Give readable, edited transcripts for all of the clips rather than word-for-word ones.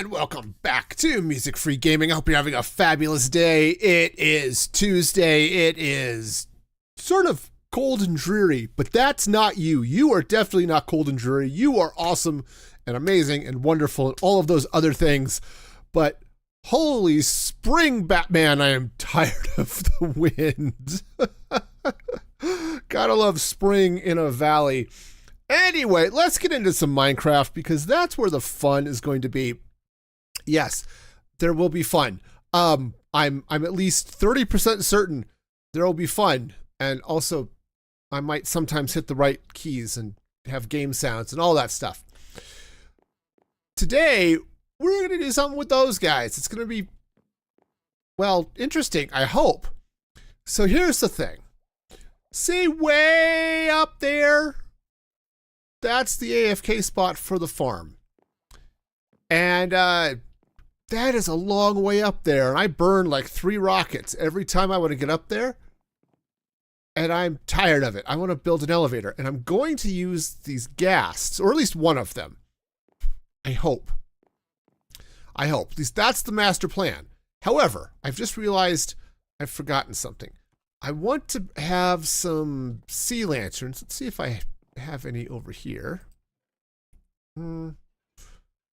And welcome back to Music Free Gaming. I hope you're having a fabulous day. It is Tuesday. It is sort of cold and dreary, but that's not you. You are definitely not cold and dreary. You are awesome and amazing and wonderful and all of those other things. But holy spring, Batman, I am tired of the wind. Gotta love spring in a valley. Anyway, let's get into some Minecraft because that's where the fun is going to be. Yes, there will be fun. I'm at least 30% certain there will be fun, and also I might sometimes hit the right keys and have game sounds and all that stuff. Today, we're going to do something with those guys. It's going to be, well, interesting, I hope. So here's the thing. See way up there? That's the AFK spot for the farm. And that is a long way up there. And I burn like 3 rockets every time I want to get up there. And I'm tired of it. I want to build an elevator. And I'm going to use these ghasts, or at least one of them. I hope. At least that's the master plan. However, I've just realized I've forgotten something. I want to have some sea lanterns. Let's see if I have any over here.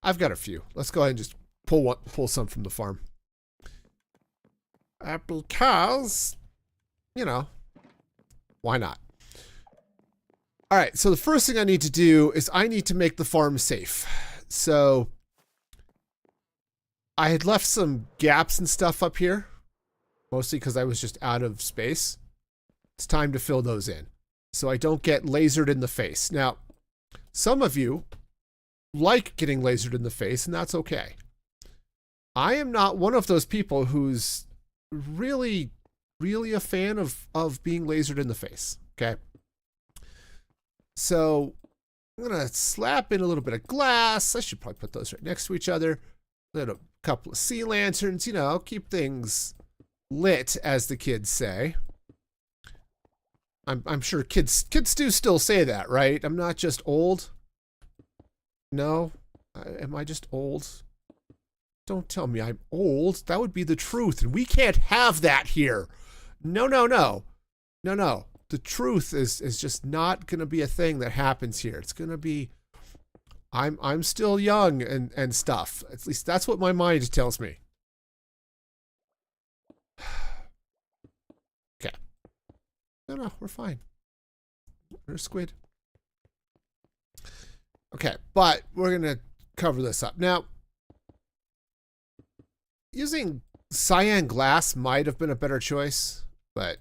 I've got a few. Let's go ahead and just pull some from the farm. Because, you know, why not? All right, so the first thing I need to do is I need to make the farm safe. So I had left some gaps and stuff up here, mostly because I was just out of space. It's time to fill those in so I don't get lasered in the face. Now, some of you like getting lasered in the face, and that's okay. I am not one of those people who's really a fan of being lasered in the face, okay? So I'm going to slap in a little bit of glass. I should probably put those right next to each other. Then a couple of sea lanterns, you know, keep things lit, as the kids say. I'm sure kids do still say that, right? I'm not just old. No? Am I just old? Don't tell me I'm old. That would be the truth, and we can't have that here. No. The truth is just not going to be a thing that happens here. It's going to be, I'm still young and stuff. At least that's what my mind tells me. Okay. No, we're fine. We're a squid. Okay, but we're going to cover this up. Now, using cyan glass might have been a better choice, but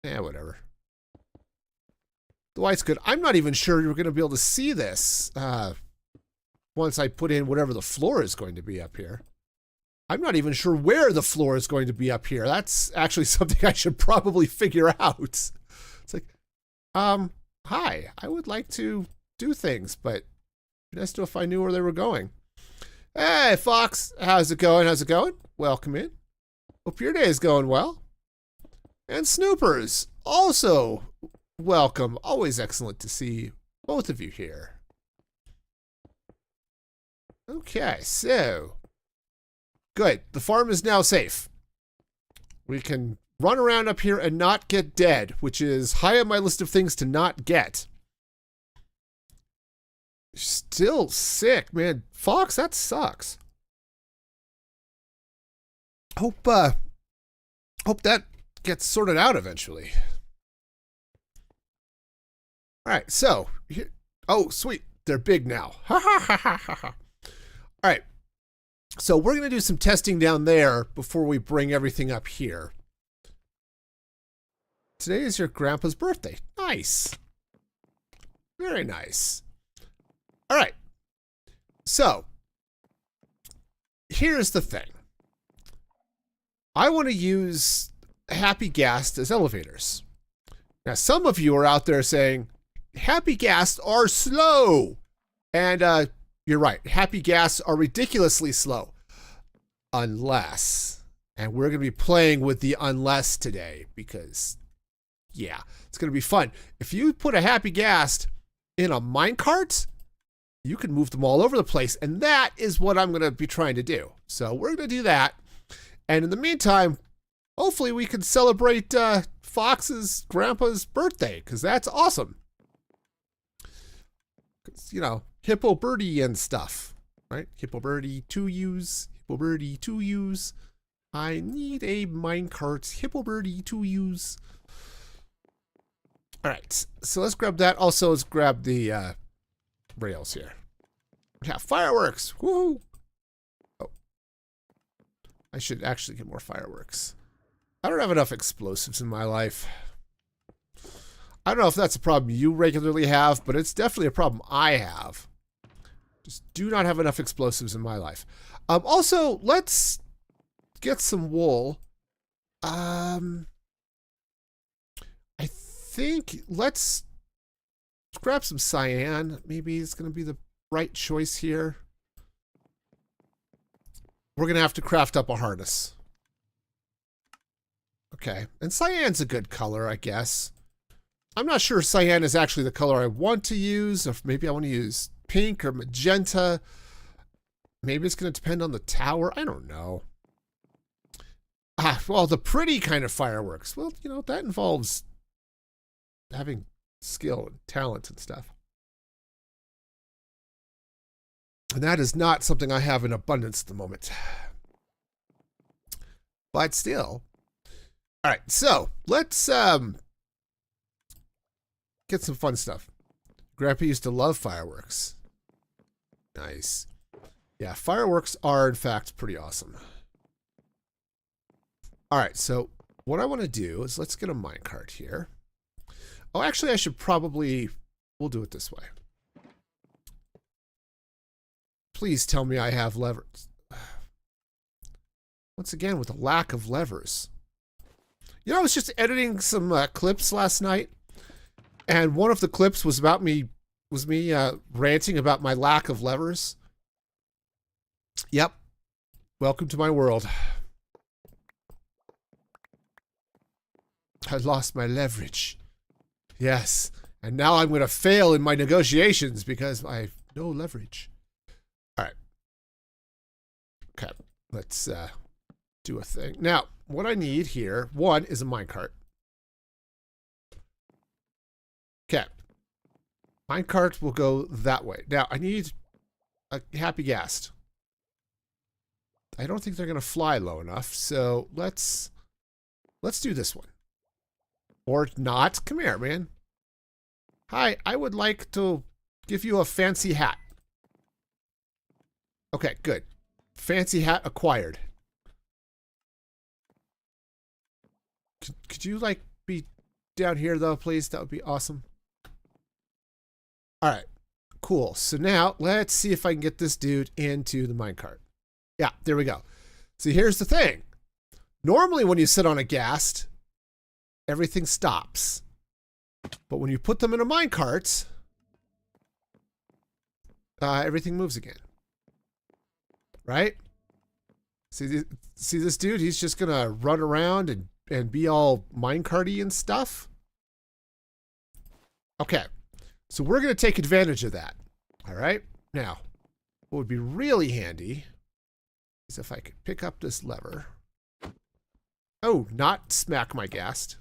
whatever. The white's good. I'm not even sure you're going to be able to see this once I put in whatever the floor is going to be up here. I'm not even sure where the floor is going to be up here. That's actually something I should probably figure out. It's like, hi, I would like to do things, but it'd be nice to know if I knew where they were going. Hey, Fox, how's it going? Welcome in. Hope your day is going well. And Snoopers, also welcome. Always excellent to see both of you here. Okay, so good. The farm is now safe. We can run around up here and not get dead, which is high on my list of things to not get. Still sick, man. Fox, that sucks. Hope that gets sorted out eventually. All right, so here, oh sweet, they're big now. Ha ha ha ha ha. All right, so we're gonna do some testing down there before we bring everything up here. Today is your grandpa's birthday. Nice, very nice. All right, so here's the thing. I want to use Happy Ghast as elevators. Now, some of you are out there saying, Happy Ghast are slow. And you're right. Happy Ghasts are ridiculously slow. Unless, and we're going to be playing with the unless today because, yeah, it's going to be fun. If you put a Happy Ghast in a minecart, you can move them all over the place. And that is what I'm going to be trying to do. So we're going to do that. And in the meantime, hopefully we can celebrate Fox's grandpa's birthday, because that's awesome. Because, you know, Hippo Birdie and stuff, right? Hippo Birdie to use, Hippo Birdie to use. I need a minecart, Hippo Birdie to use. All right, so let's grab that. Also, let's grab the rails here. Yeah, fireworks. Woohoo! Oh, I should actually get more fireworks. I don't have enough explosives in my life. I don't know if that's a problem you regularly have, but it's definitely a problem I have. Just do not have enough explosives in my life. Also, let's get some wool. I think let's grab some cyan. Maybe it's going to be the right choice here. We're going to have to craft up a harness. Okay, and cyan's a good color, I guess. I'm not sure cyan is actually the color I want to use, or if maybe I want to use pink or magenta. Maybe it's going to depend on the tower. I don't know. Well, the pretty kind of fireworks. Well, you know, that involves having skill and talent and stuff. And that is not something I have in abundance at the moment. But still. All right, so let's get some fun stuff. Grandpa used to love fireworks. Nice. Yeah, fireworks are, in fact, pretty awesome. All right, so what I want to do is let's get a minecart here. Oh, actually, I should probably... We'll do it this way. Please tell me I have levers. Once again, with a lack of levers. You know, I was just editing some clips last night, and one of the clips was about me ranting about my lack of levers. Yep. Welcome to my world. I lost my leverage. Yes. And now I'm going to fail in my negotiations because I have no leverage. All right. Okay. Let's do a thing. Now, what I need here, one, is a minecart. Okay. Minecart will go that way. Now, I need a happy ghast. I don't think they're going to fly low enough, so let's do this one. Or not. Come here, man. Hi, I would like to give you a fancy hat. Okay, good. Fancy hat acquired. Could you, like, be down here, though, please? That would be awesome. All right. Cool. So now, let's see if I can get this dude into the minecart. Yeah, there we go. See, here's the thing. Normally, when you sit on a ghast, everything stops. But when you put them in a minecart, everything moves again. Right? See this dude? He's just going to run around and be all minecarty and stuff. Okay. So we're going to take advantage of that. All right? Now, what would be really handy is if I could pick up this lever. Oh, not smack my ghast.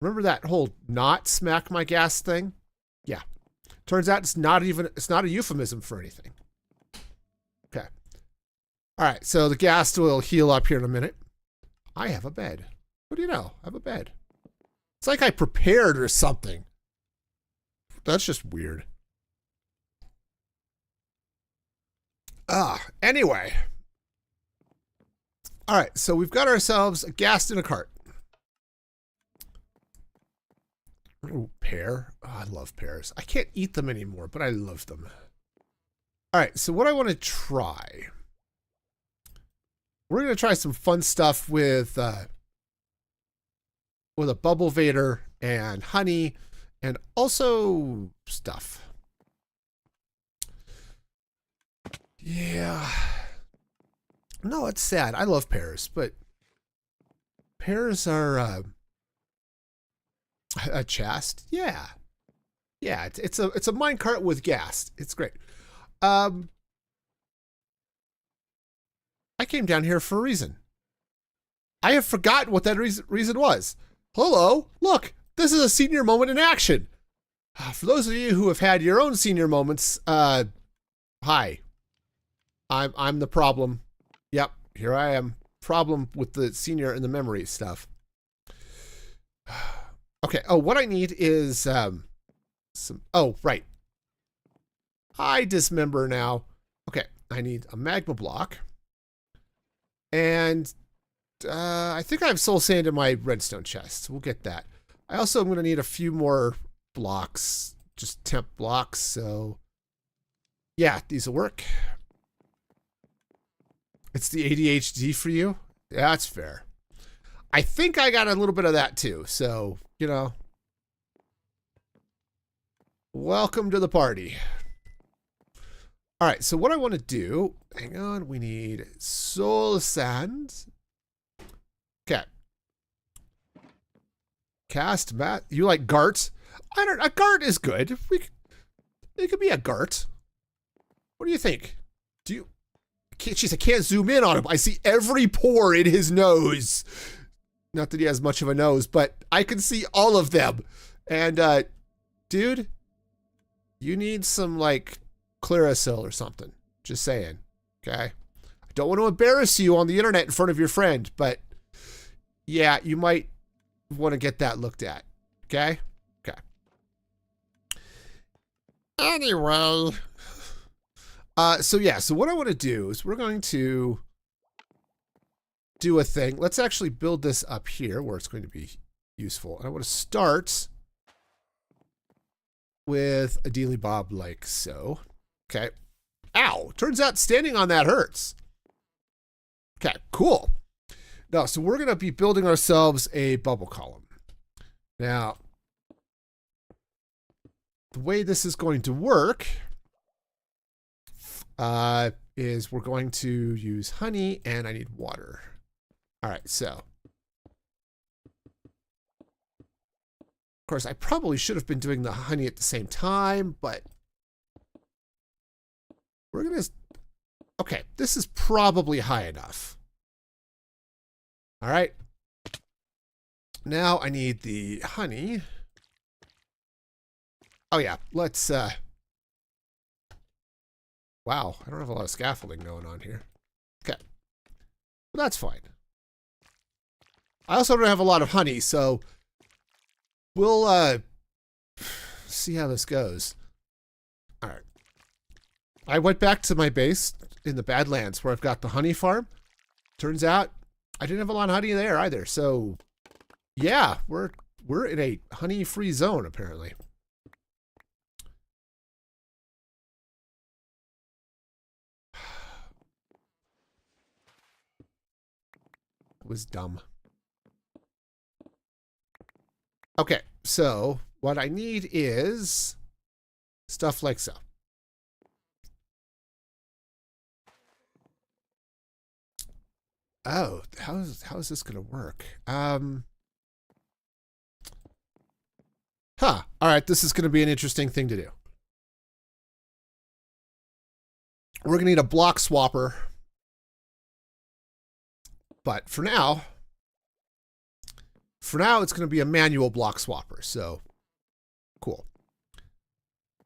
Remember that whole not smack my ghast thing? Yeah. Turns out it's not a euphemism for anything. Okay. All right, so the ghast will heal up here in a minute. I have a bed. What do you know? I have a bed. It's like I prepared or something. That's just weird. Anyway. All right, so we've got ourselves a ghast in a cart. Ooh, pear. Oh, I love pears. I can't eat them anymore, but I love them. All right, so what I want to try. We're going to try some fun stuff with a bubble vader and honey and also stuff. Yeah. No, it's sad. I love pears, but pears are a chast. Yeah. Yeah, it's a minecart with ghast. It's great. Um, I came down here for a reason. I have forgotten what that reason was. Hello, look, this is a senior moment in action. For those of you who have had your own senior moments, hi. I'm the problem. Yep, here I am. Problem with the senior and the memory stuff. Okay. Oh, what I need is some. Oh, right. I dismember now. Okay, I need a magma block, and I think I have soul sand in my redstone chest. We'll get that. I also am going to need a few more blocks, just temp blocks. So yeah, these will work. It's the ADHD for you? Yeah, that's fair. I think I got a little bit of that too. So, you know, welcome to the party. All right, so what I want to do, hang on, we need soul sand. Okay. Cast mat. You like Gart? A Gart is good. It could be a Gart. What do you think? Jeez, I can't zoom in on him. I see every pore in his nose. Not that he has much of a nose, but I can see all of them. And, dude, you need some, like, Clearasil or something. Just saying. Okay? I don't want to embarrass you on the internet in front of your friend, but, yeah, you might want to get that looked at. Okay? Okay. Anyway. So what I want to do is we're going to do a thing. Let's actually build this up here where it's going to be useful. And I want to start with a dealy bob like so. Okay. Ow. Turns out standing on that hurts. Okay, cool. Now, so we're going to be building ourselves a bubble column. Now, the way this is going to work is we're going to use honey and I need water. All right, so. Of course, I probably should have been doing the honey at the same time, but we're going to, okay, this is probably high enough. All right. Now I need the honey. Oh yeah, let's, wow, I don't have a lot of scaffolding going on here. Okay. Well, that's fine. I also don't have a lot of honey, so we'll see how this goes. All right. I went back to my base in the Badlands where I've got the honey farm. Turns out I didn't have a lot of honey there either. So yeah, we're in a honey-free zone apparently. It was dumb. Okay, so what I need is stuff like so. Oh, how is this gonna work? All right, this is gonna be an interesting thing to do. We're gonna need a block swapper. But for now, it's going to be a manual block swapper. So cool.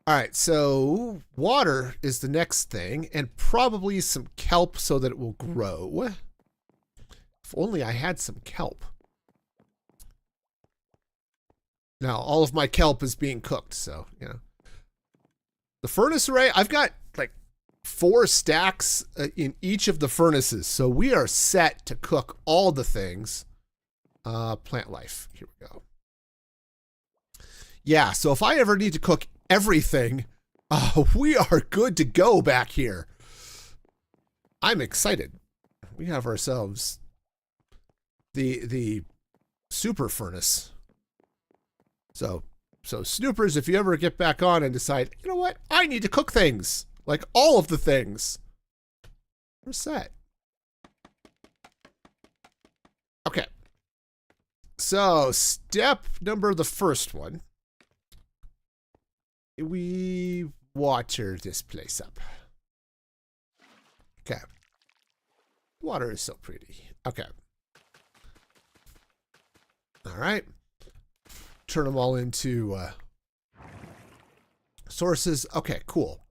All right. So water is the next thing and probably some kelp so that it will grow. If only I had some kelp. Now all of my kelp is being cooked. So, you know, the furnace array, I've got like 4 stacks in each of the furnaces. So we are set to cook all the things. Plant life. Here we go. Yeah, so if I ever need to cook everything, we are good to go back here. I'm excited. We have ourselves the super furnace. So snoopers, if you ever get back on and decide, you know what, I need to cook things. Like all of the things. We're set. Okay. So step number, the first one. we water this place up. Okay. Water is so pretty. Okay. All right. Turn them all into sources. Okay, cool.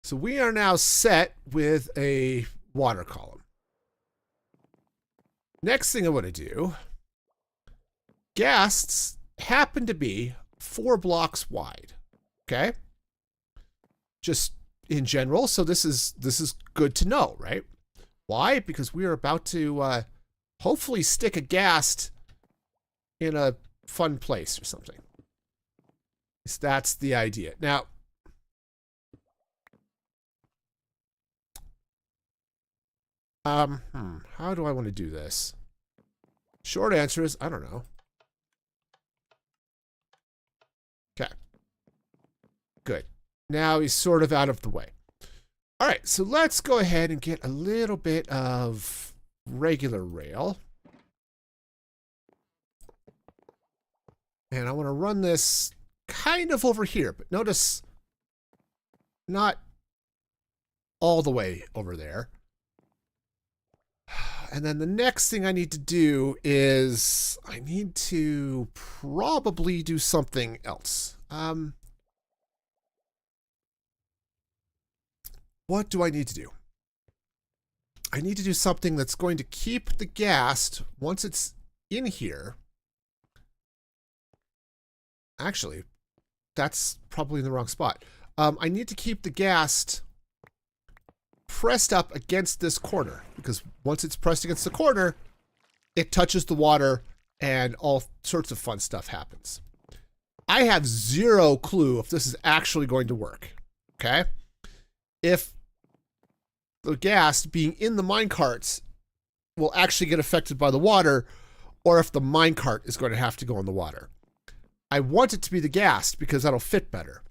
So we are now set with a water column. Next thing I want to do, ghasts happen to be 4 blocks wide. Okay? Just in general, so this is good to know, right? Why? Because we are about to hopefully stick a ghast in a fun place or something. So that's the idea. Now, how do I want to do this? Short answer is, I don't know. Okay. Good. Now he's sort of out of the way. All right, so let's go ahead and get a little bit of regular rail. And I want to run this kind of over here, but notice not all the way over there. And then the next thing I need to do is I need to probably do something else. What do I need to do? I need to do something that's going to keep the ghast once it's in here. Actually, that's probably in the wrong spot. I need to keep the ghast pressed up against this corner, because once it's pressed against the corner, it touches the water and all sorts of fun stuff happens. I have zero clue if this is actually going to work. Okay? If the ghast being in the minecarts will actually get affected by the water, or if the minecart is going to have to go in the water. I want it to be the ghast because that'll fit better.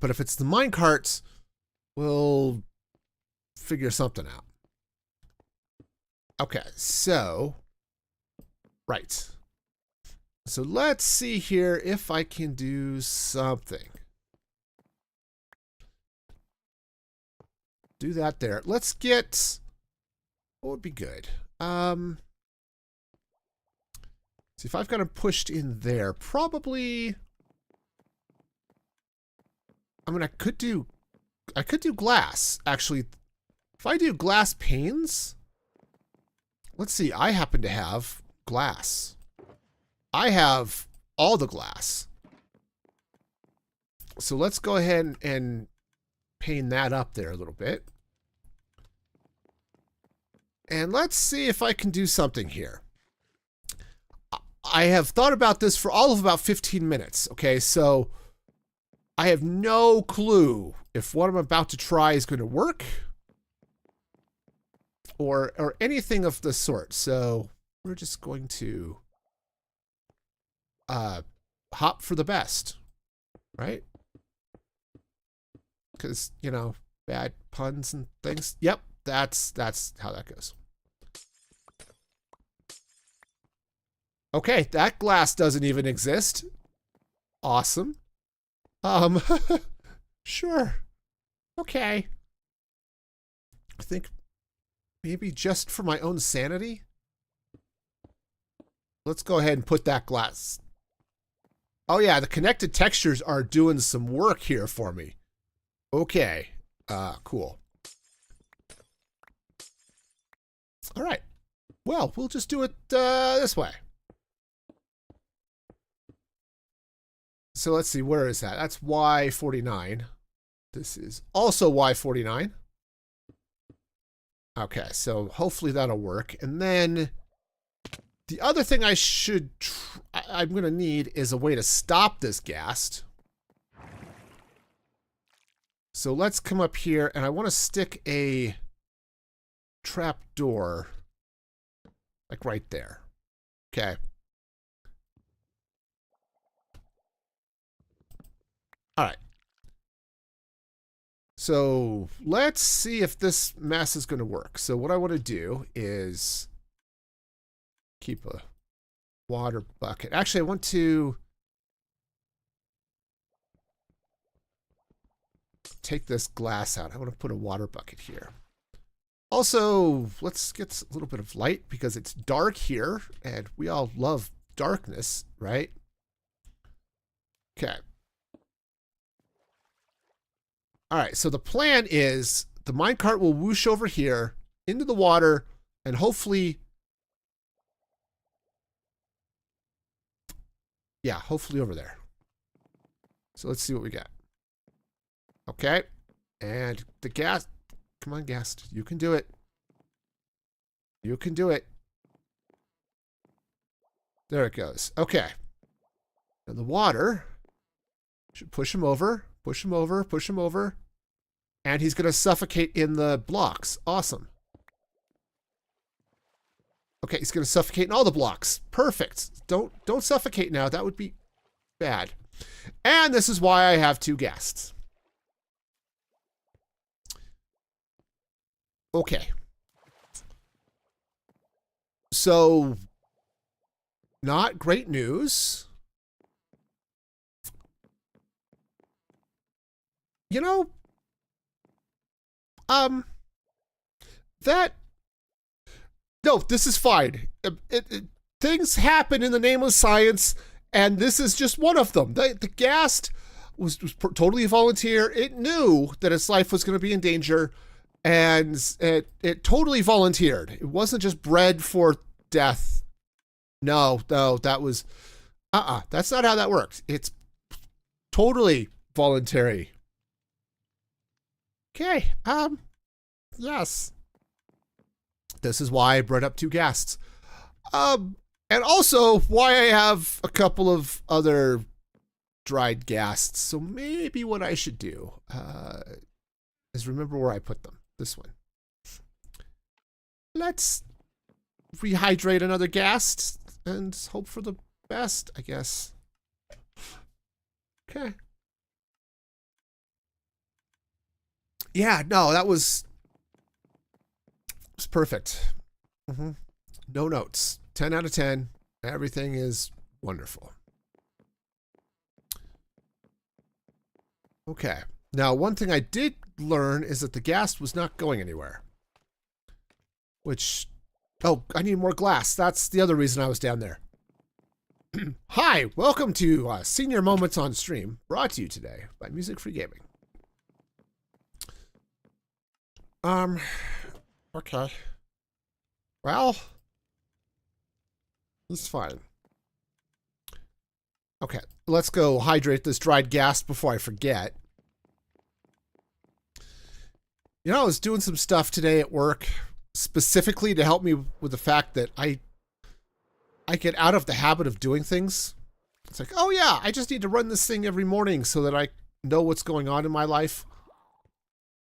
But if it's the minecarts, we'll figure something out. Okay, so, right. So let's see here if I can do something. Do that there. Let's get, what would be good? See, if I've got them pushed in there, probably, I mean, I could do glass, actually. If I do glass panes, let's see, I happen to have glass. I have all the glass. So let's go ahead and pane that up there a little bit. And let's see if I can do something here. I have thought about this for all of about 15 minutes, okay? So I have no clue if what I'm about to try is going to work or anything of the sort. So we're just going to hop for the best, right? Because, you know, bad puns and things. Yep, that's how that goes. Okay, that glass doesn't even exist. Awesome. Sure. Okay. I think maybe just for my own sanity, let's go ahead and put that glass. Oh yeah, the connected textures are doing some work here for me. Okay. Cool. All right. Well, we'll just do it this way. So let's see, where is that? That's Y49. This is also Y49. Okay, so hopefully that'll work. And then the other thing I should, I'm going to need is a way to stop this ghast. So let's come up here, and I want to stick a trap door, like right there. Okay. All right. So let's see if this mess is going to work. So what I want to do is keep a water bucket. Actually, I want to take this glass out. I want to put a water bucket here. Also, let's get a little bit of light because it's dark here, and we all love darkness, right? Okay. All right, so the plan is the minecart will whoosh over here into the water, and hopefully, yeah, hopefully over there. So let's see what we got. Okay, and the gas. Come on, Ghast. You can do it. You can do it. There it goes. Okay. Now the water should push him over, push him over, push him over. And he's going to suffocate in the blocks. Awesome. Okay, he's going to suffocate in all the blocks. Perfect. Don't suffocate now. That would be bad. And this is why I have 2 Ghasts. Okay. So, not great news. You know, no, this is fine. Things happen in the name of science, and this is just one of them. The Ghast was totally volunteer. It knew that its life was going to be in danger, and it totally volunteered. It wasn't just bred for death. No, that was, that's not how that works. It's totally voluntary. Okay, yes. This is why I brought up 2 Ghasts. And also why I have a couple of other dried Ghasts. So maybe what I should do is remember where I put them. This one. Let's rehydrate another Ghast and hope for the best, I guess. Okay. Yeah, no, that was perfect. No notes. 10 out of 10. Everything is wonderful. Okay. Now, one thing I did learn is that the Ghast was not going anywhere. Which, oh, I need more glass. That's the other reason I was down there. Hi, welcome to Senior Moments on Stream, brought to you today by Music Free Gaming. Okay. Well, it's fine. Okay, let's go hydrate this dried Ghast before I forget. You know, I was doing some stuff today at work, specifically to help me with the fact that I get out of the habit of doing things. It's like, oh yeah, I just need to run this thing every morning so that I know what's going on in my life.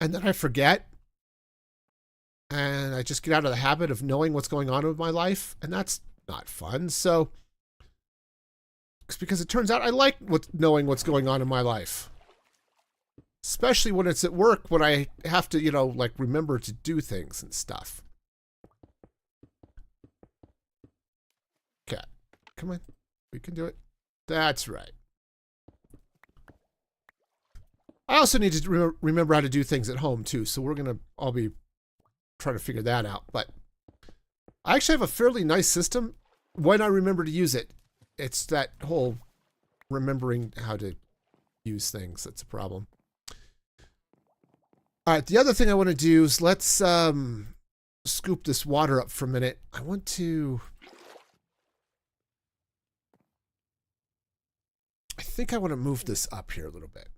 And then I forget. And I just get out of the habit of knowing what's going on with my life. And that's not fun. So, it's because it turns out I like knowing what's going on in my life. Especially when it's at work, when I have to, you know, like remember to do things and stuff. Okay. Come on. We can do it. That's right. I also need to remember how to do things at home, too. So we're going to all be trying to figure that out. But I actually have a fairly nice system when I remember to use it. It's that whole remembering how to use things that's a problem. All right, the other thing I want to do is let's scoop this water up for a minute. I want to... I think I want to move this up here a little bit.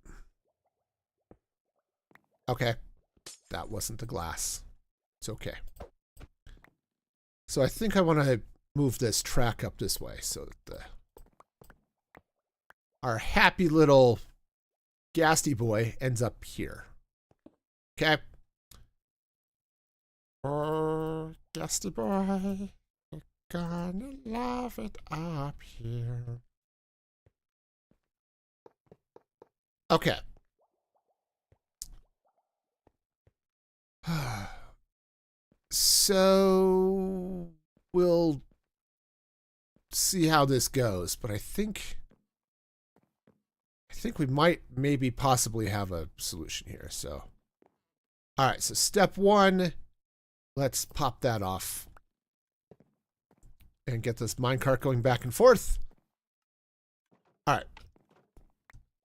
Okay. That wasn't the glass. It's okay. So I think I want to move this track up this way so that our happy little Ghasty boy ends up here. Okay. Oh, Ghasty boy, you're gonna love it up here. Okay. So we'll see how this goes, but I think I think we might maybe possibly have a solution here. So, all right, so step one, let's pop that off and get this minecart going back and forth. All right,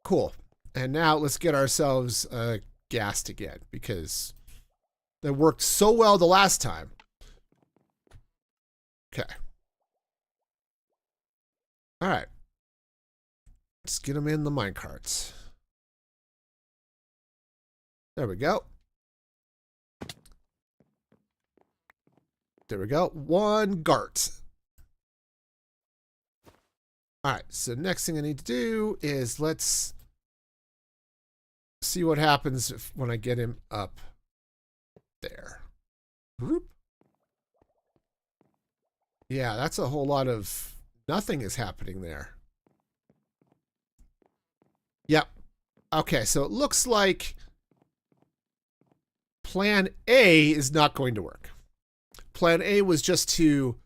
cool. And now let's get ourselves Ghast again, because that worked so well the last time. Okay. All right. Let's get them in the minecarts. There we go. There we go. One Gart. All right. So next thing I need to do is let's see what happens when I get him up there. Whoop. Yeah, that's a whole lot of nothing is happening there. Yep. Okay, so it looks like plan A is not going to work. Plan A was just to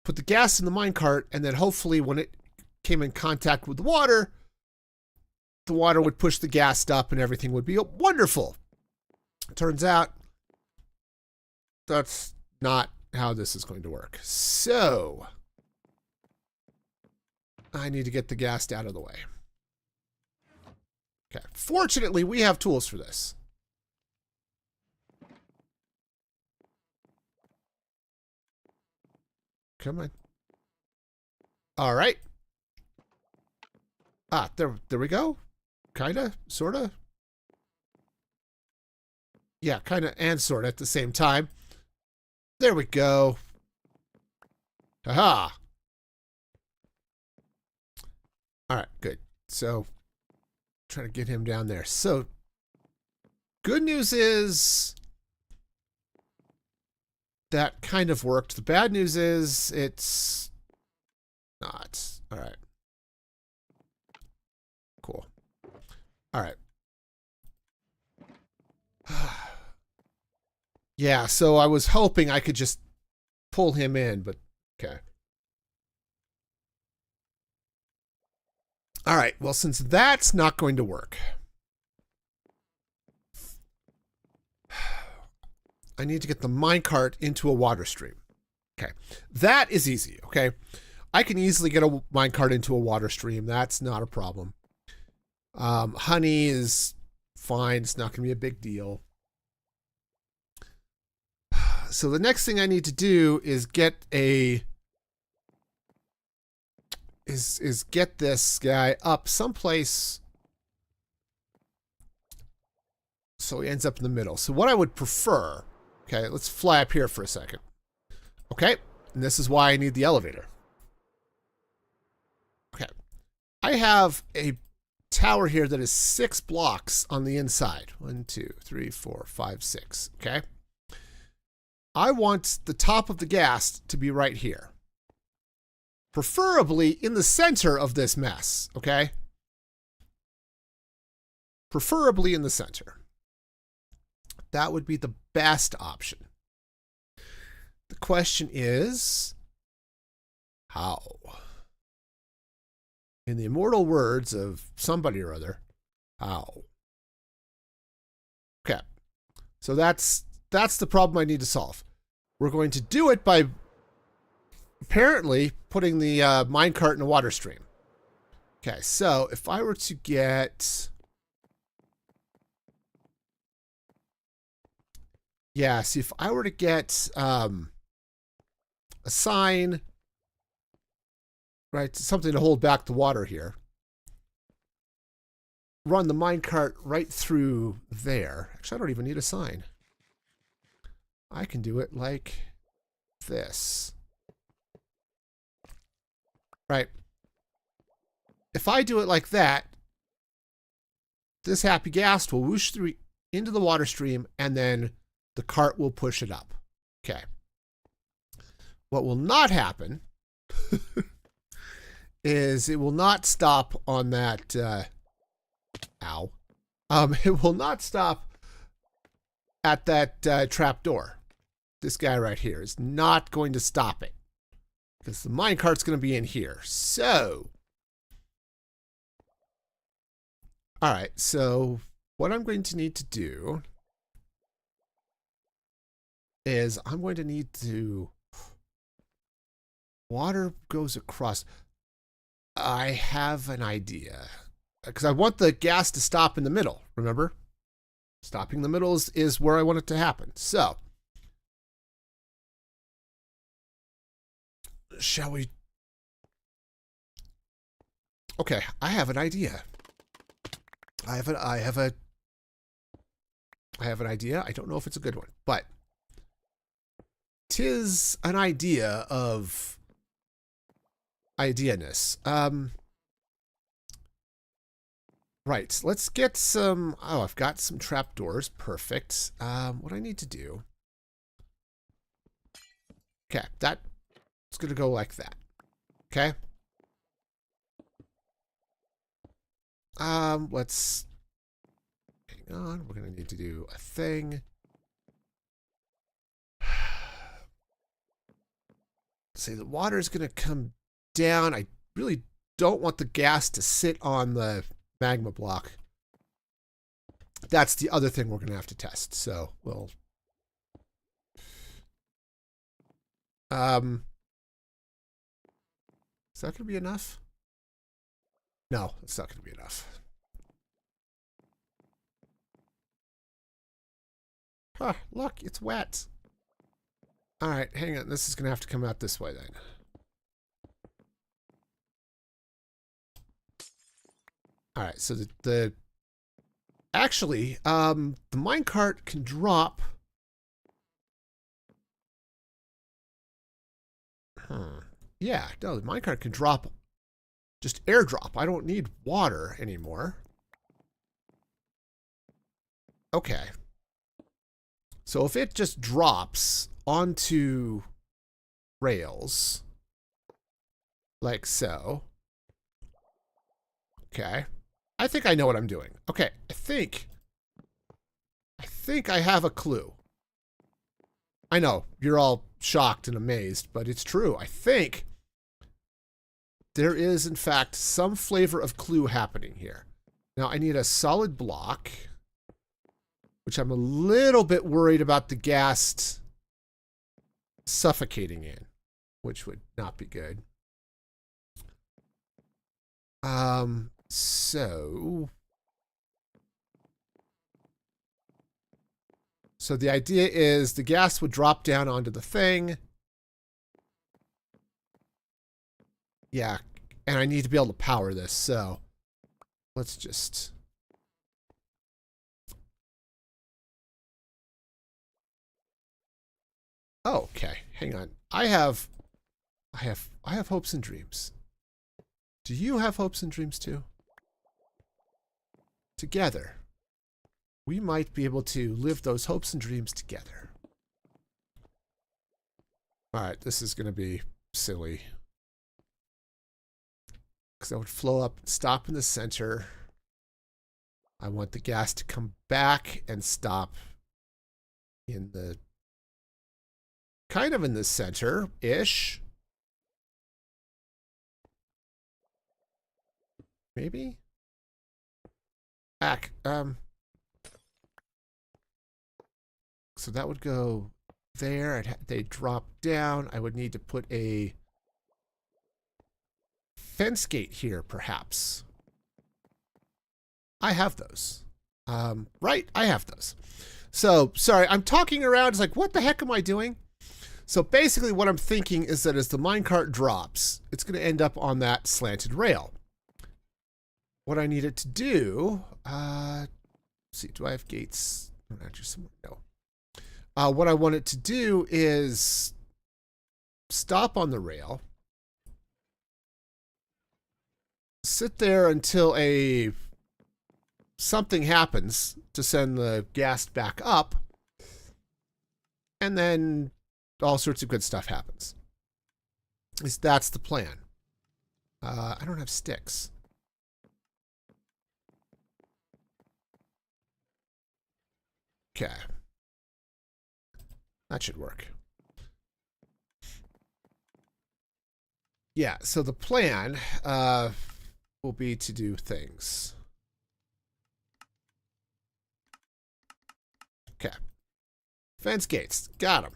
put the gas in the minecart, and then hopefully when it came in contact with the water would push the gas up and everything would be wonderful. Turns out that's not how this is going to work. So I need to get the gas out of the way. Okay. Fortunately, we have tools for this. Come on. All right. Ah, there we go. Kinda, sorta. Yeah, kinda and sorta at the same time. There we go. Haha. All right, good. So, trying to get him down there. So, good news is that kind of worked. The bad news is it's not. All right. Cool. All right. Yeah, so I was hoping I could just pull him in, but okay. All right, well, since that's not going to work, I need to get the minecart into a water stream. Okay, that is easy, okay? I can easily get a minecart into a water stream. That's not a problem. Honey is fine. It's not going to be a big deal. So the next thing I need to do is get a... is get this guy up someplace so he ends up in the middle. So what I would prefer... Okay, let's fly up here for a second. Okay, and this is why I need the elevator. Okay, I have a tower here that is 6 blocks on the inside. 1, 2, 3, 4, 5, 6. Okay, I want the top of the ghast to be right here, preferably in the center of this mess. Okay, preferably in the center. That would be the best option. The question is, how? In the immortal words of somebody or other, how? Okay, so that's the problem I need to solve. We're going to do it by apparently putting the minecart in a water stream. Okay, so if I were to get... Yeah, see, if I were to get a sign, right, something to hold back the water here, run the minecart right through there. Actually, I don't even need a sign. I can do it like this. Right. If I do it like that, this happy ghast will whoosh through into the water stream, and then the cart will push it up. Okay. What will not happen is it will not stop on that, ow. It will not stop at that trap door. This guy right here is not going to stop it because the minecart's going to be in here. So All right, so what I'm going to need to do is I'm going to need to... Water goes across. I have an idea. Because I want the gas to stop in the middle, remember? Stopping in the middle is where I want it to happen. So, shall we... Okay, I have an idea. I have an idea. I don't know if it's a good one, but 'tis an idea of idea-ness. Right, let's get some... Oh, I've got some trapdoors. Perfect. What I need to do... Okay, that's going to go like that. Okay? Let's... Hang on, we're going to need to do a thing. Say the water is going to come down. I really don't want the gas to sit on the magma block. That's the other thing we're going to have to test. So we'll... Is that going to be enough? No, it's not going to be enough. Huh, look, it's wet. All right, hang on. This is going to have to come out this way then. All right, so actually, the minecart can drop. Yeah, no, the minecart can drop, just airdrop. I don't need water anymore. Okay. So if it just drops onto rails, like so. Okay. I think I know what I'm doing. Okay, I think I have a clue. I know, you're all shocked and amazed, but it's true. I think there is, in fact, some flavor of clue happening here. Now, I need a solid block, which I'm a little bit worried about the ghast suffocating in, which would not be good. So the idea is the gas would drop down onto the thing. Yeah, and I need to be able to power this, so let's just... Oh, okay, hang on. I have hopes and dreams. Do you have hopes and dreams too? Together, we might be able to live those hopes and dreams together. All right, this is going to be silly. Because that would flow up, stop in the center. I want the gas to come back and stop in the... kind of in the center-ish. Maybe? Back. So that would go there. They drop down. I would need to put a fence gate here, perhaps. I have those. Right, I have those. So, sorry, I'm talking around. It's like, what the heck am I doing? So basically what I'm thinking is that as the minecart drops, it's going to end up on that slanted rail. What I need it to do, let's see, do I have gates? Actually, somewhere, no. What I want it to do is stop on the rail, sit there until something happens to send the gas back up, and then all sorts of good stuff happens. At least that's the plan. I don't have sticks. Okay. That should work. Yeah, so the plan will be to do things. Okay. Fence gates. Got them.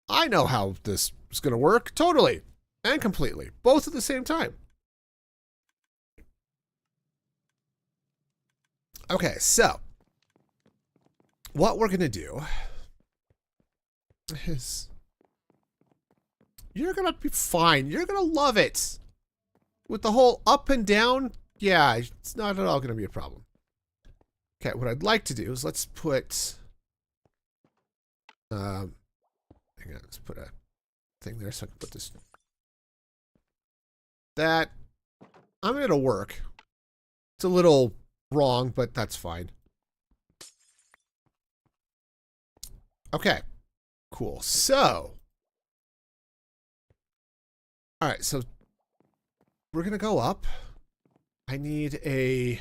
I know how this is going to work. Totally. And completely. Both at the same time. Okay, so what we're going to do is you're going to be fine. You're going to love it. With the whole up and down, yeah, it's not at all going to be a problem. Okay, what I'd like to do is let's put hang on, let's put a thing there so I can put this. That, I mean, it'll work. It's a little wrong, but that's fine. Okay, cool. So, all right, so we're going to go up. I need a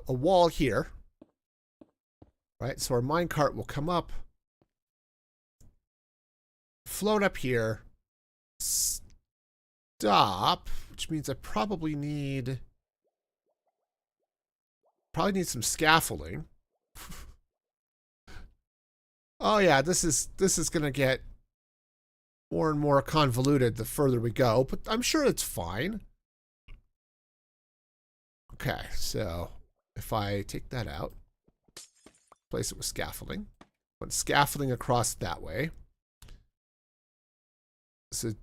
wall here. Right, so our minecart will come up, float up here, stop, which means I probably need some scaffolding. Oh yeah, this is gonna get more and more convoluted the further we go, but I'm sure it's fine. Okay, so if I take that out, place it with scaffolding. Put scaffolding across that way. So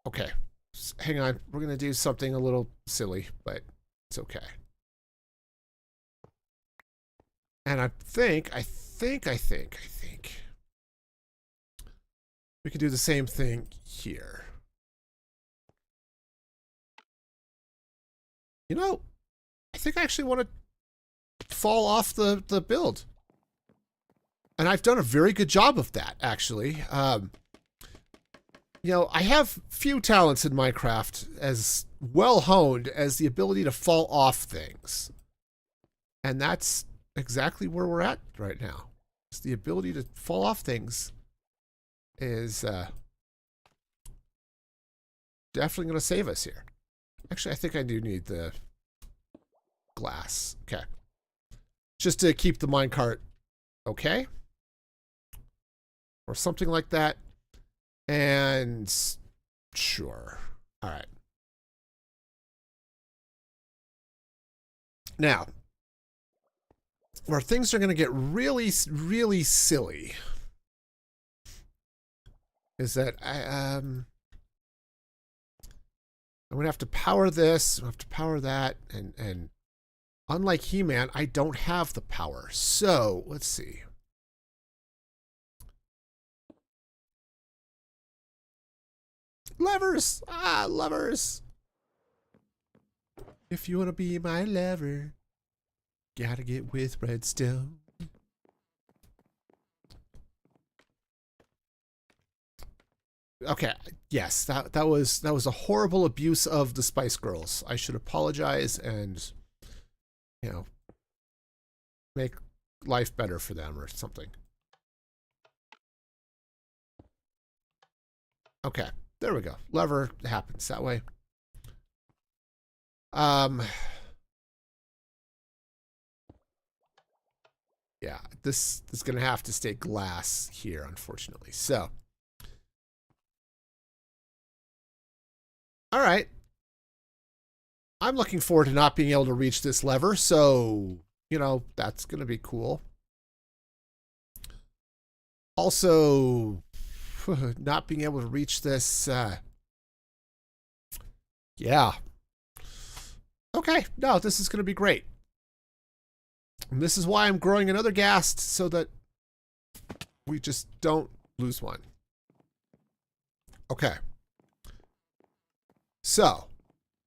okay. Hang on. We're going to do something a little silly, but it's okay. And I think we could do the same thing here. You know, I think I actually want to fall off the build. And I've done a very good job of that, actually. You know, I have few talents in Minecraft as well honed as the ability to fall off things. And that's exactly where we're at right now. It's the ability to fall off things is definitely going to save us here. Actually, I think I do need the glass. Okay. Just to keep the minecart okay. Or something like that. And sure. All right. Now, where things are going to get really, really silly is that I'm going to have to power this, I have to power that, and unlike He-Man, I don't have the power. So, let's see. Levers! Ah, levers! If you want to be my lever, gotta get with redstone. Okay, yes, that was a horrible abuse of the Spice Girls. I should apologize and, you know, make life better for them or something. Okay, there we go. Lever happens that way. Yeah, this is gonna have to stay glass here, unfortunately. So, all right. I'm looking forward to not being able to reach this lever, so, you know, that's gonna be cool. Also, not being able to reach this, yeah. Okay, no, this is gonna be great. And this is why I'm growing another Ghast, so that we just don't lose one. Okay. So,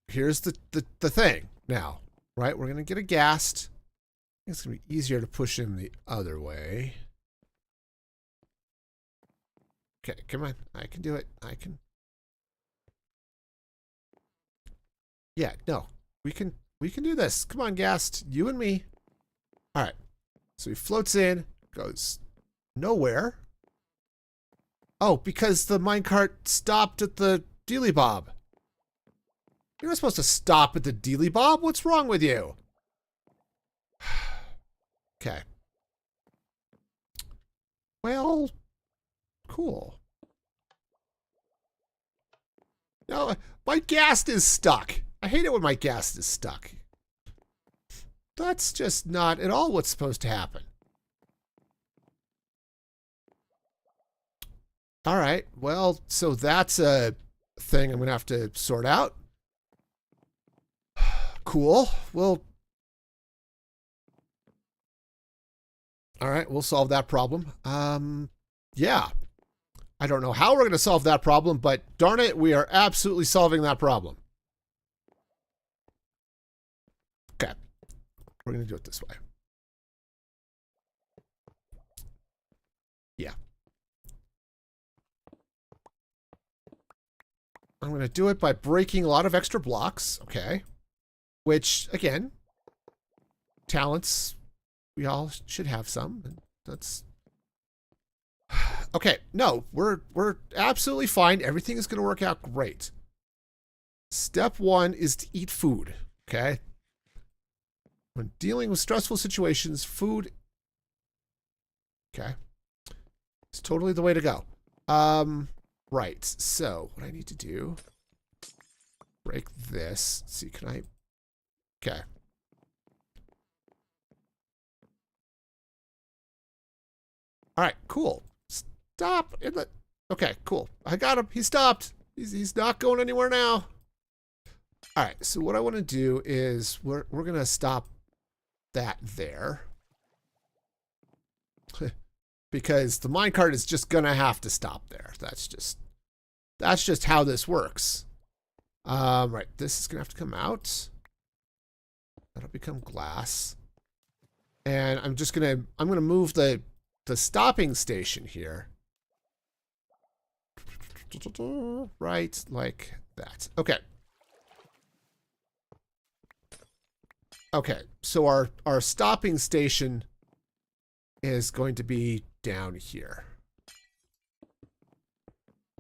here's the thing now, right? We're going to get a Ghast. It's going to be easier to push him the other way. Okay, come on. I can do it. I can. Yeah, no. We can do this. Come on, Ghast. You and me. All right. So he floats in, goes nowhere. Oh, because the minecart stopped at the Dealy Bob. You're not supposed to stop at the Dealy Bob. What's wrong with you? Okay. Well, cool. No, my Ghast is stuck. I hate it when my Ghast is stuck. That's just not at all what's supposed to happen. All right. Well, so that's a thing I'm going to have to sort out. Cool. Well, all right. We'll solve that problem. Yeah. I don't know how we're going to solve that problem, but darn it, we are absolutely solving that problem. Okay. We're going to do it this way. Yeah. I'm going to do it by breaking a lot of extra blocks. Okay. Which, again, talents, we all should have some. And that's... Okay, no, we're absolutely fine. Everything is going to work out great. Step one is to eat food, okay? When dealing with stressful situations, food, okay, it's totally the way to go. Right, so what I need to do, break this. Let's see, can I, okay. All right, cool. Stop. Okay, cool. I got him. He stopped. He's not going anywhere now. All right, so what I want to do is we're going to stop that there. Because the minecart is just going to have to stop there. That's just how this works. Right, this is going to have to come out. That'll become glass. And I'm going to move the stopping station here. Right, like that. Okay. Okay, so our stopping station is going to be down here.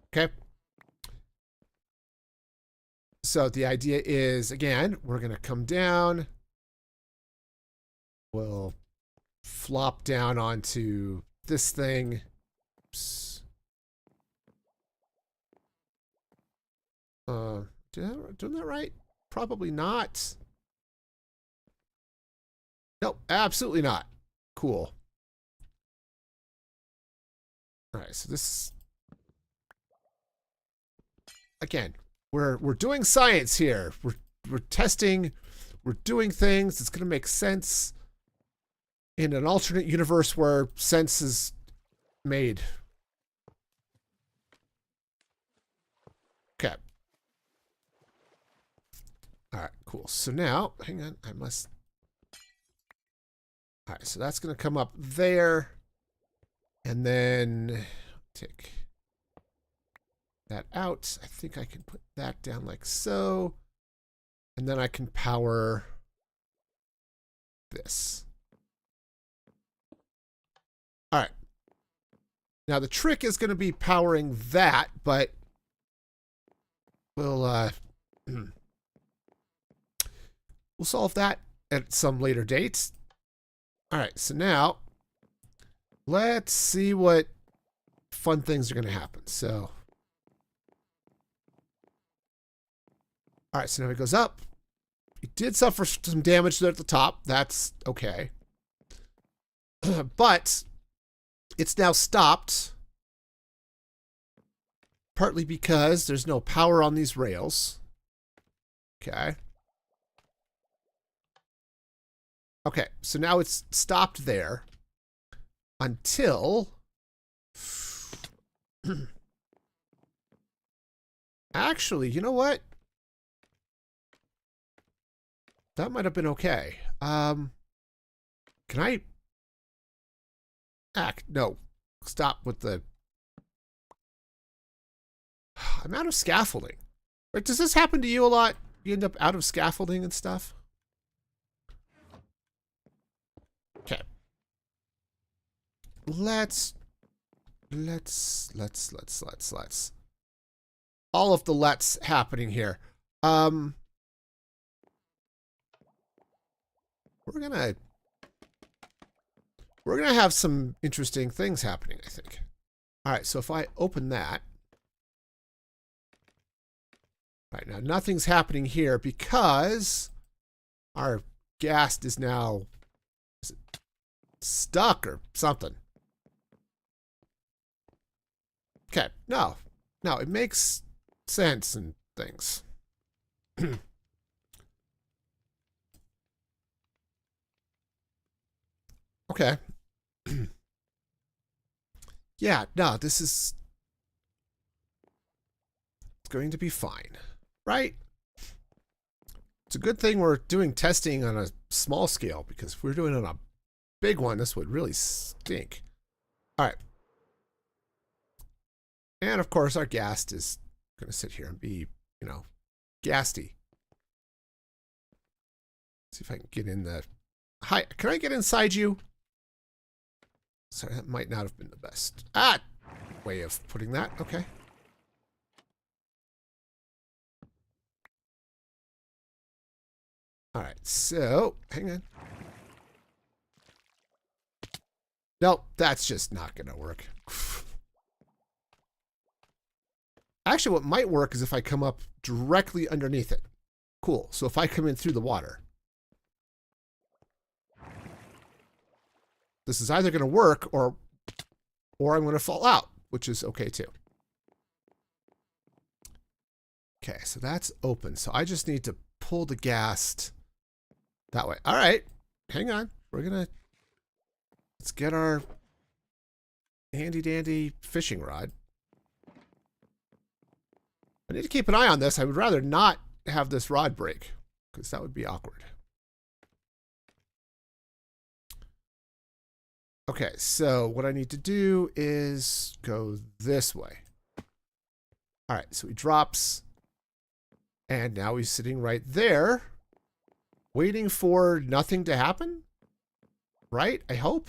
Okay. So the idea is, again, we're going to come down. We'll flop down onto this thing. Oops. Doing that right? Probably not. Nope, absolutely not. Cool. All right, so this, again, we're doing science here. We're testing, we're doing things. It's going to make sense in an alternate universe where sense is made. Okay. All right, cool. So now, hang on, I must... All right, so that's going to come up there. And then take that out. I think I can put that down like so. And then I can power this. All right. Now the trick is going to be powering that, but we'll solve that at some later date. All right, so now let's see what fun things are going to happen. So, all right, so now it goes up. It did suffer some damage there at the top. That's okay. But it's now stopped, partly because there's no power on these rails. Okay. Okay, so now it's stopped there until... Actually, you know what? That might have been okay. Can I... No. Stop with the... I'm out of scaffolding. Right, does this happen to you a lot? You end up out of scaffolding and stuff? Okay. Let's let's. All of the let's happening here. We're gonna have some interesting things happening, I think. All right, so if I open that. All right, now nothing's happening here because our Ghast is now stuck or something. Okay, no, it makes sense and things. Okay. Yeah, no, this is it's going to be fine, right? It's a good thing we're doing testing on a small scale, because if we're doing it on a big one, this would really stink. All right. And of course, our Ghast is going to sit here and be, you know, Ghasty. See if I can get in the... Hi, can I get inside you? Sorry, that might not have been the best way of putting that. Okay. All right, so hang on. Nope, that's just not going to work. Actually, what might work is if I come up directly underneath it. Cool. So if I come in through the water, this is either going to work or I'm going to fall out, which is okay too. Okay, so that's open. So I just need to pull the Ghast that way. All right, hang on. Let's get our handy dandy fishing rod. I need to keep an eye on this. I would rather not have this rod break, because that would be awkward. Okay, so what I need to do is go this way. All right, so he drops, and now he's sitting right there, waiting for nothing to happen, right? I hope.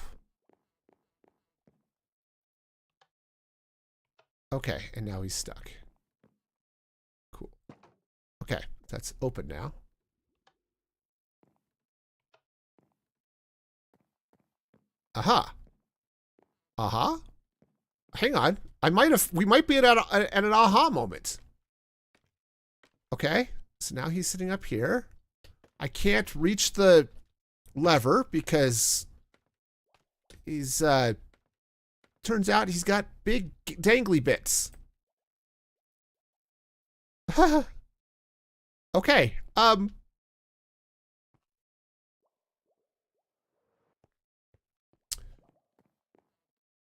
Okay, and now he's stuck. Cool. Okay, that's open now. Aha. Aha. Hang on. We might be at an aha moment. Okay. So now he's sitting up here. I can't reach the lever because he's, turns out he's got big dangly bits. Okay.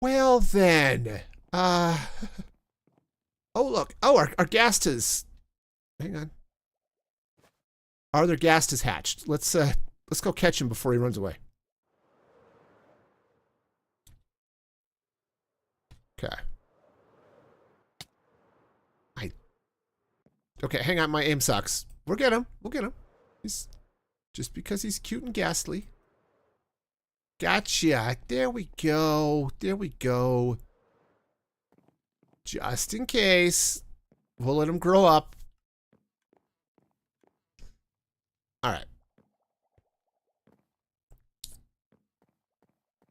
Well then, oh look, our Ghast is, hang on. Our other Ghast is hatched. Let's go catch him before he runs away. Okay. Okay, hang on, my aim sucks. We'll get him. He's just because he's cute and ghastly. Gotcha. There we go. Just in case. We'll let him grow up. All right.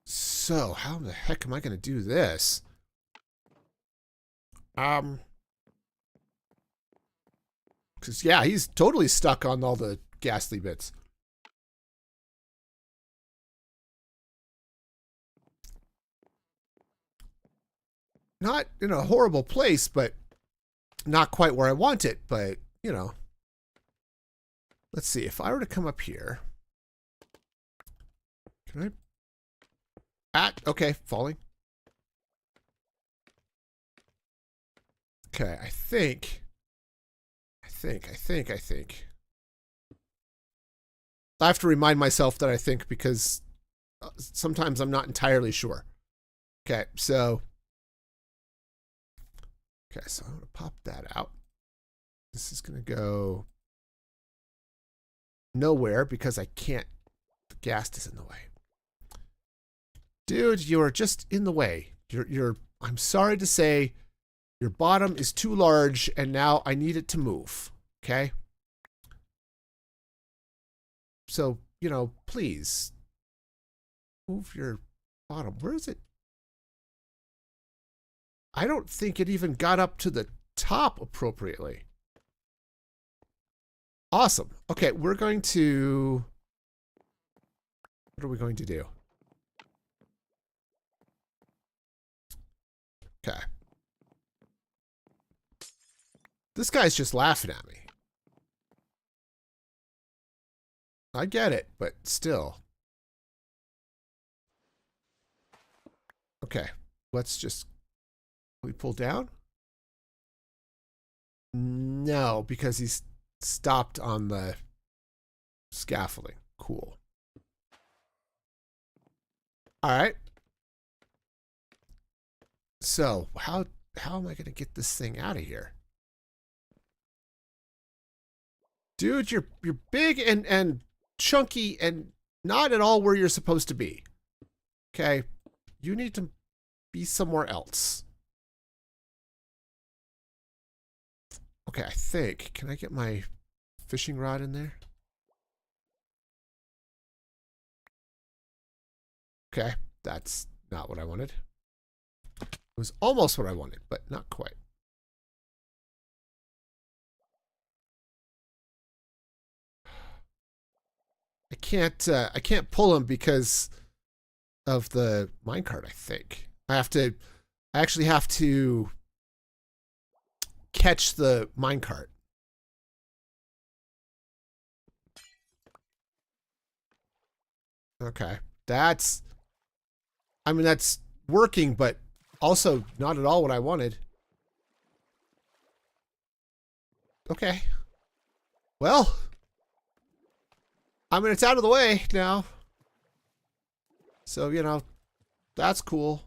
So, how the heck am I going to do this? Because, yeah, he's totally stuck on all the ghastly bits. Not in a horrible place, but not quite where I want it. But, you know. Let's see. If I were to come up here. Can I? Okay, falling. Okay, I think. I have to remind myself that I think, because sometimes I'm not entirely sure. Okay, so I'm going to pop that out. This is going to go nowhere because I can't. The Ghast is in the way. Dude, you're just in the way. You're I'm sorry to say your bottom is too large and now I need it to move. Okay? So, you know, please move your bottom. Where is it? I don't think it even got up to the top appropriately. Awesome. Okay, we're going to... What are we going to do? Okay. This guy's just laughing at me. I get it, but still. Okay, let's just... We pull down? No, because he's stopped on the scaffolding. Cool. All right. So, how am I going to get this thing out of here? Dude, you're big and chunky and not at all where you're supposed to be. Okay? You need to be somewhere else. Okay, I think. Can I get my fishing rod in there? Okay, that's not what I wanted. It was almost what I wanted, but not quite. I can't pull him because of the minecart, I think. I actually have to catch the minecart. Okay. That's working, but also not at all what I wanted. Okay. Well, I mean, it's out of the way now. So, you know, that's cool.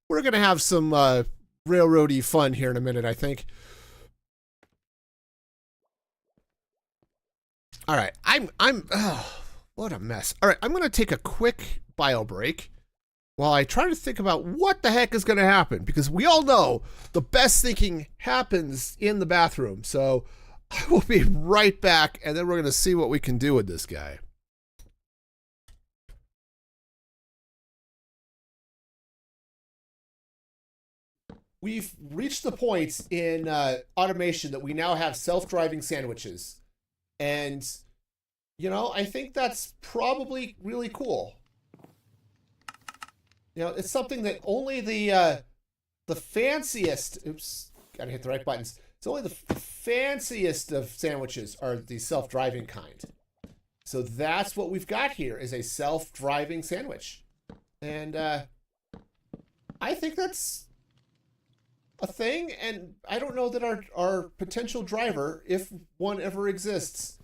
We're going to have some railroady fun here in a minute, I think. All right. What a mess. All right, I'm going to take a quick bio break while I try to think about what the heck is going to happen, because we all know the best thinking happens in the bathroom. So I will be right back, and then we're going to see what we can do with this guy. We've reached the point in automation that we now have self-driving sandwiches. And, you know, I think that's probably really cool. You know, it's something that only the fanciest, oops, gotta hit the right buttons. It's only the fanciest of sandwiches are the self-driving kind. So that's what we've got here, is a self-driving sandwich. And I think that's a thing, and I don't know that our potential driver, if one ever exists,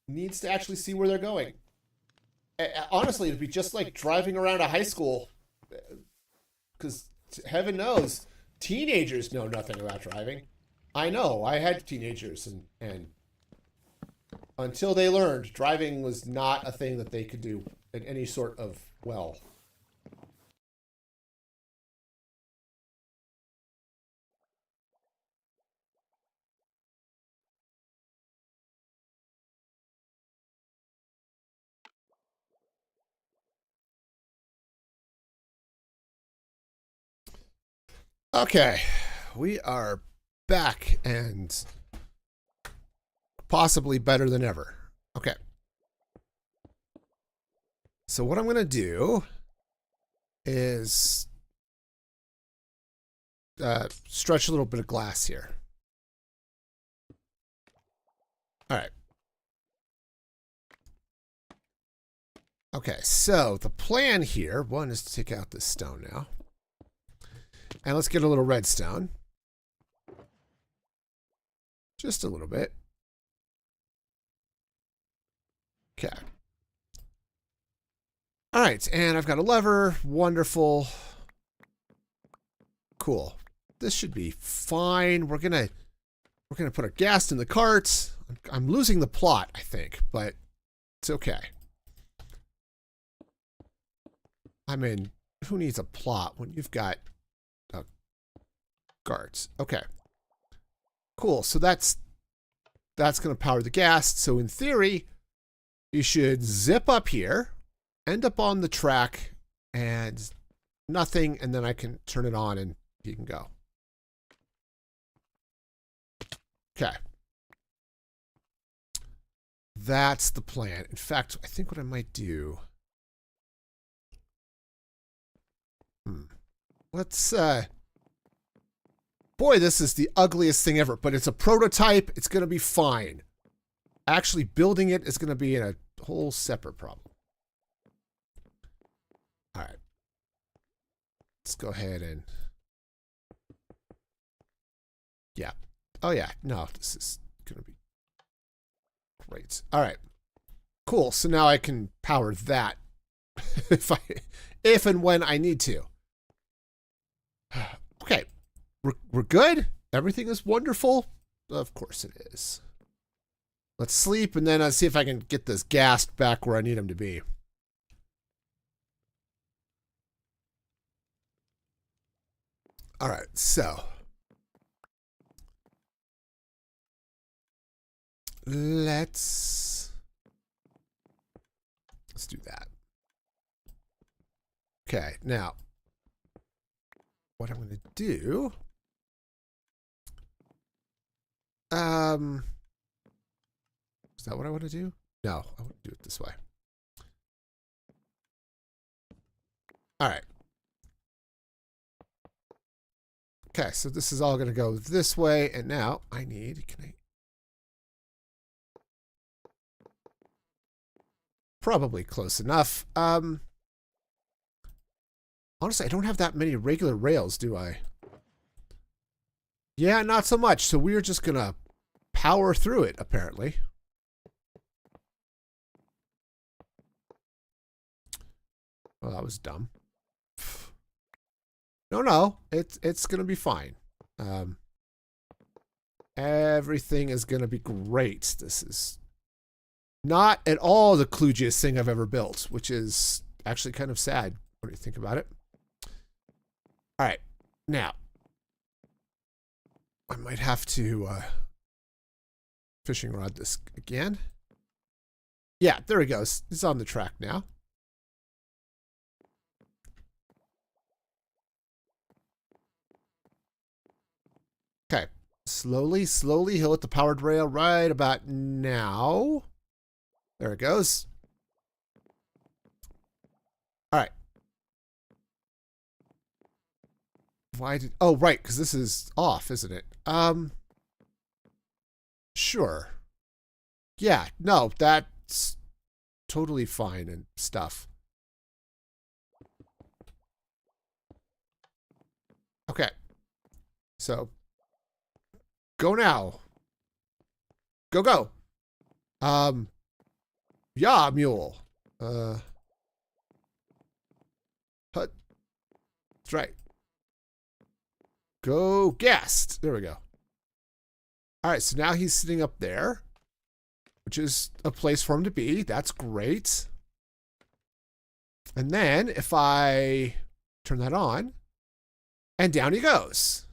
needs to actually see where they're going. Honestly, it'd be just like driving around a high school, because heaven knows, teenagers know nothing about driving. I know, I had teenagers, and until they learned, driving was not a thing that they could do in any sort of well. Okay, we are back and possibly better than ever. Okay. So what I'm going to do is stretch a little bit of glass here. All right. Okay, so the plan here, one is to take out this stone now. And let's get a little redstone. Just a little bit. Okay. All right, and I've got a lever. Wonderful. Cool. This should be fine. We're gonna put a ghast in the cart. I'm losing the plot, I think, but it's okay. I mean, who needs a plot when you've got guards? Okay. Cool. So that's going to power the Ghast. So in theory, you should zip up here, end up on the track, and nothing, and then I can turn it on and he can go. Okay. That's the plan. In fact, I think what I might do... Let's, boy, this is the ugliest thing ever, but it's a prototype. It's going to be fine. Actually building it is going to be a whole separate problem. All right. Let's go ahead and... Yeah. Oh, yeah. No, this is going to be great. All right. Cool. So now I can power that if and when I need to. Okay. We're good. Everything is wonderful. Of course it is. Let's sleep and then see if I can get this Ghast back where I need him to be. All right. So let's do that. Okay. Now, what I'm going to do, is that what I want to do? No, I want to do it this way. All right. Okay, so this is all going to go this way, and now I need, probably close enough. Honestly, I don't have that many regular rails, do I? Yeah, not so much. So we're just going to power through it, apparently. Well, that was dumb. No, it's going to be fine. Everything is going to be great. This is not at all the kludgiest thing I've ever built, which is actually kind of sad when you think about it. All right, now I might have to fishing rod this again. Yeah, there he goes. He's on the track now. Okay, slowly, he'll hit the powered rail right about now. There it goes. All right. Why did... Oh, right, because this is off, isn't it? Sure. Yeah, no, that's totally fine and stuff. Okay. So, go now. Go. Yeah, mule. That's right. Go Ghast. There we go. All right, so now he's sitting up there, which is a place for him to be. That's great. And then if I turn that on, and down he goes.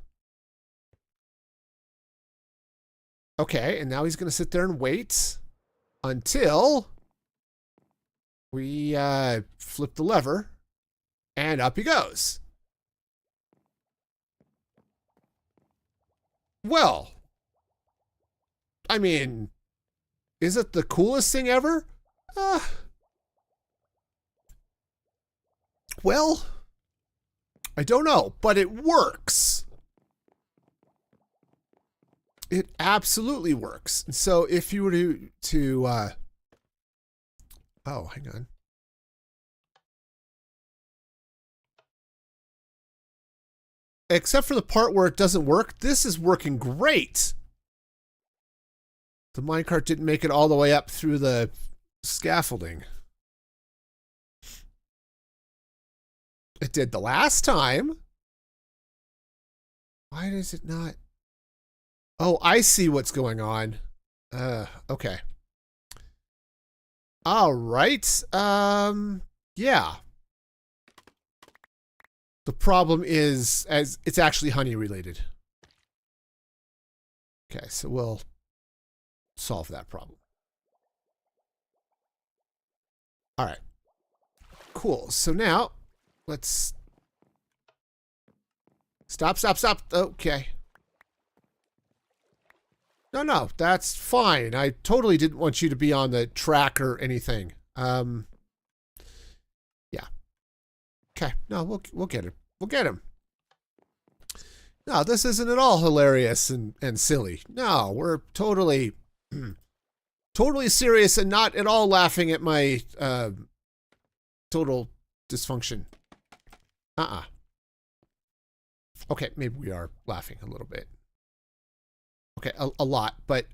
Okay, and now he's going to sit there and wait until we flip the lever, and up he goes. Well, I mean, is it the coolest thing ever? Well, I don't know, but it works. It absolutely works. So if you were to oh, hang on. Except for the part where it doesn't work, this is working great. The minecart didn't make it all the way up through the scaffolding. It did the last time. Why does it not? Oh, I see what's going on. Okay. All right. Yeah. The problem is, as it's actually honey related. Okay, so we'll solve that problem. All right. Cool. So now, let's... Stop. Okay. No, that's fine. I totally didn't want you to be on the track or anything. Yeah. Okay. No, we'll get him. We'll get him. No, this isn't at all hilarious and silly. No, we're totally totally serious and not at all laughing at my total dysfunction. Okay, maybe we are laughing a little bit. Okay, a lot, but,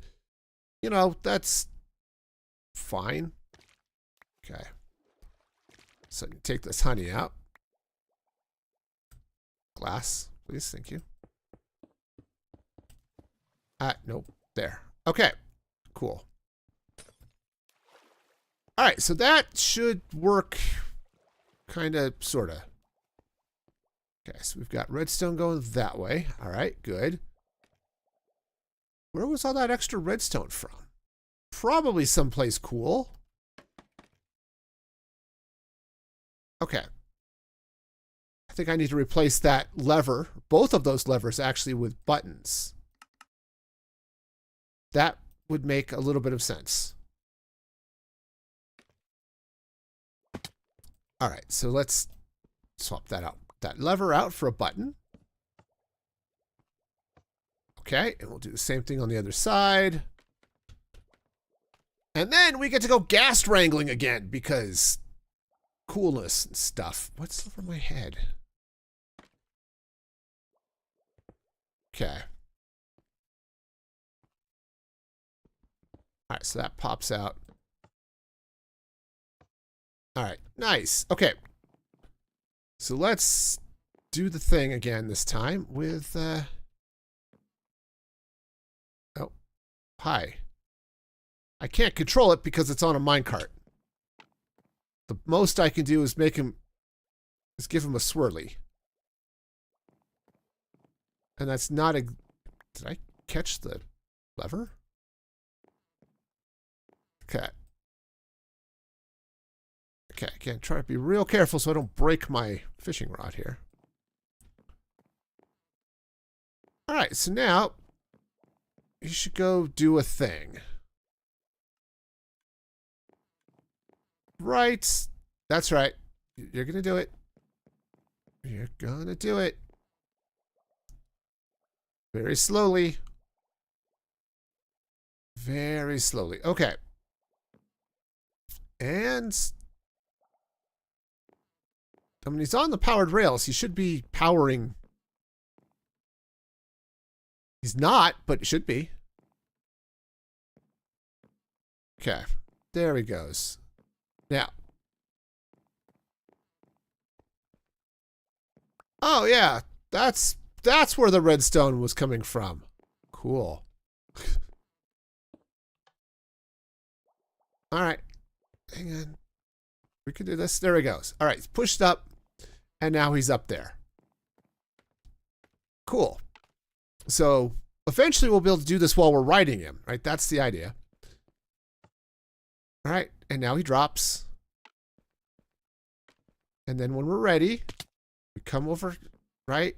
you know, that's fine. Okay. So take this honey out. Glass, please, thank you. Nope, there. Okay, cool. All right, so that should work kind of, sort of. Okay, so we've got redstone going that way. All right, good. Where was all that extra redstone from? Probably someplace cool. Okay. I think I need to replace that lever, both of those levers actually, with buttons. That would make a little bit of sense. All right, so let's swap that out. That lever out for a button. Okay, and we'll do the same thing on the other side. And then we get to go ghast wrangling again because coolness and stuff. What's over my head? Okay. All right, so that pops out. All right, nice. Okay. So let's do the thing again this time with... Oh, hi. I can't control it because it's on a minecart. The most I can do is give him a swirly. And that's not a... Did I catch the lever? Okay. Okay, again, try to be real careful so I don't break my fishing rod here. All right, so now you should go do a thing. Right. That's right. You're going to do it. You're going to do it. Very slowly. Very slowly. Okay. And... I mean, he's on the powered rails. He should be powering. He's not, but it should be. Okay. There he goes. Now. Oh, yeah. That's where the redstone was coming from. Cool. All right. Hang on. We can do this. There he goes. All right. He's pushed up. And now he's up there. Cool. So eventually we'll be able to do this while we're riding him, right? That's the idea. All right. And now he drops. And then when we're ready, we come over, right?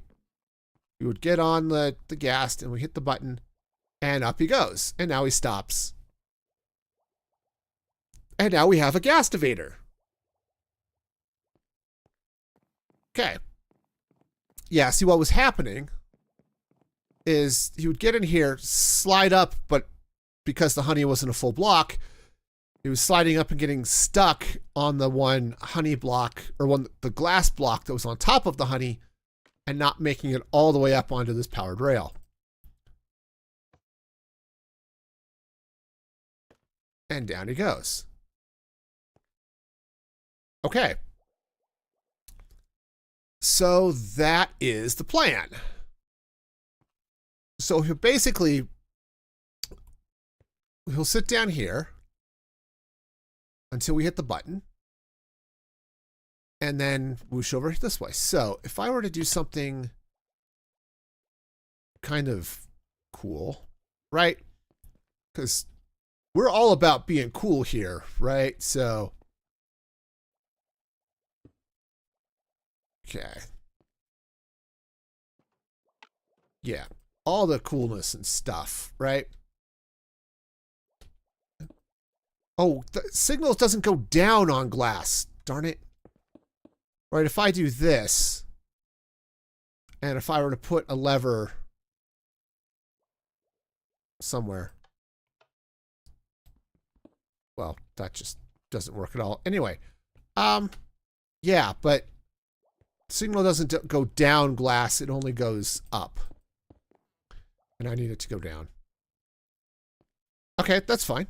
We would get on the ghast and we hit the button and up he goes. And now he stops. And now we have a ghastivator. Okay. Yeah, see what was happening is he would get in here, slide up, but because the honey wasn't a full block, he was sliding up and getting stuck on the one honey block, or the glass block that was on top of the honey, and not making it all the way up onto this powered rail. And down he goes. Okay. So that is the plan. So he'll sit down here until we hit the button. and then whoosh over this way. So if I were to do something kind of cool, right? Because we're all about being cool here, right? So, okay. Yeah, all the coolness and stuff, right? Oh, the signal doesn't go down on glass. Darn it. Right, if I do this, and if I were to put a lever somewhere, well, that just doesn't work at all. Anyway, yeah, but signal doesn't go down glass. It only goes up. And I need it to go down. Okay, that's fine.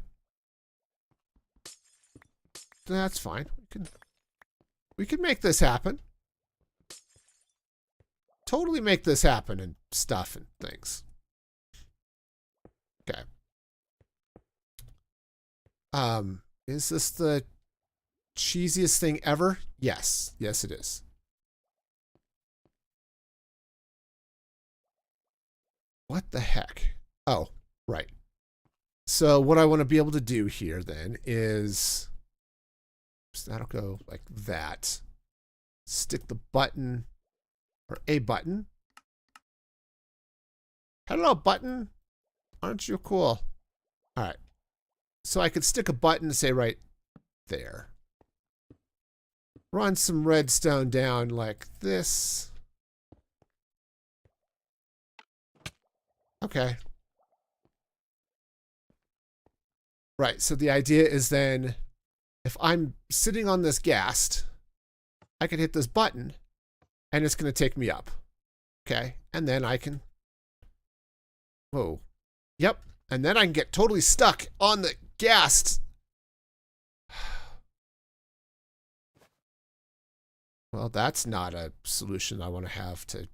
That's fine. We can make this happen. Totally make this happen and stuff and things. Okay. Is this the cheesiest thing ever? Yes. Yes, it is. What the heck? Oh, right. So what I want to be able to do here then is that'll go like that. Stick the button or a button. Hello, button. Aren't you cool? All right. So I could stick a button, say right there. Run some redstone down like this. Okay. Right, so the idea is then, if I'm sitting on this ghast, I can hit this button, and it's going to take me up. Okay, and then I can... Whoa. Yep, and then I can get totally stuck on the ghast. Well, that's not a solution I want to have to...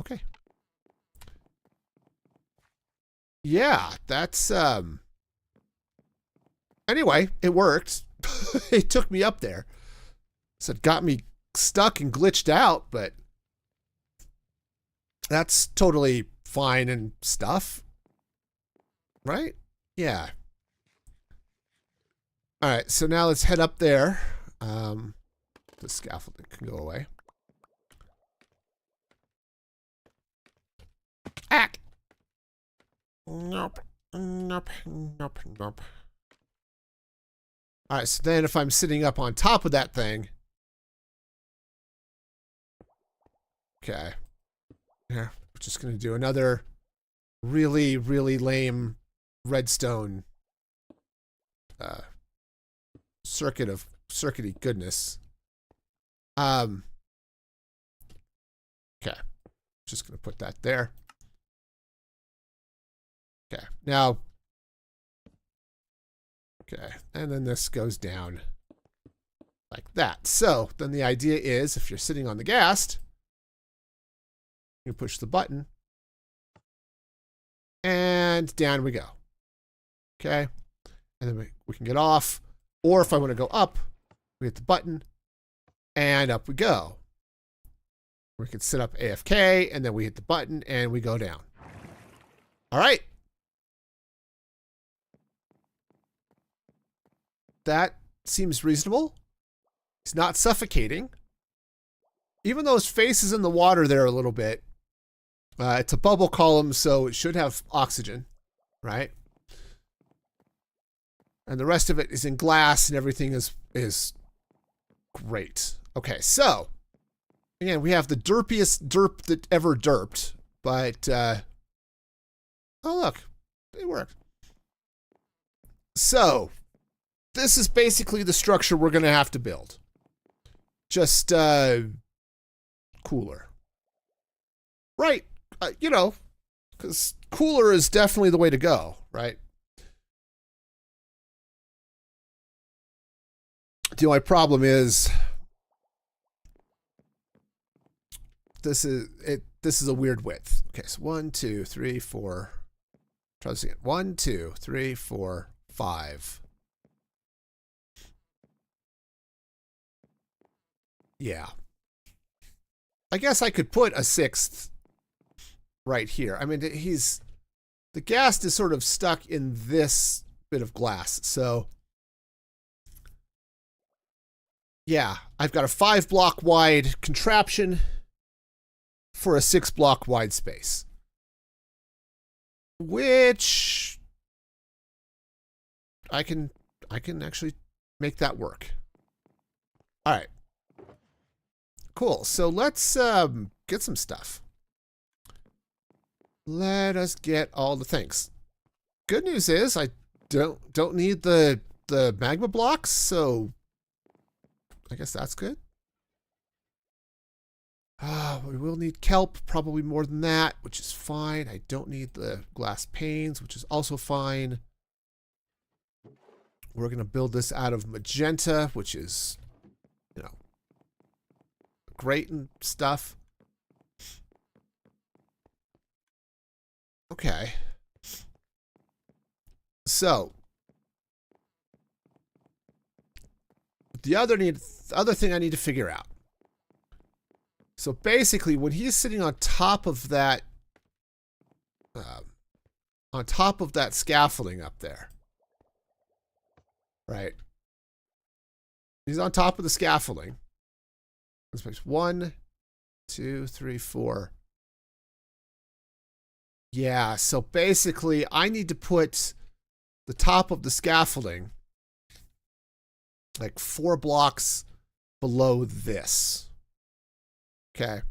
Okay. Yeah, that's, anyway, it worked. It took me up there. So it got me stuck and glitched out, but that's totally fine and stuff. Right? Yeah. All right, so now let's head up there. The scaffolding can go away. Ack! Nope. Nope. Nope. Nope. All right, so then if I'm sitting up on top of that thing. Okay. Yeah, we're just going to do another really, really lame redstone circuity goodness. Okay. Just going to put that there. Okay, now, okay, and then this goes down like that. So then the idea is, if you're sitting on the ghast, you push the button, and down we go. Okay, and then we can get off, or if I want to go up, we hit the button, and up we go. We can sit up AFK, and then we hit the button, and we go down. All right. That seems reasonable. He's not suffocating. Even though his face is in the water there a little bit. It's a bubble column, so it should have oxygen, right? And the rest of it is in glass, and everything is great. Okay, so again, we have the derpiest derp that ever derped, but oh look, it worked. So this is basically the structure we're going to have to build. Just cooler. Right. You know, because cooler is definitely the way to go, right? The only problem is this is a weird width. Okay, so 1, 2, 3, 4. Try this again. 1, 2, 3, 4, 5. Yeah. I guess I could put a 6th right here. I mean, the Ghast is sort of stuck in this bit of glass. So, yeah, I've got a 5-block wide contraption for a 6-block wide space, which I can actually make that work. All right. Cool. So let's get some stuff. Let us get all the things. Good news is I don't need the magma blocks, so I guess that's good. We will need kelp, probably more than that, which is fine. I don't need the glass panes, which is also fine. We're going to build this out of magenta, which is, you know, great and stuff. Okay. So, the other thing I need to figure out. So basically, when he's sitting on top of that scaffolding up there, right? He's on top of the scaffolding. Let's 1, 2, 3, 4. Yeah, so basically I need to put the top of the scaffolding like 4 blocks below this. Okay.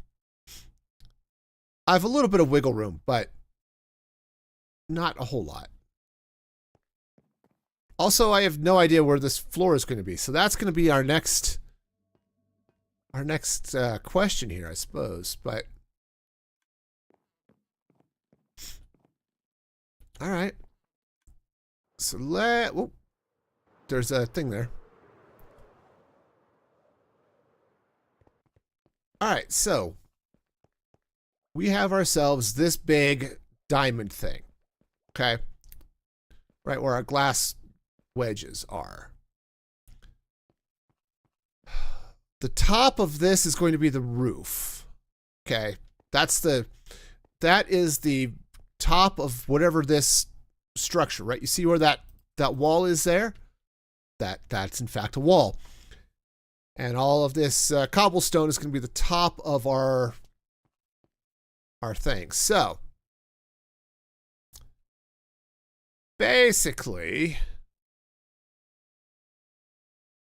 I have a little bit of wiggle room, but not a whole lot. Also, I have no idea where this floor is going to be, so that's going to be our next question here, I suppose. But all right. So there's a thing there. All right, so we have ourselves this big diamond thing, okay? Right where our glass wedges are. The top of this is going to be the roof, okay? That is the top of whatever this structure, right? You see where that wall is there? That's in fact a wall. And all of this cobblestone is going to be the top of our thing. So, basically,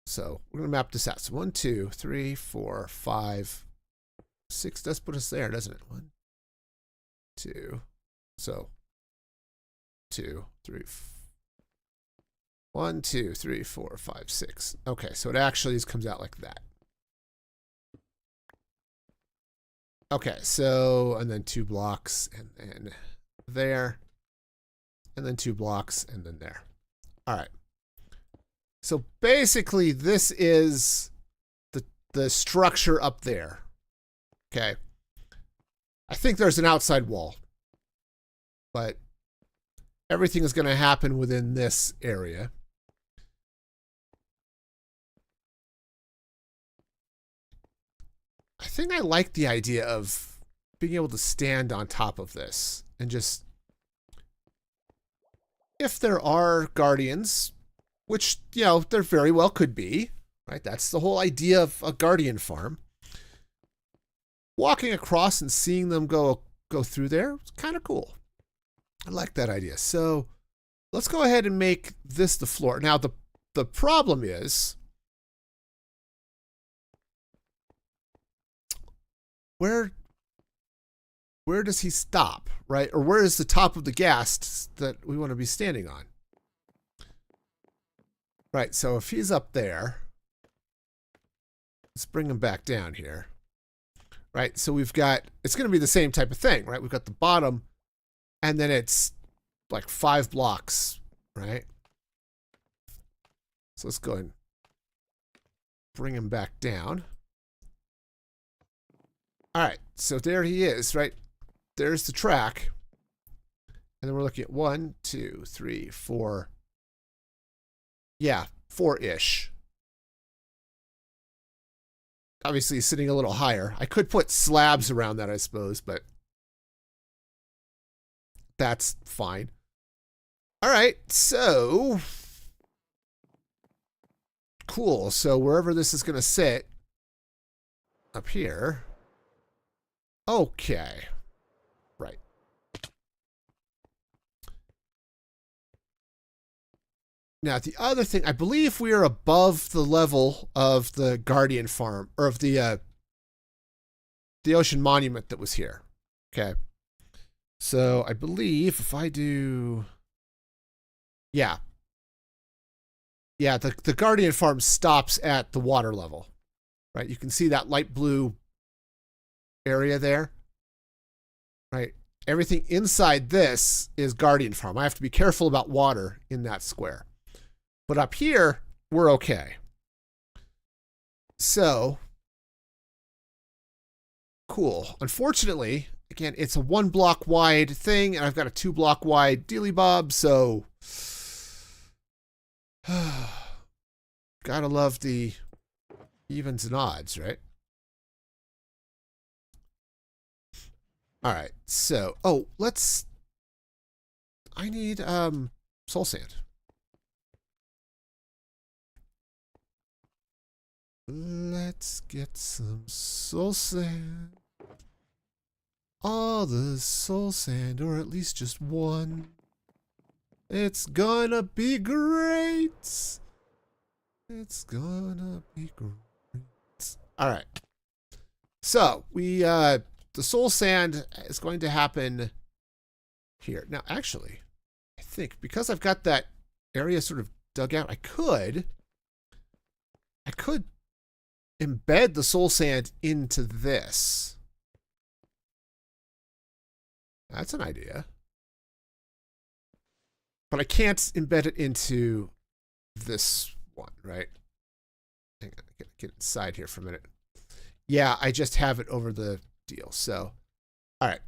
so we're going to map this out. So 1, 2, 3, 4, 5, 6 does put us there, doesn't it? 1, 2, so 2, 3, 1, 2, 3, 4, 5, 6. Okay, so it actually comes out like that. Okay, so, and then 2 blocks, and then there, and then 2 blocks, and then there. All right. So basically, this is the structure up there. Okay. I think there's an outside wall, but everything is going to happen within this area. I think I like the idea of being able to stand on top of this and just, if there are guardians, which, you know, there very well could be, right? That's the whole idea of a guardian farm. Walking across and seeing them go through there, it's kind of cool. I like that idea. So let's go ahead and make this the floor. Now, the problem is, where does he stop, right? Or where is the top of the Ghast that we want to be standing on? Right, so if he's up there, let's bring him back down here. Right, so we've got, it's going to be the same type of thing, right? We've got the bottom, and then it's like 5 blocks, right? So let's go and bring him back down. All right, so there he is, right? There's the track. And then we're looking at 1, 2, 3, 4. Yeah, 4-ish. obviously sitting a little higher. I could put slabs around that, I suppose, but that's fine. All right, so cool. So wherever this is going to sit, up here. Okay. Right. Now, the other thing, I believe we are above the level of the Guardian Farm, or of the Ocean Monument that was here. Okay. So I believe if I do... Yeah. Yeah, the Guardian Farm stops at the water level. Right? You can see that light blue area there. Right? Everything inside this is Guardian Farm. I have to be careful about water in that square. But up here, we're okay. So, cool. Unfortunately, again, it's a 1 block wide thing, and I've got a 2 block wide dealy bob, so gotta love the evens and odds, right? All right, so, I need soul sand. Let's get some soul sand. All the soul sand, or at least just one. It's gonna be great. It's gonna be great. All right. So we the soul sand is going to happen here. Now, actually, I think because I've got that area sort of dug out, I could embed the soul sand into this. That's an idea. But I can't embed it into this one, right? Hang on, get inside here for a minute. Yeah, I just have it over the deal. So, all right.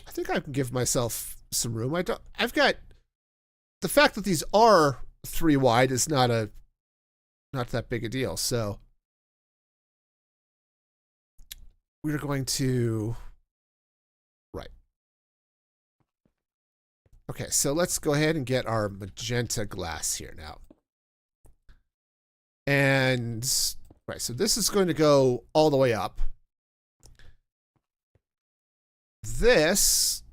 I think I can give myself some room. I've got the fact that these are 3 wide is not that big a deal. So we're going to, right. Okay, so let's go ahead and get our magenta glass here now. And, right, so this is going to go all the way up. This,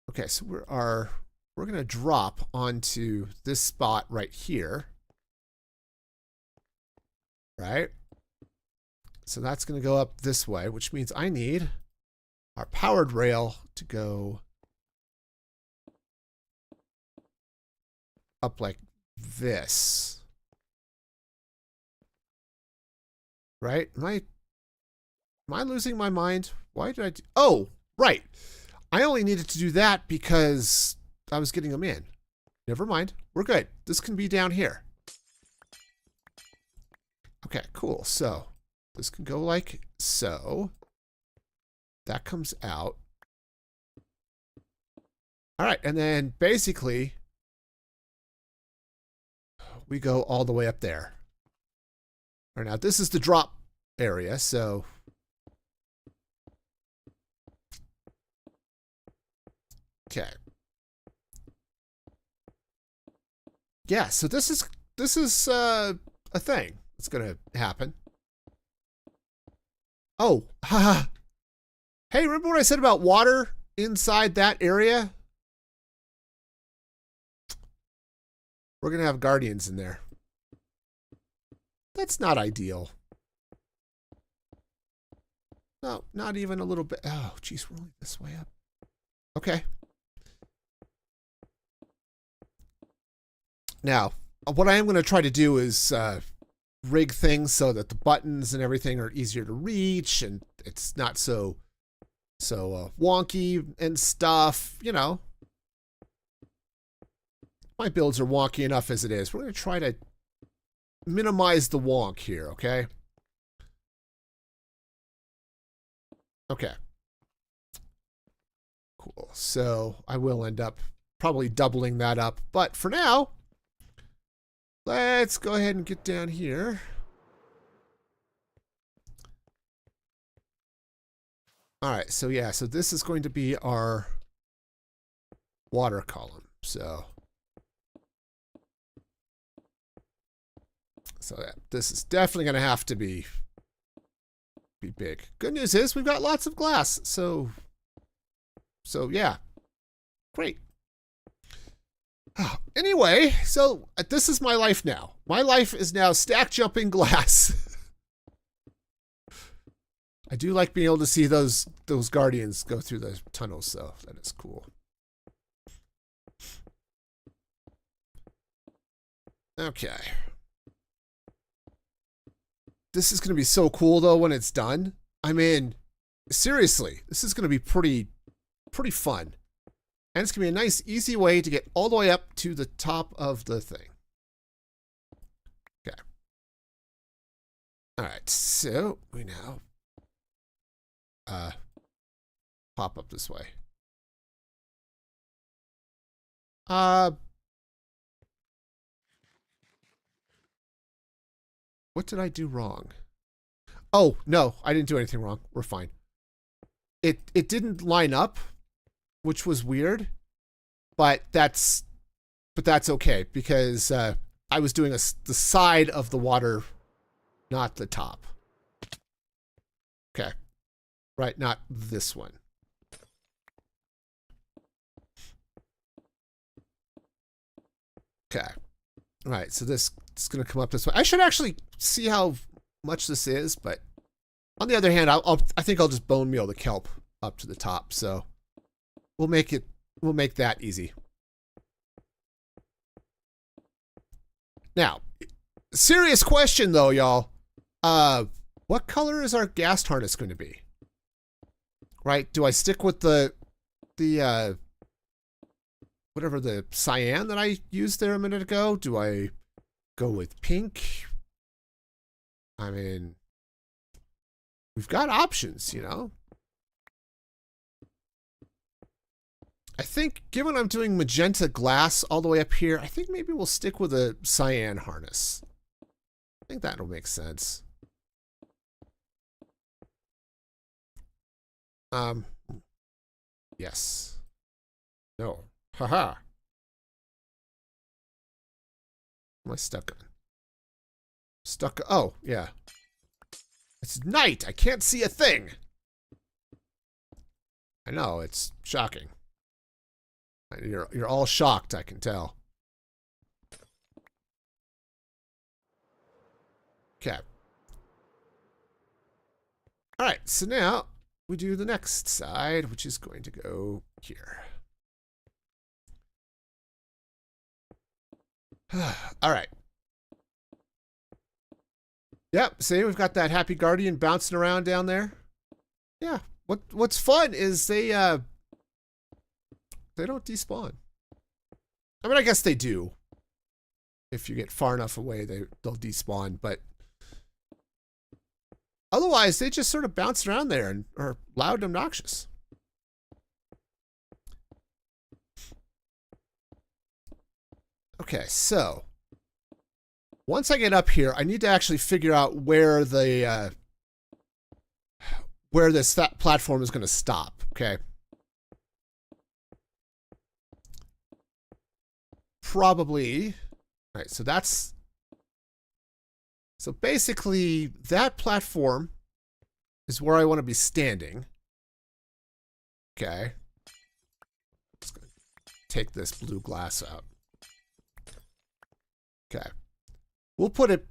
okay, so we're going to drop onto this spot right here. Right? So that's going to go up this way, which means I need our powered rail to go up like this. Right? Am I losing my mind? Why did I do... Oh, right. I only needed to do that because I was getting them in. Never mind. We're good. This can be down here. Okay, cool. So this can go like so. That comes out. All right, and then basically we go all the way up there. All right, now this is the drop area, so okay. Yeah, so this is a thing that's gonna happen. Oh, haha. Hey, remember what I said about water inside that area? We're gonna have guardians in there. That's not ideal. No, not even a little bit. Oh, geez, we're only this way up. Okay. Now, what I am going to try to do is rig things so that the buttons and everything are easier to reach and it's not so wonky and stuff, you know. My builds are wonky enough as it is. We're going to try to minimize the wonk here, okay? Okay. Cool. So I will end up probably doubling that up. But for now, let's go ahead and get down here. All right, so yeah, so this is going to be our water column. So yeah, this is definitely going to have to be big. Good news is we've got lots of glass. So yeah, great. Anyway, so this is my life now. My life is now stack jumping glass. I do like being able to see those guardians go through the tunnels, so that is cool. Okay. This is going to be so cool, though, when it's done. I mean, seriously, this is going to be pretty fun. And it's going to be a nice, easy way to get all the way up to the top of the thing. Okay. All right, so we now pop up this way. What did I do wrong? Oh, no, I didn't do anything wrong. We're fine. It didn't line up, which was weird, but that's okay because I was doing the side of the water, not the top. Okay. Right, not this one. Okay. All right, so this is going to come up this way. I should actually see how much this is, but on the other hand, I think I'll just bone meal the kelp up to the top. So we'll make that easy. Now, serious question though, y'all. What color is our ghast harness going to be? Right? Do I stick with the whatever the cyan that I used there a minute ago? Do I go with pink? I mean, we've got options, you know? I think given I'm doing magenta glass all the way up here, I think maybe we'll stick with a cyan harness. I think that'll make sense. Yes. No. Haha. Am I stuck on? Stuck. Oh, yeah. It's night. I can't see a thing. I know, it's shocking. You're all shocked, I can tell. Okay. All right, so now we do the next side, which is going to go here. All right. Yep, see, we've got that happy guardian bouncing around down there. Yeah. What's fun is they don't despawn. I mean, I guess they do. If you get far enough away, they'll despawn, but otherwise they just sort of bounce around there and are loud and obnoxious. Okay, so once I get up here, I need to actually figure out where the where this platform is going to stop. Okay. Probably. All right, so that's so basically that platform is where I want to be standing. Okay. Just gonna take this blue glass out. Okay. We'll put it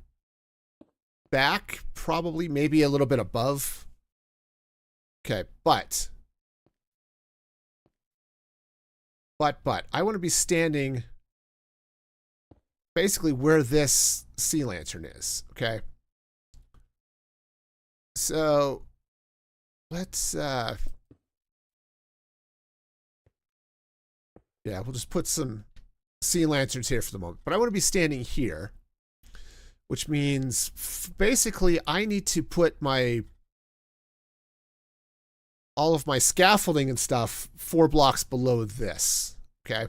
back, probably maybe a little bit above. Okay, but I want to be standing basically where this sea lantern is, okay? So let's yeah, we'll just put some sea lanterns here for the moment. But I want to be standing here, which means basically I need to put all of my scaffolding and stuff 4 blocks below this, okay?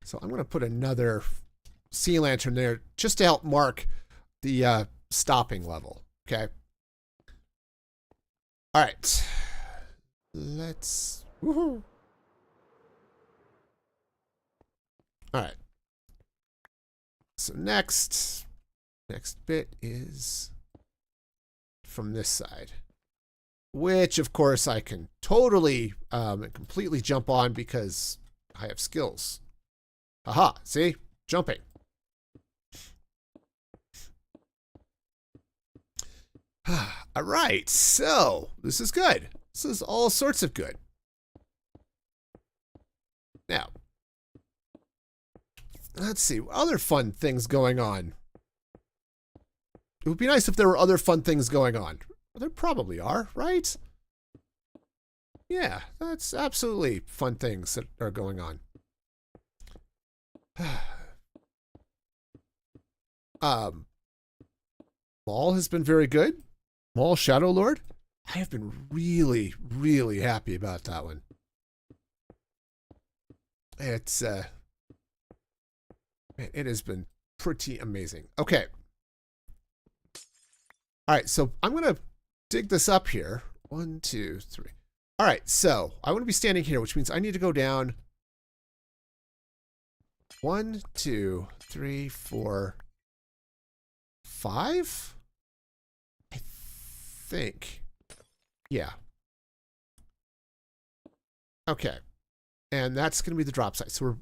So I'm going to put another sea lantern there just to help mark the stopping level. Okay. All right. Let's. Woohoo. All right. So next bit is from this side, which of course I can totally and completely jump on because I have skills. Haha, see? Jumping. All right, so this is good. This is all sorts of good. Now, let's see, other fun things going on. It would be nice if there were other fun things going on. Well, there probably are, right? Yeah, that's absolutely fun things that are going on. Maul has been very good. Maul Shadow Lord. I have been really, really happy about that one. It's man, it has been pretty amazing. Okay. All right, so I'm gonna dig this up here. 1, 2, 3. All right, so I want to be standing here, which means I need to go down 1, 2, 3, 4, 5. I think. Yeah. Okay. And that's going to be the drop site. So we're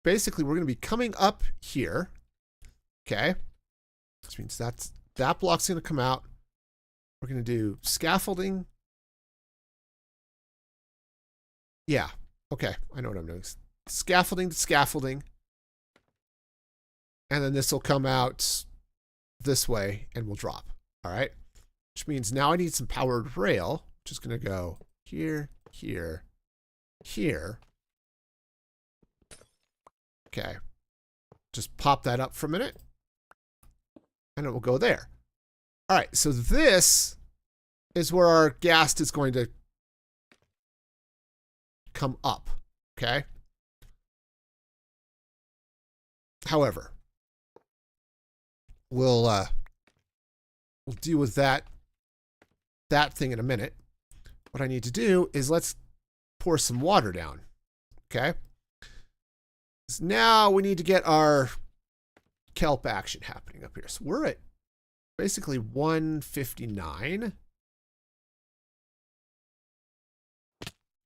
going to be coming up here. Okay. Which means that block's going to come out. We're going to do scaffolding. Yeah. Okay. I know what I'm doing. Scaffolding to scaffolding. And then this will come out this way and will drop. All right. Which means now I need some powered rail, which is going to go here, here, here. Okay. Just pop that up for a minute. And it will go there. All right. So this is where our Ghast is going to come up. Okay. However, we'll deal with that thing in a minute. What I need to do is let's pour some water down. Okay. So now we need to get our kelp action happening up here. So we're at basically 159.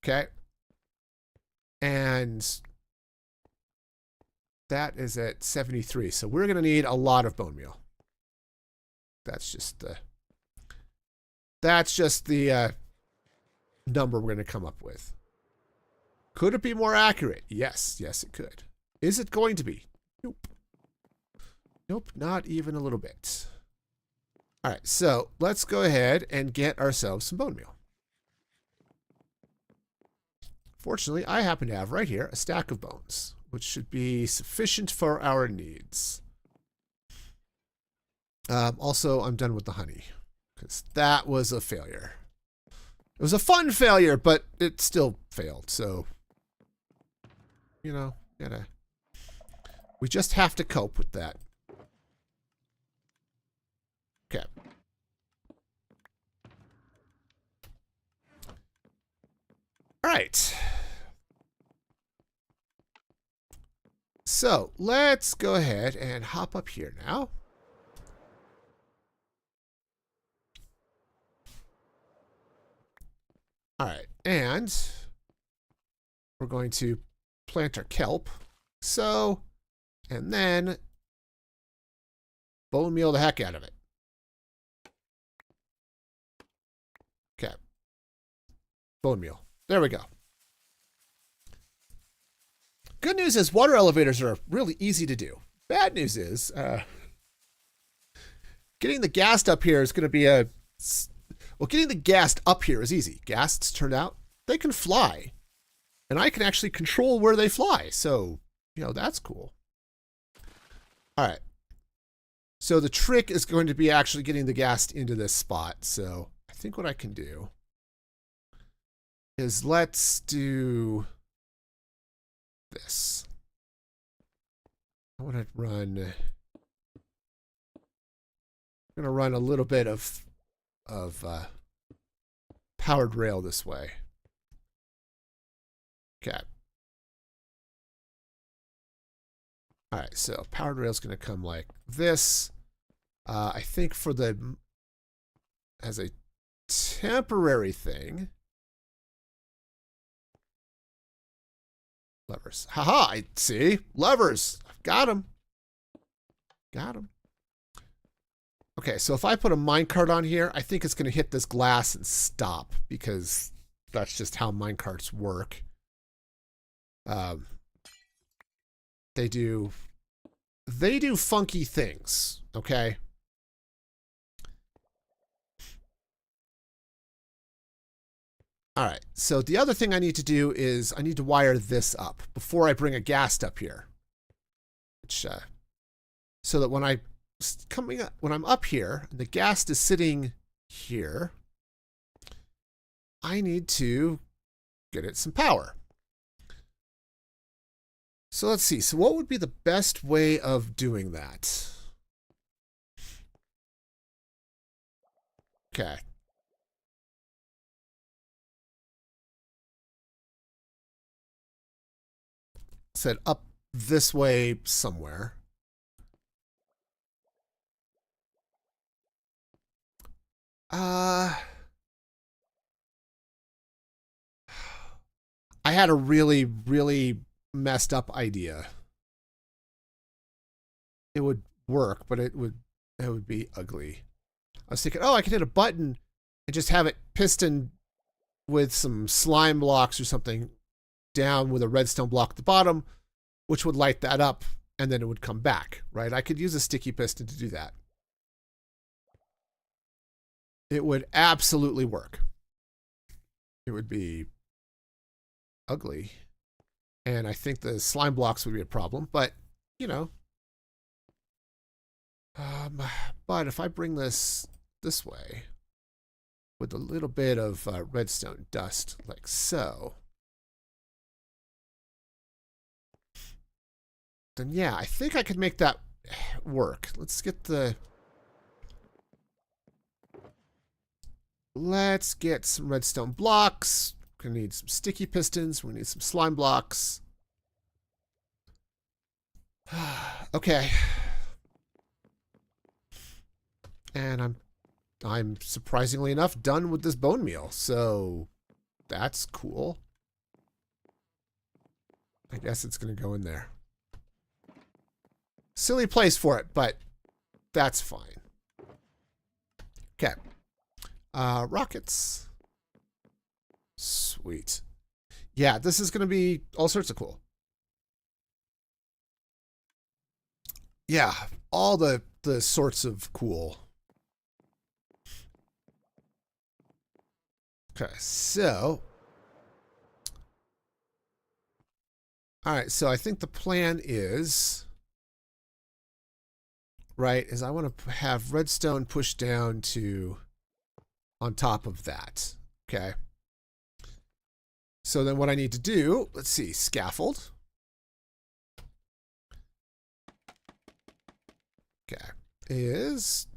Okay. And that is at 73. So we're going to need a lot of bone meal. That's just the number we're going to come up with. Could it be more accurate? Yes. Yes, it could. Is it going to be? Nope. Nope, not even a little bit. All right, so let's go ahead and get ourselves some bone meal. Fortunately, I happen to have right here a stack of bones, which should be sufficient for our needs. Also, I'm done with the honey, because that was a failure. It was a fun failure, but it still failed, so, you know, we just have to cope with that. Okay. All right. So let's go ahead and hop up here now. All right, and we're going to plant our kelp. So, and then bone meal the heck out of it. Okay. Bone meal. There we go. Good news is water elevators are really easy to do. Bad news is getting the Ghast up here is going to be well, getting the Ghast up here is easy. Ghasts, turned out, they can fly. And I can actually control where they fly. So, you know, that's cool. All right. So the trick is going to be actually getting the Ghast into this spot. So I think what I can do is let's do this. I want to run. I'm going to run a little bit of powered rail this way. Okay. All right, so powered rail is going to come like this. I think for as a temporary thing, levers. Haha, I see. Levers. I've got them. Got them. Okay, so if I put a minecart on here, I think it's going to hit this glass and stop because that's just how minecarts work. They do funky things, okay? All right, so the other thing I need to do is I need to wire this up before I bring a Ghast up here. Which, so that when I'm up here, and the Ghast is sitting here, I need to get it some power. So let's see. So what would be the best way of doing that? Okay. Said up this way somewhere. I had a really, really messed up idea. It would work, but it would be ugly. I was thinking, oh, I could hit a button and just have it piston with some slime blocks or something down with a redstone block at the bottom, which would light that up, and then it would come back, right? I could use a sticky piston to do that. It would absolutely work. It would be ugly. And I think the slime blocks would be a problem, but, you know. But if I bring this way with a little bit of redstone dust, like so, then yeah, I think I could make that work. Let's get some redstone blocks. We're gonna need some sticky pistons. We need some slime blocks. Okay. And I'm surprisingly enough done with this bone meal, so that's cool. I guess it's gonna go in there. Silly place for it, but that's fine. Okay. Rockets. Sweet. Yeah, this is going to be all sorts of cool. Yeah, all the sorts of cool. Okay, so. All right, so I think the plan is, right, is I want to have redstone pushed down to on top of that. Okay. So then what I need to do, let's see, scaffold. Okay. Is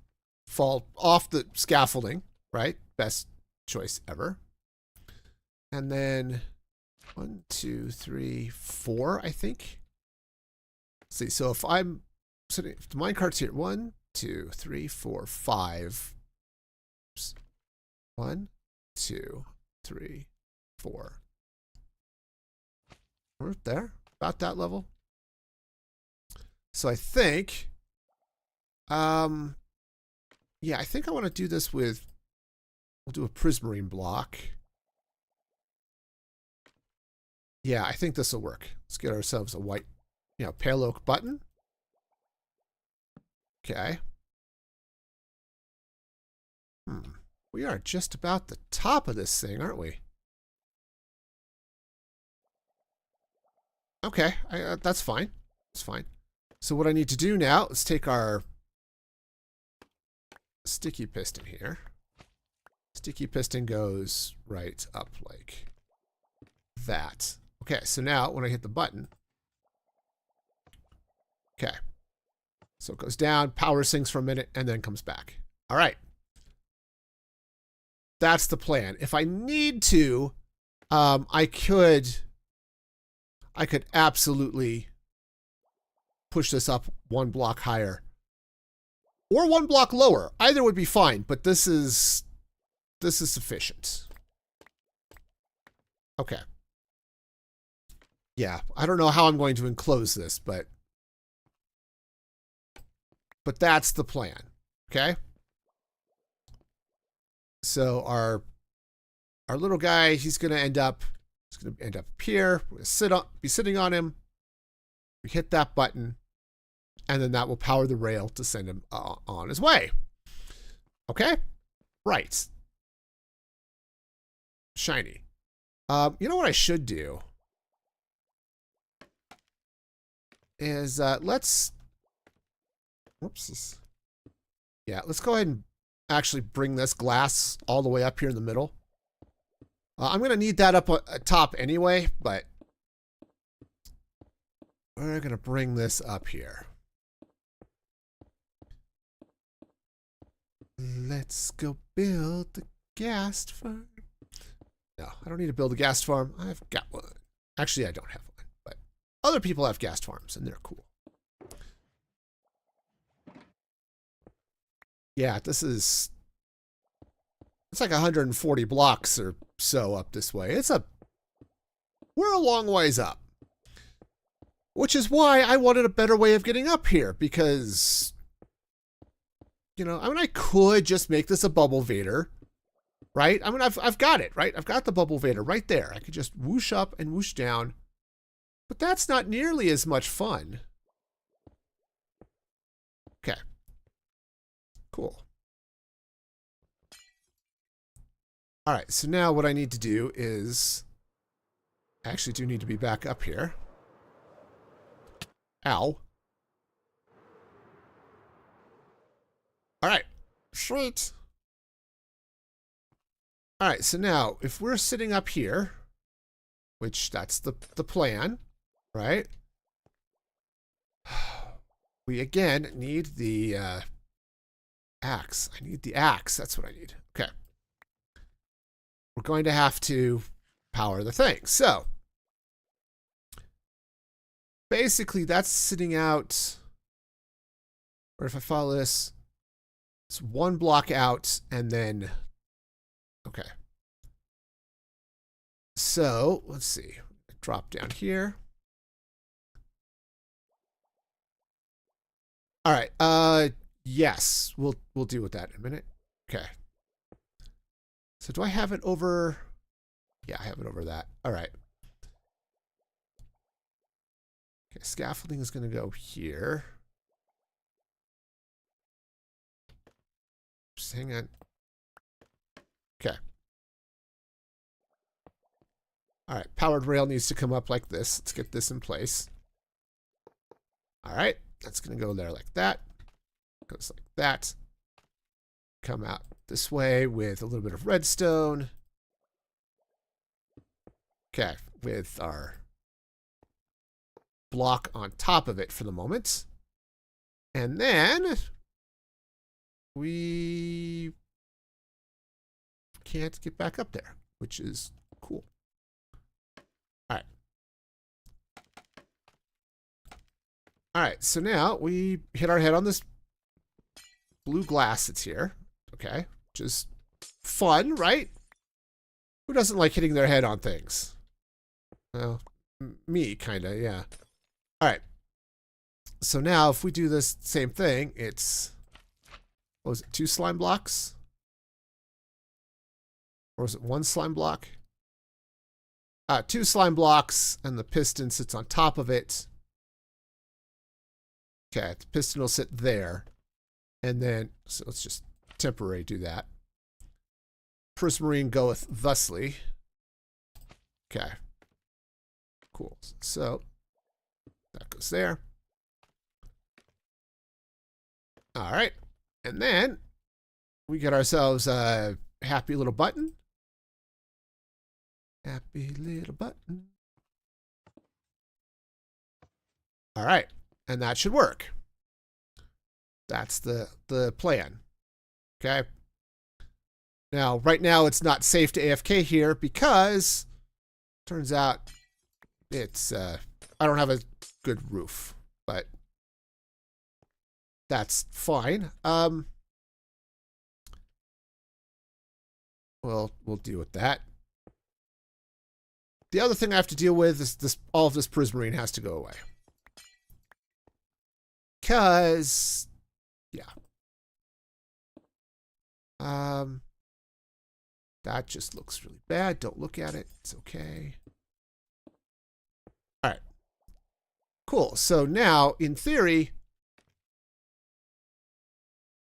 fall off the scaffolding, right? Best choice ever. And then 1, 2, 3, 4, I think. Let's see, so if I'm sitting, if the minecart's here, 1, 2, 3, 4, 5. Oops. 1, 2, 3, 4. We're there, about that level. So I think, yeah, I think I want to do this with, we'll do a prismarine block. Yeah, I think this will work. Let's get ourselves a white, pale oak button. Okay. We are just about the top of this thing, aren't we? Okay, that's fine. That's fine. So what I need to do now is take our sticky piston here. Sticky piston goes right up like that. Okay, so now when I hit the button, Okay. So it goes down, power sinks for a minute, and then comes back. All right. That's the plan. If I need to, I could absolutely push this up 1 block higher. Or 1 block lower. Either would be fine, but this is sufficient. Okay. Yeah, I don't know how I'm going to enclose this, but that's the plan. Okay? So our little guy, he's going to end up here. We're going to be sitting on him. We hit that button, and then that will power the rail to send him on his way. Okay? Right. Shiny. You know what I should do? Is let's go ahead and actually bring this glass all the way up here in the middle. I'm going to need that up top anyway, but we're going to bring this up here. Let's go build the Ghast farm. No, I don't need to build a Ghast farm. I've got one. Actually, I don't have one, but other people have Ghast farms, and they're cool. Yeah, it's like 140 blocks or so up this way. We're a long ways up. Which is why I wanted a better way of getting up here, because, you know, I mean, I could just make this a bubble vader, right? I mean, I've got it, right? I've got the bubble vader right there. I could just whoosh up and whoosh down, but that's not nearly as much fun. Okay. Cool. All right, so now what I need to do is, I actually do need to be back up here. Ow. All right, sweet. All right, so now if we're sitting up here, which that's the plan, right? We again need the axe. I need the axe. That's what I need. Okay. We're going to have to power the thing. So basically that's sitting out, or if I follow this, it's 1 block out and then, okay. So let's see, drop down here. All right, yes, we'll deal with that in a minute. Okay. So do I have it over? Yeah, I have it over that. All right. Okay, scaffolding is going to go here. Just hang on. Okay. All right, powered rail needs to come up like this. Let's get this in place. All right, that's going to go there like that. Goes like that. Come out this way with a little bit of redstone. Okay, with our block on top of it for the moment. And then we can't get back up there, which is cool. All right. All right, so now we hit our head on this blue glass that's here. Okay, which is fun, right? Who doesn't like hitting their head on things? Well, me, kind of, yeah. All right. So now if we do this same thing, it's, what was it, 2 slime blocks? Or was it 1 slime block? 2 slime blocks, and the piston sits on top of it. Okay, the piston will sit there. And then, so let's just temporarily do that. Prismarine goeth thusly. Okay. Cool. So, that goes there. All right. And then, we get ourselves a happy little button. Happy little button. All right. And that should work. That's the plan. Okay. Now, right now, it's not safe to AFK here because turns out it's I don't have a good roof, but that's fine. We'll deal with that. The other thing I have to deal with is this. All of this prismarine has to go away. Cause, yeah. That just looks really bad. Don't look at it. It's okay. All right. Cool. So now, in theory,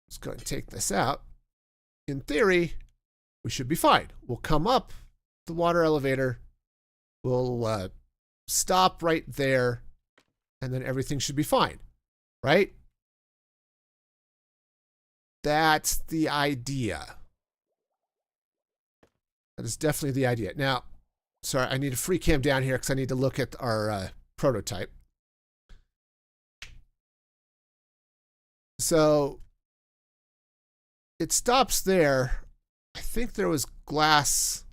let's go ahead and take this out. In theory, we should be fine. We'll come up the water elevator. We'll stop right there, and then everything should be fine, right? That's the idea. That is definitely the idea. Now, sorry, I need a free cam down here because I need to look at our prototype. So it stops there. I think there was glass.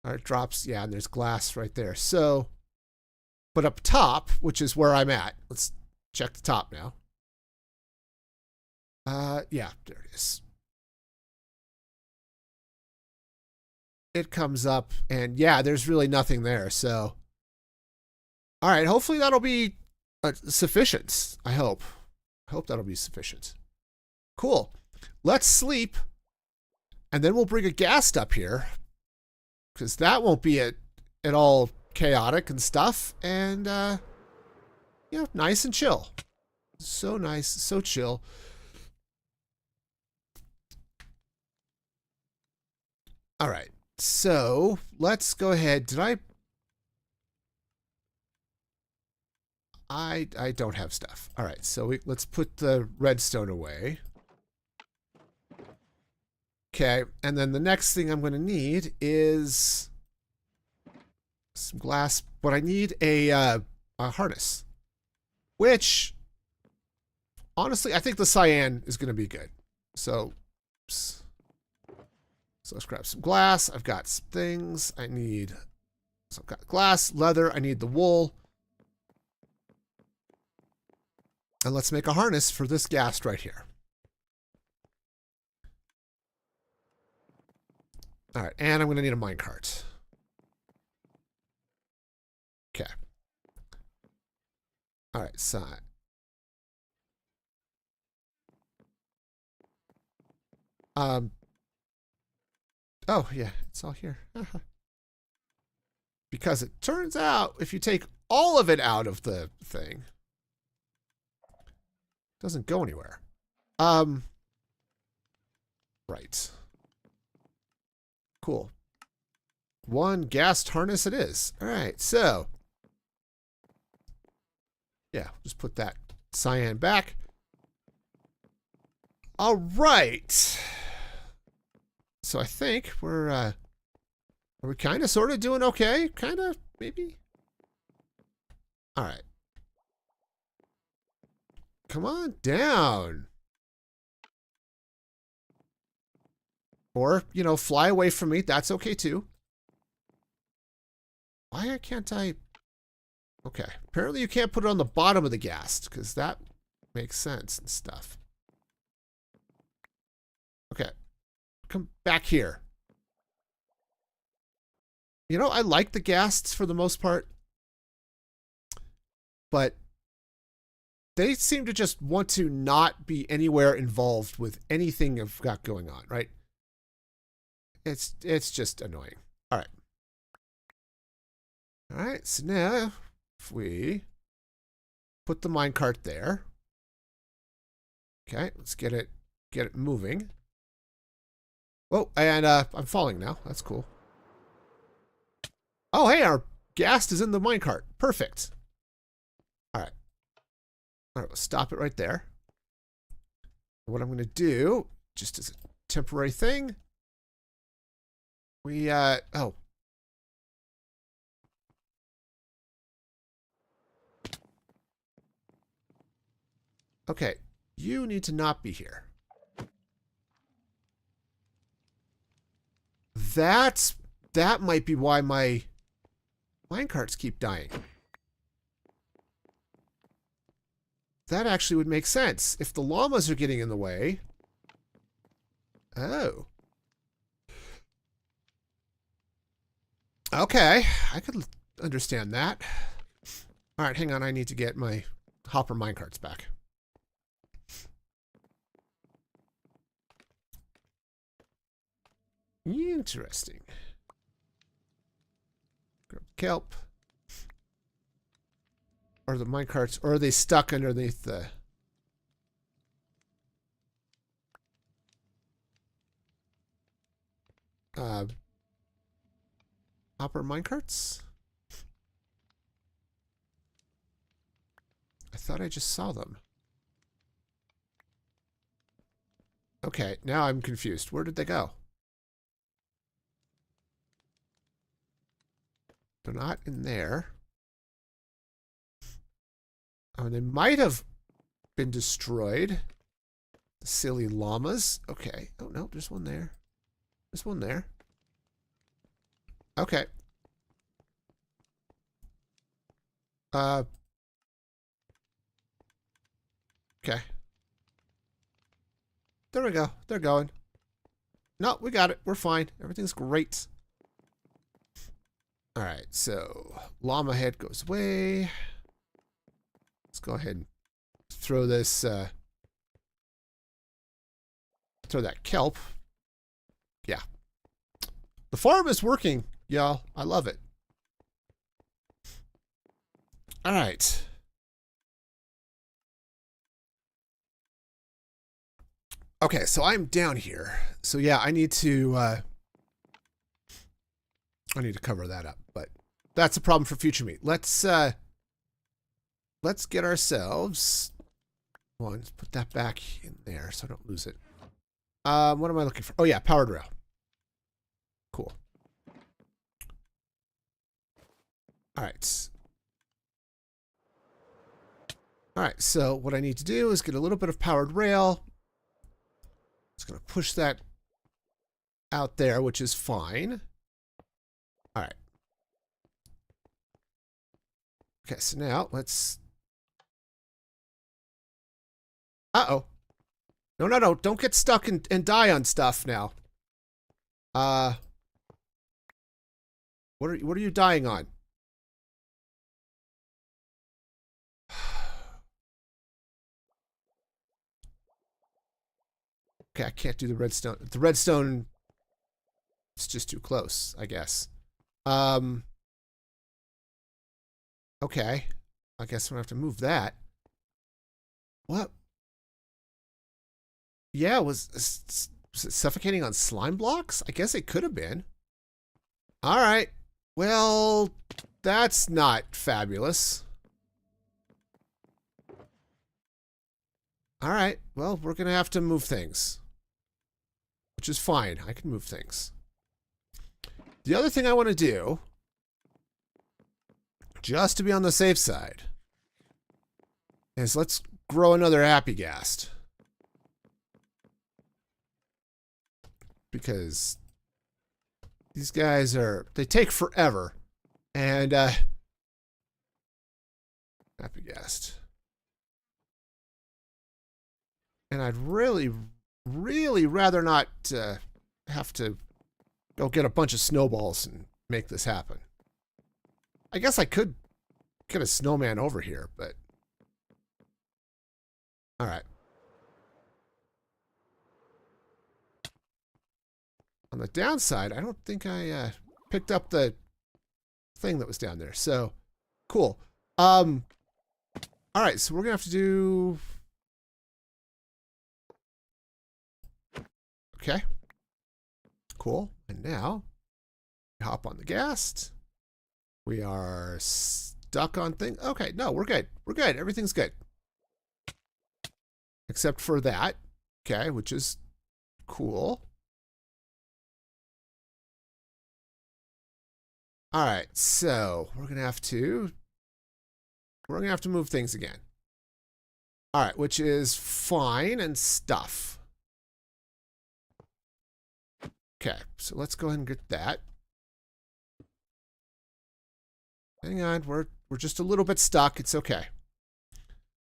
Or it drops, yeah, and there's glass right there. So, but up top, which is where I'm at, let's check the top now. Yeah, there it is. It comes up, and yeah, there's really nothing there. So, all right, hopefully that'll be sufficient. I hope that'll be sufficient. Cool. Let's sleep, and then we'll bring a Ghast up here, because that won't be at all chaotic and stuff, and you know, nice and chill. So nice, so chill. All right, so let's go ahead. Did I don't have stuff. All right, so let's put the redstone away. Okay, and then the next thing I'm going to need is some glass, but I need a harness, which honestly I think the cyan is going to be good. So let's grab some glass. I've got some things I need. So I've got glass, leather. I need the wool. And let's make a harness for this Ghast right here. All right, and I'm going to need a minecart. Okay. All right, so oh yeah, it's all here. Because it turns out if you take all of it out of the thing, it doesn't go anywhere. Right. Cool. One Ghast harness it is. All right, so yeah, just put that cyan back. All right. So I think are we kind of sort of doing okay? Kind of, maybe? All right. Come on down. Or, you know, fly away from me. That's okay too. Why can't I? Okay. Apparently you can't put it on the bottom of the Ghast because that makes sense and stuff. Okay. Come back here. You know, I like the Ghasts for the most part, but they seem to just want to not be anywhere involved with anything I've got going on, right? It's just annoying. All right. All right, so now if we put the minecart there. Okay, let's get it moving. Oh, and I'm falling now. That's cool. Oh, hey, our Ghast is in the minecart. Perfect. All right. All right, we'll stop it right there. What I'm going to do, just as a temporary thing, we, oh. Okay, you need to not be here. That might be why my minecarts keep dying. That actually would make sense. If the llamas are getting in the way. Oh. Okay, I could understand that. All right, hang on. I need to get my hopper minecarts back. Interesting. Kelp. Or the minecarts, or are they stuck underneath the... hopper minecarts? I thought I just saw them. Okay, now I'm confused. Where did they go? They're not in there. Oh, they might have been destroyed. The silly llamas. Okay. Oh, no, there's one there. There's one there. Okay. Okay. There we go. They're going. No, we got it. We're fine. Everything's great. All right, so llama head goes away. Let's go ahead and throw this, throw that kelp. Yeah. The farm is working, y'all. I love it. All right. Okay, so I'm down here. So yeah, I need to cover that up, but that's a problem for future me. Let's get ourselves one. Let's put that back in there so I don't lose it. What am I looking for? Oh yeah, powered rail. Cool. All right. All right, so what I need to do is get a little bit of powered rail. Just going to push that out there, which is fine. All right. Okay, so now let's... Uh-oh. No, no, no. Don't get stuck and die on stuff now. What are you dying on? Okay, I can't do the redstone. The redstone is just too close, I guess. Okay. I guess I'm gonna have to move that. What? Yeah, was it suffocating on slime blocks? I guess it could have been. All right. Well, that's not fabulous. All right. Well, we're going to have to move things, which is fine. I can move things. The other thing I want to do, just to be on the safe side, is let's grow another happy ghast. Because these guys they take forever. And, happy ghast. And I'd really, really rather not have to go get a bunch of snowballs and make this happen. I guess I could get a snowman over here, but... All right. On the downside, I don't think I picked up the thing that was down there. So, cool. All right, so we're going to have to do... Okay. Cool. And now, we hop on the ghast. We are stuck on things. Okay, no, we're good. We're good. Everything's good. Except for that. Okay, which is cool. All right, so we're gonna have to move things again. All right, which is fine and stuff. Okay, so let's go ahead and get that. Hang on, we're just a little bit stuck. It's okay.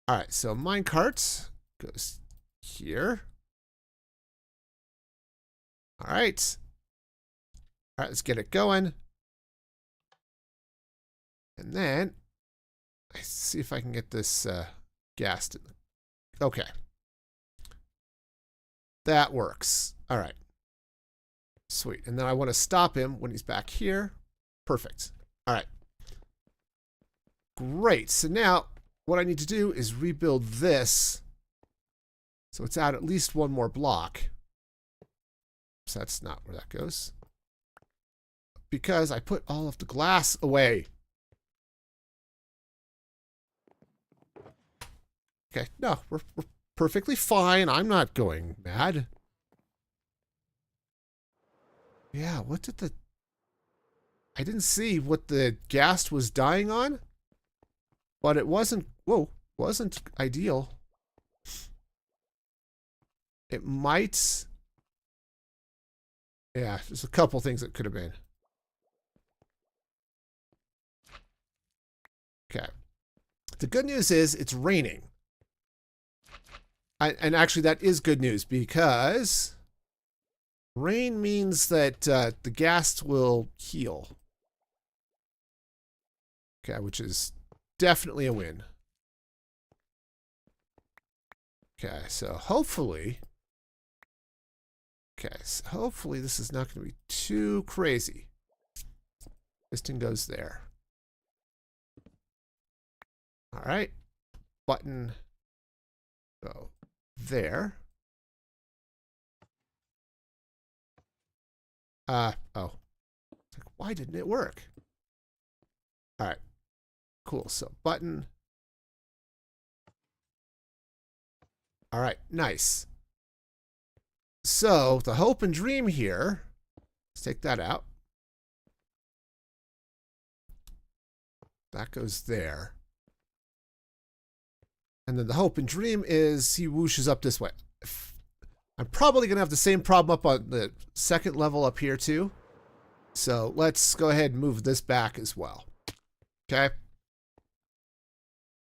All right, so minecart goes here. All right. All right, let's get it going. And then, let's see if I can get this Ghast in. Okay. That works. All right. Sweet. And then I want to stop him when he's back here. Perfect. All right. Great. So now what I need to do is rebuild this so it's out at least one more block. So that's not where that goes. Because I put all of the glass away. Okay, no, we're perfectly fine. I'm not going mad. Yeah, what did the... I didn't see what the Ghast was dying on. But it wasn't... Whoa, wasn't ideal. It might... Yeah, there's a couple things it could have been. Okay. The good news is it's raining. And actually that is good news because rain means that the Ghast will heal. Okay, which is definitely a win. Okay, so hopefully... Okay, so hopefully this is not going to be too crazy. Piston goes there. All right. Button go there. Oh. Why didn't it work? All right. Cool. So button. All right. Nice. So the hope and dream here, let's take that out. That goes there. And then the hope and dream is he whooshes up this way. I'm probably going to have the same problem up on the second level up here too. So let's go ahead and move this back as well. Okay.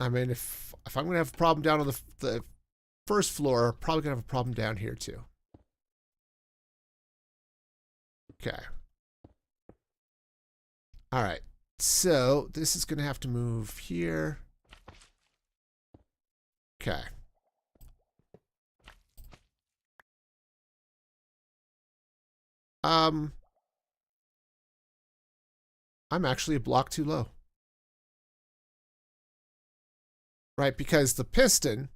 I mean, if I'm going to have a problem down on the first floor, I'm probably going to have a problem down here too. Okay. All right. So this is going to have to move here. Okay. I'm actually a block too low. Right, because the piston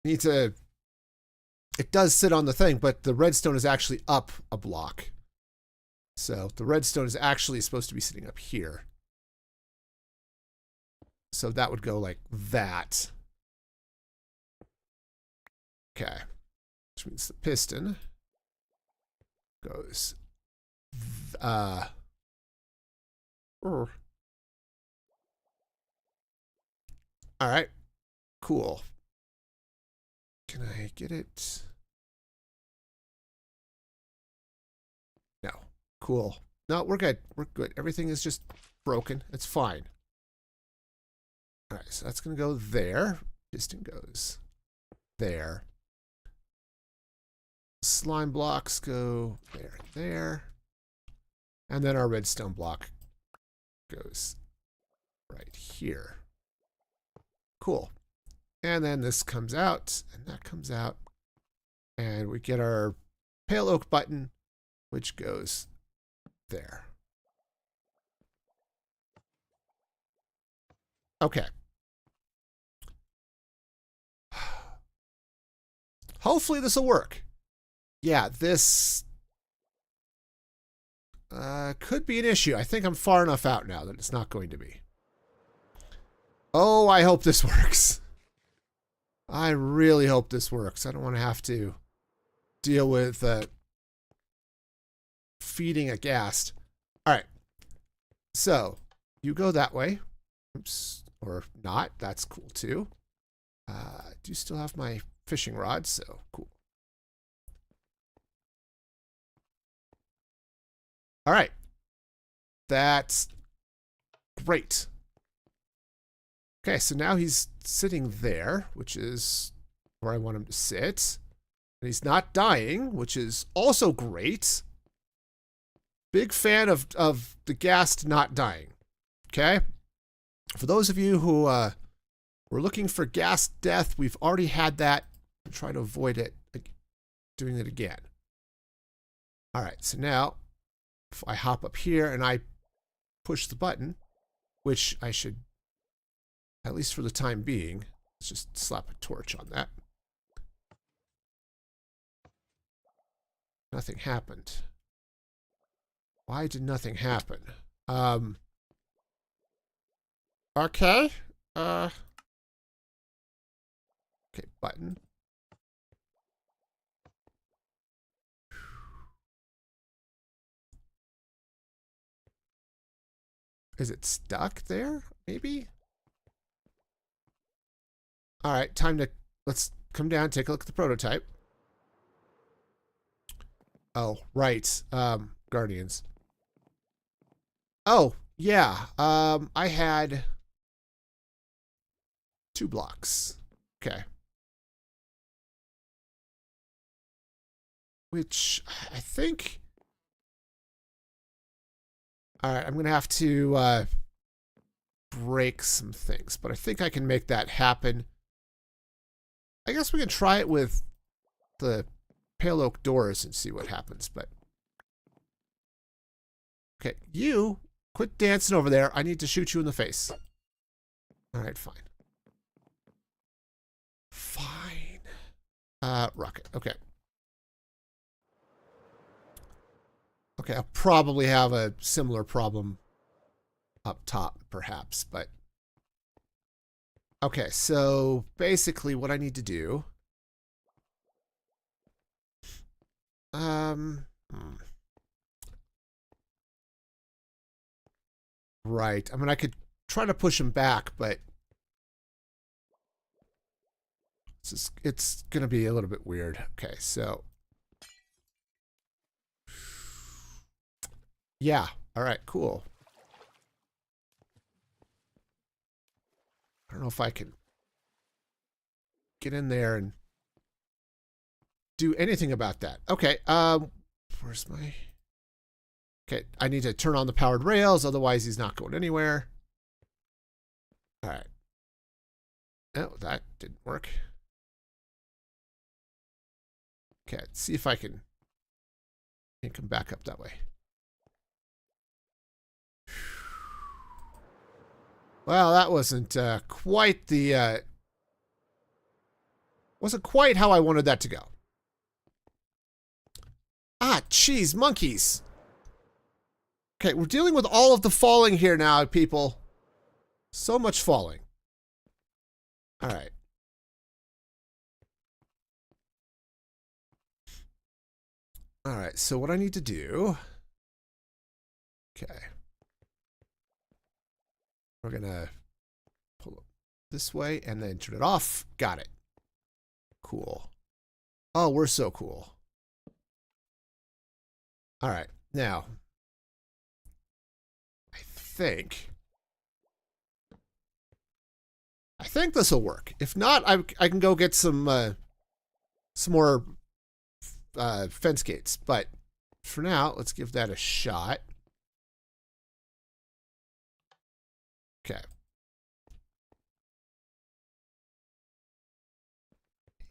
needs a... It does sit on the thing, but the redstone is actually up a block. So the redstone is actually supposed to be sitting up here. So that would go like that. Okay. Which means the piston goes... All right. Cool. Can I get it? No. Cool. No, we're good. We're good. Everything is just broken. It's fine. All right, so that's going to go there. Piston goes there. Slime blocks go there and there. And then our redstone block goes right here. Cool. And then this comes out, and that comes out. And we get our pale oak button, which goes there. Okay. Hopefully this will work. Yeah, this could be an issue. I think I'm far enough out now that it's not going to be. Oh, I hope this works. I really hope this works. I don't want to have to deal with feeding a Ghast. All right. So you go that way. Oops. Or not. That's cool too. I do still have my fishing rod, so cool. All right. That's great. Okay, so now he's sitting there, which is where I want him to sit. And he's not dying, which is also great. Big fan of the Ghast not dying. Okay? For those of you who were looking for Ghast death, we've already had that. I'm trying to avoid it, doing it again. All right, so now if I hop up here and I push the button, which I should, at least for the time being, let's just slap a torch on that. Nothing happened. Why did nothing happen? Okay. Okay, button. Is it stuck there? Maybe? All right, time to, let's come down, take a look at the prototype. Oh, right. Guardians. Oh, yeah. I had 2 blocks. Okay. Which I think... All right, I'm going to have to break some things, but I think I can make that happen. I guess we can try it with the pale oak doors and see what happens, but... Okay, you quit dancing over there. I need to shoot you in the face. All right, fine. Fine. Rocket. Okay. Okay, I'll probably have a similar problem up top, perhaps, but... Okay, so basically what I need to do... Right. I mean, I could try to push him back, but... It's going to be a little bit weird. Okay, so... Yeah. All right, cool. I don't know if I can get in there and do anything about that. Okay, where's my... Okay, I need to turn on the powered rails, otherwise he's not going anywhere. All right. Oh, that didn't work. Okay, let's see if I can come back up that way. Well, that wasn't quite the... wasn't quite how I wanted that to go. Ah, jeez, monkeys. Okay, we're dealing with all of the falling here now, people. So much falling. All right. All right, so what I need to do... Okay. We're going to pull it this way and then turn it off. Got it. Cool. Oh, we're so cool. All right, now... I think this will work. If not, I can go get some more fence gates. But for now, let's give that a shot. Okay.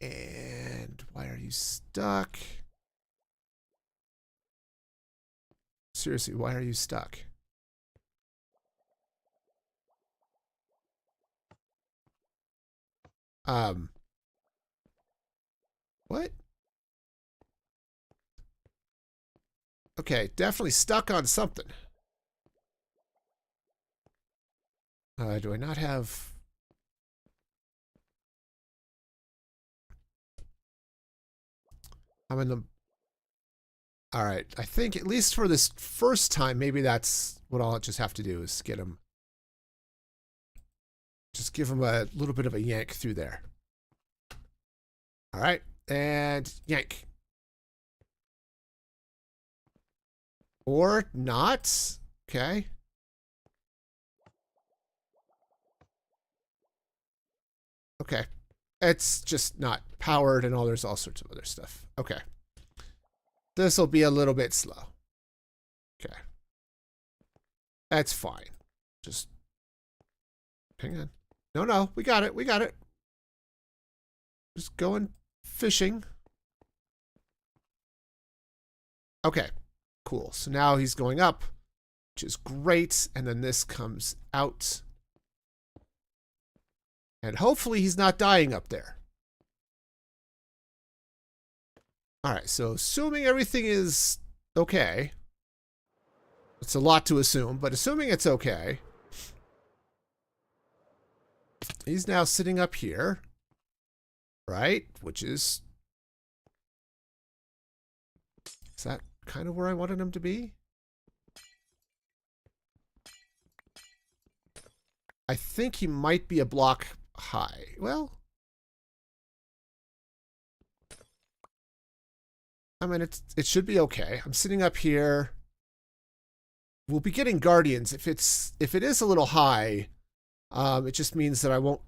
And why are you stuck? Seriously, why are you stuck? What? Okay, definitely stuck on something. Do I not have... I'm in the... All right, I think at least for this first time, maybe that's what I'll just have to do is get him... Just give him a little bit of a yank through there. All right. And yank. Or not. Okay. Okay. It's just not powered and there's all sorts of other stuff. Okay. This will be a little bit slow. Okay. That's fine. Just hang on. No, we got it. We got it. Just going fishing. Okay. Cool. So now he's going up, which is great. And then this comes out. And hopefully he's not dying up there. All right, so assuming everything is okay. It's a lot to assume, but assuming it's okay. He's now sitting up here, right? Which is that kind of where I wanted him to be? I think he might be a block high. Well, I mean, it should be okay. I'm sitting up here. We'll be getting guardians. If it is a little high, it just means that I won't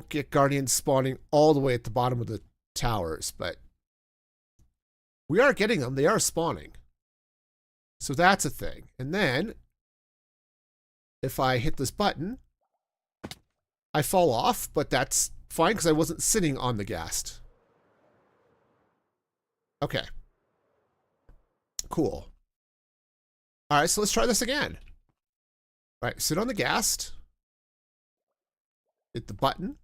get guardians spawning all the way at the bottom of the towers, but we are getting them. They are spawning. So that's a thing. And then if I hit this button, I fall off, but that's fine because I wasn't sitting on the ghast. Okay. Cool. All right, so let's try this again. All right, sit on the ghast. Hit the button.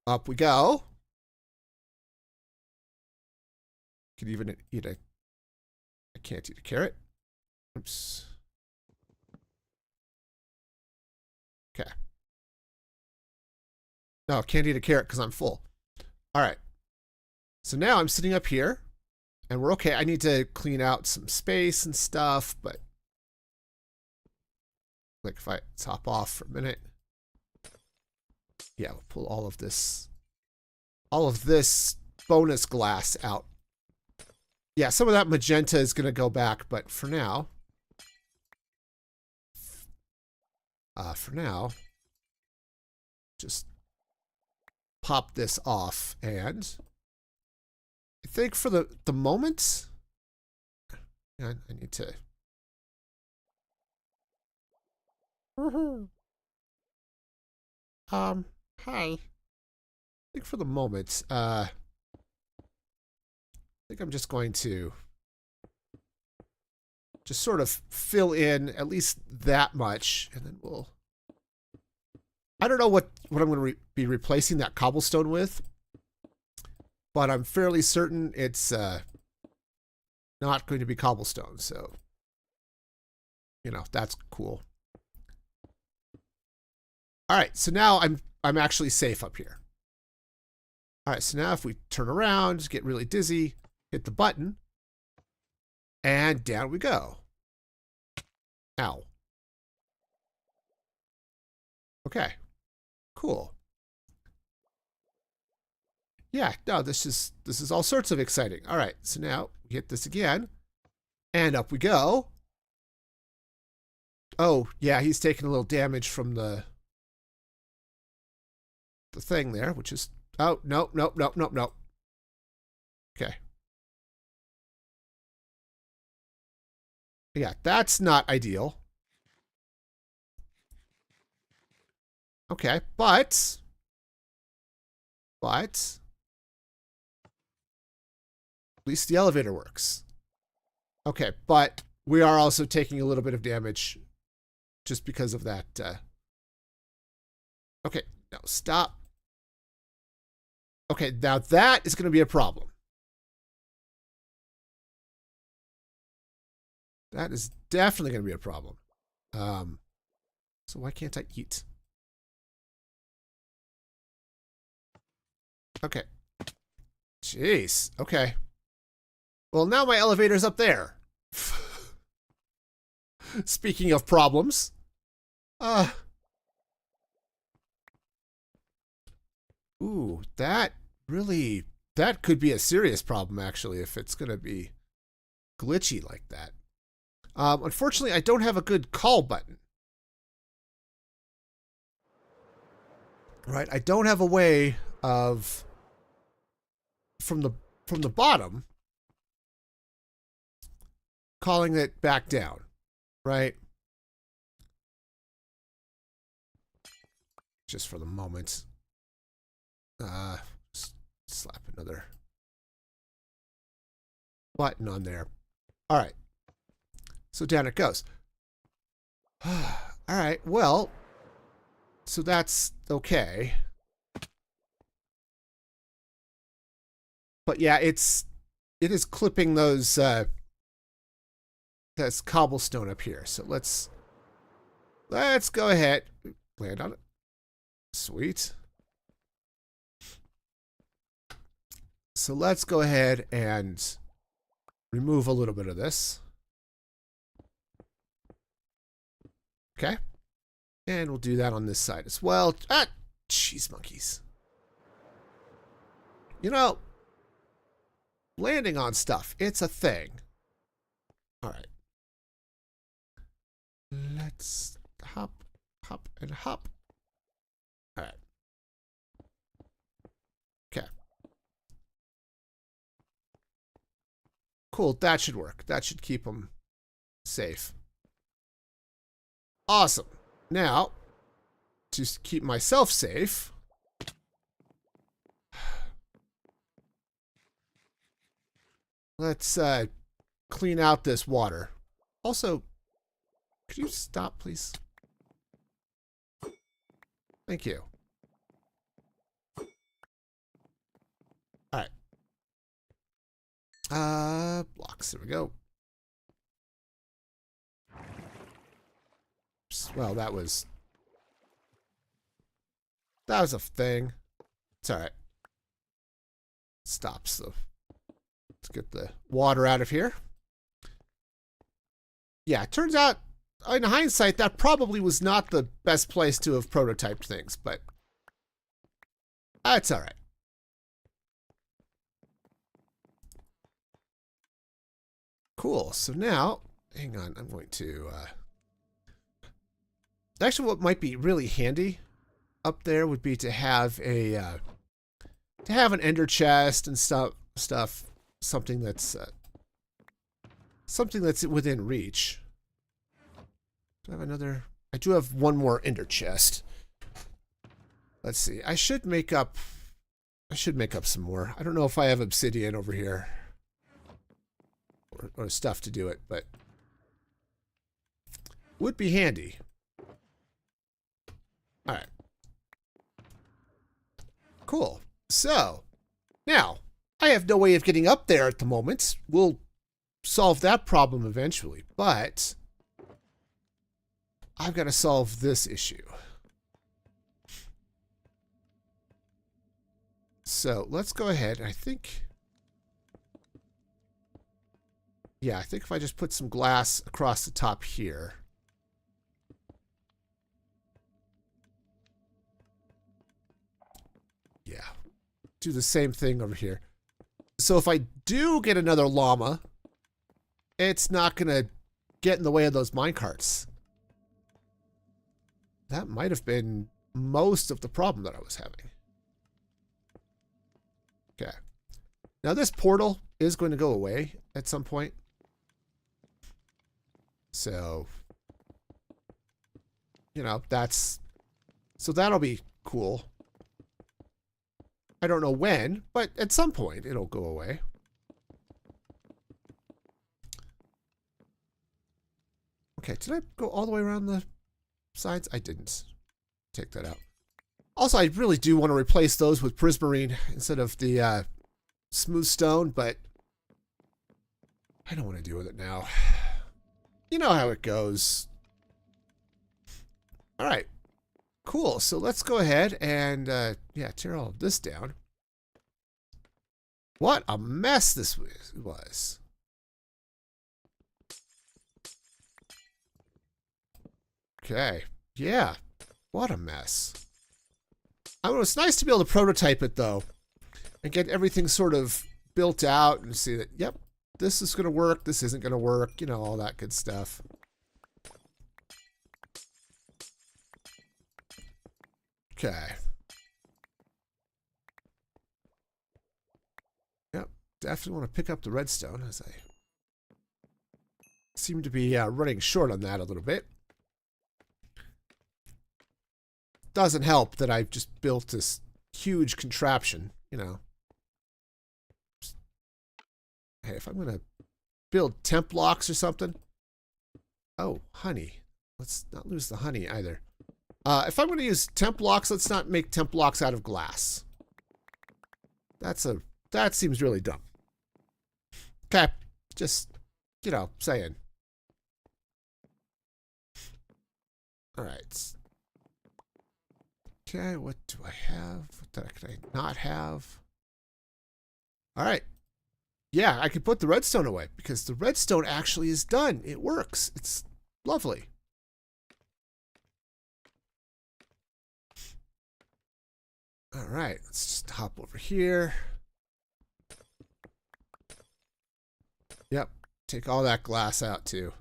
Up we go. Could even eat a... I can't eat a carrot. Oops. Okay. No, can't eat a carrot because I'm full. All right. So now I'm sitting up here, and we're okay. I need to clean out some space and stuff, but like if I top off for a minute, yeah, we'll pull all of this bonus glass out. Yeah, some of that magenta is going to go back, but for now, just pop this off, and I think for the moment, I need to. Hi. I think for the moment, I think I'm just going to just sort of fill in at least that much, and then we'll. I don't know what I'm going to be replacing that cobblestone with, but I'm fairly certain it's not going to be cobblestone. So, you know, that's cool. All right, so now I'm actually safe up here. All right, so now if we turn around, get really dizzy, hit the button, and down we go. Ow. Okay. Cool. Yeah, no, this is all sorts of exciting. All right, so now we hit this again, and up we go. Oh, yeah, he's taking a little damage from the thing there, which is, oh, nope. Okay. Yeah, that's not ideal. Okay, but at least the elevator works. Okay, but we are also taking a little bit of damage just because of that. Okay, no, stop. Okay, now that is going to be a problem. That is definitely going to be a problem. So why can't I eat? Okay. Jeez. Okay. Well, now my elevator's up there. Speaking of problems. Ooh, that really, that could be a serious problem, actually, if it's going to be glitchy like that. Unfortunately, I don't have a good call button. Right? I don't have a way of, from the bottom, calling it back down. Right? Just for the moment. Slap another button on there. All right. So down it goes. All right. Well, so that's okay. But yeah, it is clipping those that's cobblestone up here. So let's go ahead. Land on it. Sweet. So let's go ahead and remove a little bit of this. Okay. And we'll do that on this side as well. Ah, jeez, monkeys. You know, landing on stuff, it's a thing. All right. Let's hop, and hop. All right. Okay. Cool, that should work. That should keep them safe. Awesome. Now, to keep myself safe, let's clean out this water. Also, could you stop, please? Thank you. All right. Blocks. There we go. Well, that was a thing. It's all right. Stop. So let's get the water out of here. Yeah, it turns out, in hindsight, that probably was not the best place to have prototyped things, but that's all right. Cool. So now, hang on. I'm going to... Actually, what might be really handy up there would be to have an ender chest and stuff. Something that's within reach. Do I have another? I do have one more ender chest. Let's see. I should make up some more. I don't know if I have obsidian over here or stuff to do it, but would be handy. All right. Cool. So, now, I have no way of getting up there at the moment. We'll solve that problem eventually, but I've got to solve this issue. So, let's go ahead. I think if I just put some glass across the top here. Yeah. Do the same thing over here. So if I do get another llama, it's not going to get in the way of those minecarts. That might have been most of the problem that I was having. Okay. Now this portal is going to go away at some point. So, you know, so that'll be cool. I don't know when, but at some point it'll go away. Okay, did I go all the way around the sides? I didn't. Take that out. Also, I really do want to replace those with prismarine instead of the smooth stone, but I don't want to deal with it now. You know how it goes. All right. Cool. So let's go ahead and, tear all of this down. What a mess this was. Okay. Yeah. What a mess. It's nice to be able to prototype it though, and get everything sort of built out and see that, yep, this is going to work, this isn't going to work, you know, all that good stuff. Okay. Yep, definitely want to pick up the redstone as I seem to be running short on that a little bit. Doesn't help that I've just built this huge contraption, you know. Hey, if I'm going to build temp blocks or something. Oh, honey. Let's not lose the honey either. If I'm going to use temp blocks, let's not make temp blocks out of glass. That seems really dumb. Okay. Just, you know, saying. All right. Okay, what do I have? What can I not have? All right. Yeah, I could put the redstone away because the redstone actually is done. It works. It's lovely. All right, let's just hop over here. Yep, take all that glass out too.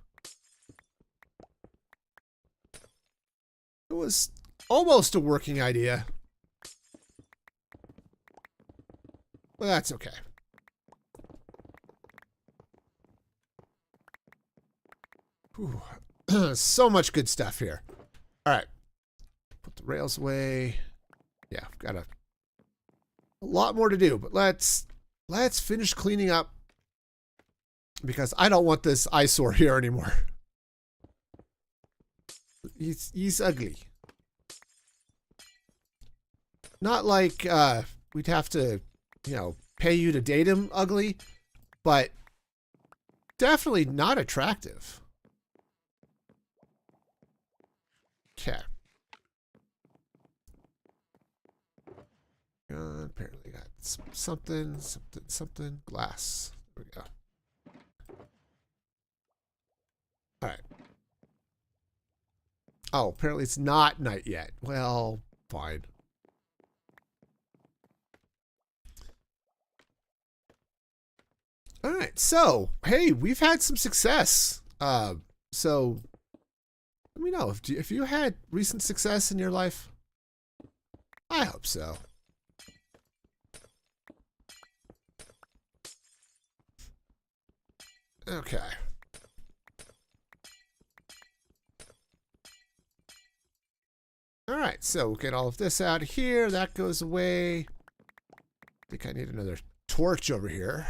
It was almost a working idea. Well, that's okay. Whew. So much good stuff here. All right. Put the rails away. Yeah, I've got a lot more to do, but let's finish cleaning up because I don't want this eyesore here anymore. He's ugly. Not like we'd have to, you know, pay you to date him ugly, but definitely not attractive. Okay. Apparently got something, glass. There we go. All right. Oh, apparently it's not night yet. Well, fine. All right. So, hey, we've had some success. So let me know if you had recent success in your life. I hope so. Okay. All right, so we'll get all of this out of here. That goes away. I think I need another torch over here.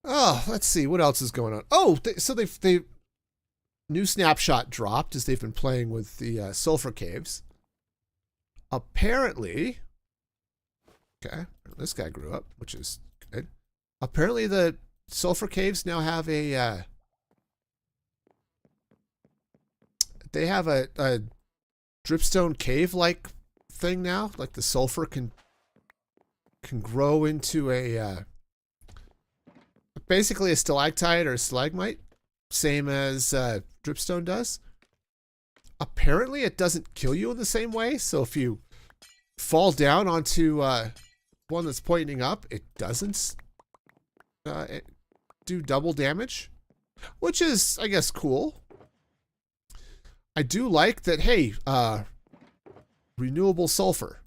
Oh, let's see. What else is going on? Oh, so they new snapshot dropped as they've been playing with the sulfur caves. Apparently, okay, this guy grew up, which is good. Apparently, the sulfur caves now have a they have a dripstone cave-like thing now. Like the sulfur can grow into a basically a stalactite or a stalagmite, same as dripstone does. Apparently, it doesn't kill you in the same way. So if you fall down onto one that's pointing up, it doesn't do double damage, which is, I guess, cool. I do like that, hey, renewable sulfur,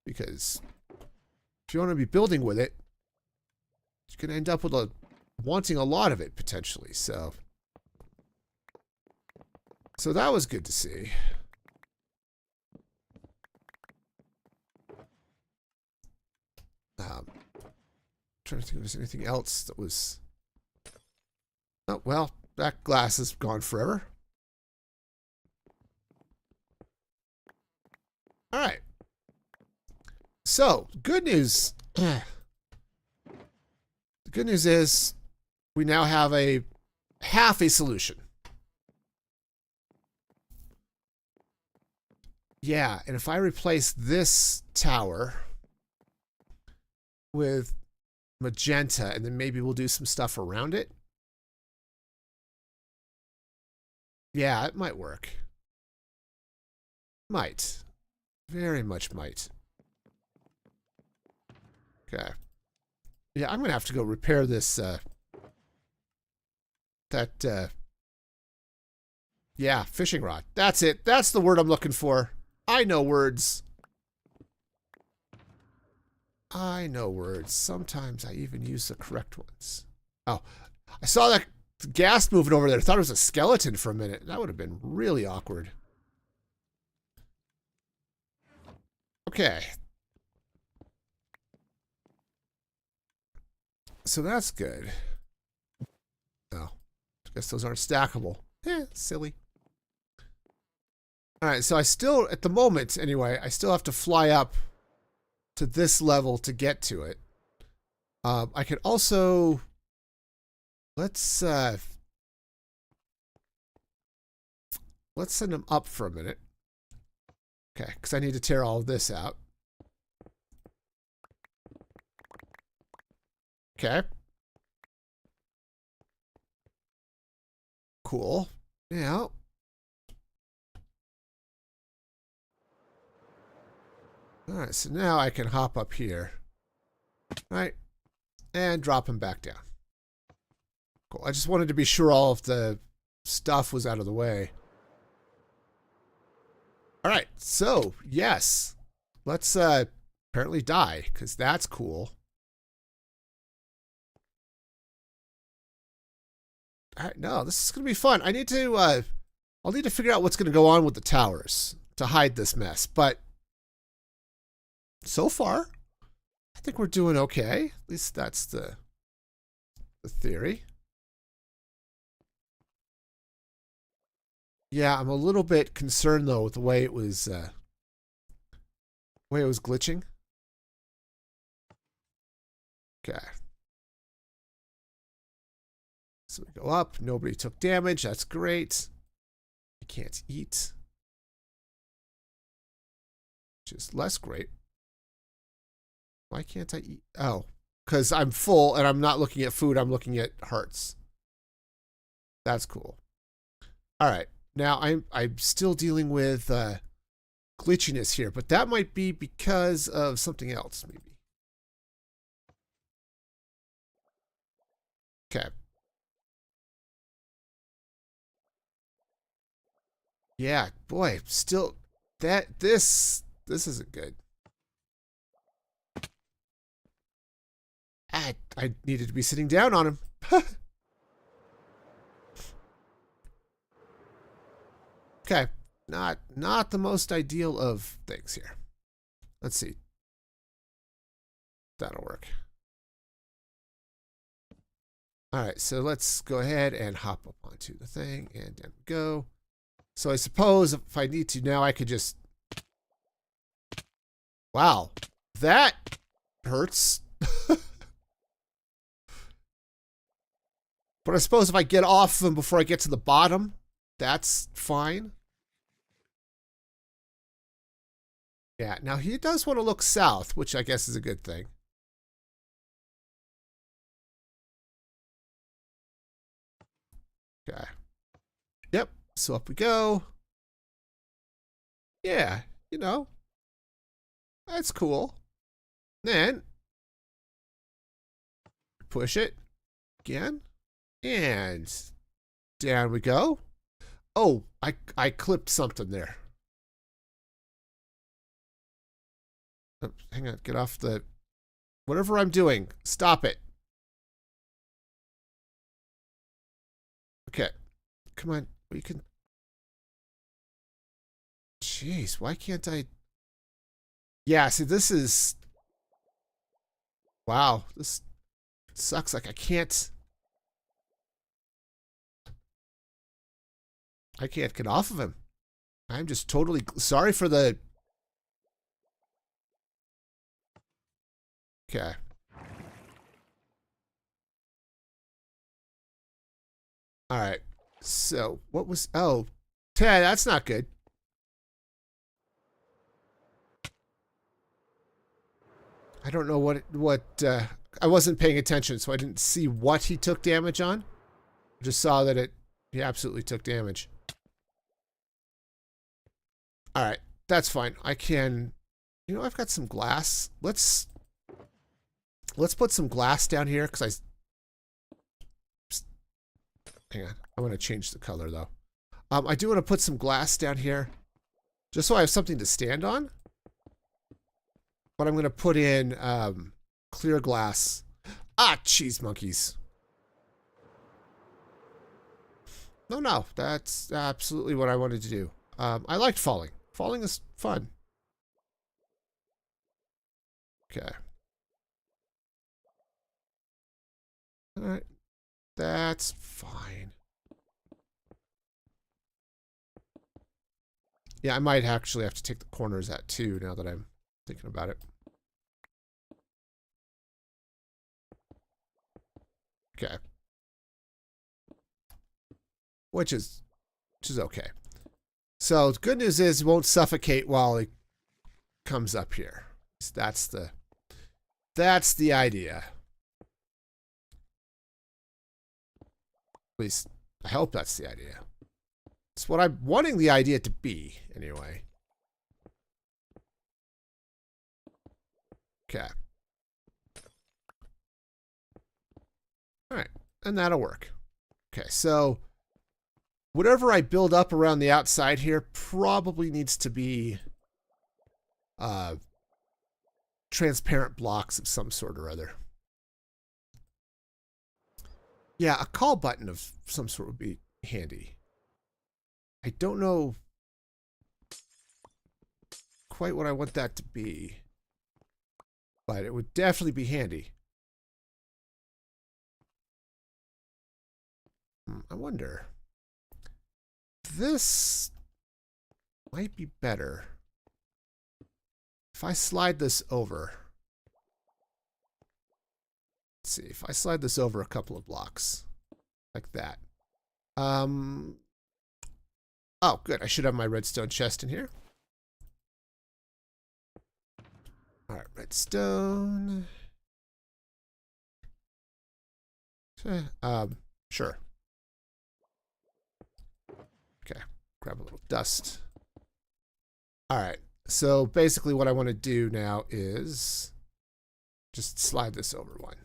because if you want to be building with it, you're going to end up with wanting a lot of it, potentially. So that was good to see. Trying to think if there's anything else that was... Oh, well, that glass is gone forever. All right. So, good news. The good news is we now have half a solution. Yeah, and if I replace this tower with magenta, and then maybe we'll do some stuff around it. Yeah, it might work. Might. Very much might. Okay. Yeah, I'm going to have to go repair this, yeah, fishing rod. That's it. That's the word I'm looking for. I know words. I know words. Sometimes I even use the correct ones. Oh, I saw that ghast moving over there. I thought it was a skeleton for a minute. That would have been really awkward. Okay. So that's good. Oh, I guess those aren't stackable. Silly. All right, so I still, at the moment anyway, I still have to fly up to this level to get to it. I could also, let's send them up for a minute. Okay, because I need to tear all of this out. Okay. Cool. Now. Alright, so now I can hop up here. Alright. And drop him back down. Cool. I just wanted to be sure all of the stuff was out of the way. Alright, so, yes. Let's apparently die, because that's cool. Alright, no, this is going to be fun. I need to, I'll need to figure out what's going to go on with the towers to hide this mess, but so far, I think we're doing okay. At least that's the theory. Yeah, I'm a little bit concerned though with the way it was glitching. Okay. So we go up. Nobody took damage. That's great. I can't eat, which is less great. Why can't I eat? Oh, because I'm full and I'm not looking at food. I'm looking at hearts. That's cool. All right. Now I'm still dealing with glitchiness here, but that might be because of something else, maybe. Okay. Yeah, boy, still this isn't good. I needed to be sitting down on him. Okay, not the most ideal of things here. Let's see. That'll work. All right, so let's go ahead and hop up onto the thing, and then go. So I suppose if I need to now, I could just. Wow, that hurts. But I suppose if I get off them before I get to the bottom, that's fine. Yeah, now he does want to look south, which I guess is a good thing. Okay. Yep, so up we go. Yeah, you know, that's cool. Then, push it again. And down we go. Oh, I clipped something there. Oh, hang on, get off the... Whatever I'm doing, stop it. Okay, come on, we can... Jeez, why can't I... Yeah, see, this is... Wow, this sucks. Like, I can't get off of him. I'm just totally sorry for the... Okay. All right. So, what was... Oh, Ted, that's not good. I don't know what I wasn't paying attention, so I didn't see what he took damage on. I just saw that he absolutely took damage. All right, that's fine. I can, you know, I've got some glass. Let's put some glass down here because hang on. I want to change the color though. I do want to put some glass down here just so I have something to stand on. But I'm going to put in clear glass. Ah, cheese monkeys. No, that's absolutely what I wanted to do. I liked falling. Falling is fun. Okay. All right. That's fine. Yeah, I might actually have to take the corners out too now that I'm thinking about it. Okay. Which is okay. So the good news is it won't suffocate while it comes up here. So that's the idea. At least I hope that's the idea. It's what I'm wanting the idea to be, anyway. Okay. All right, and that'll work. Okay, so whatever I build up around the outside here probably needs to be transparent blocks of some sort or other. Yeah, a call button of some sort would be handy. I don't know quite what I want that to be, but it would definitely be handy. I wonder. This might be better if I slide this over. Let's see, if I slide this over a couple of blocks like that. Oh, good. I should have my redstone chest in here. All right, redstone. Sure. Okay, grab a little dust. All right, so basically what I want to do now is just slide this over one,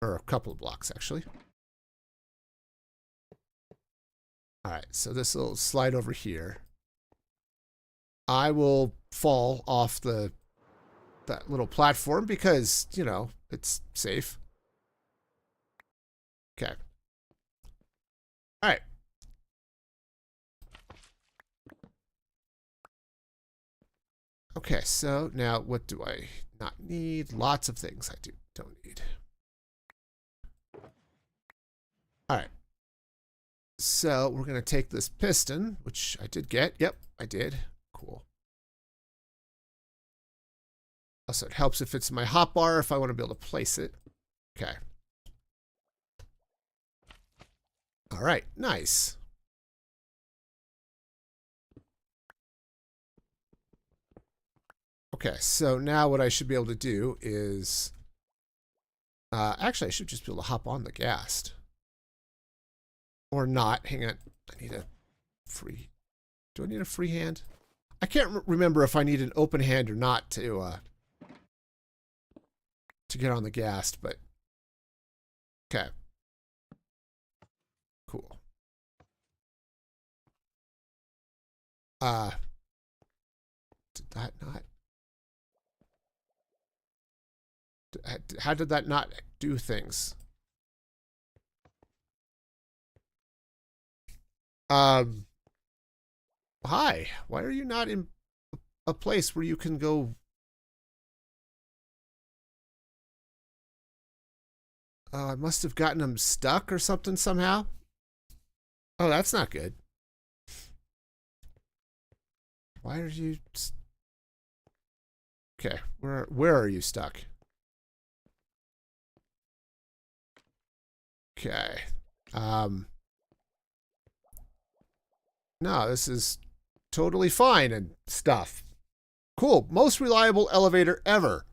or a couple of blocks actually. All right, so this will slide over here. I will fall off that little platform because, you know, it's safe. Okay. All right. Okay, so now what do I not need? Lots of things I don't need. All right. So we're going to take this piston, which I did get. Yep, I did. Cool. Also, it helps if it's my hotbar if I want to be able to place it. Okay. All right, nice. Okay, so now what I should be able to do is... actually, I should just be able to hop on the Ghast. Or not. Hang on. I need a free... Do I need a free hand? I can't remember if I need an open hand or not to get on the Ghast, but... Okay. Cool. Did that not... How did that not do things? Hi. Why are you not in a place where you can go? I must have gotten him stuck or something somehow. Oh, that's not good. Why are you... Okay, where are you stuck? Okay. No, this is totally fine and stuff. Cool. Most reliable elevator ever.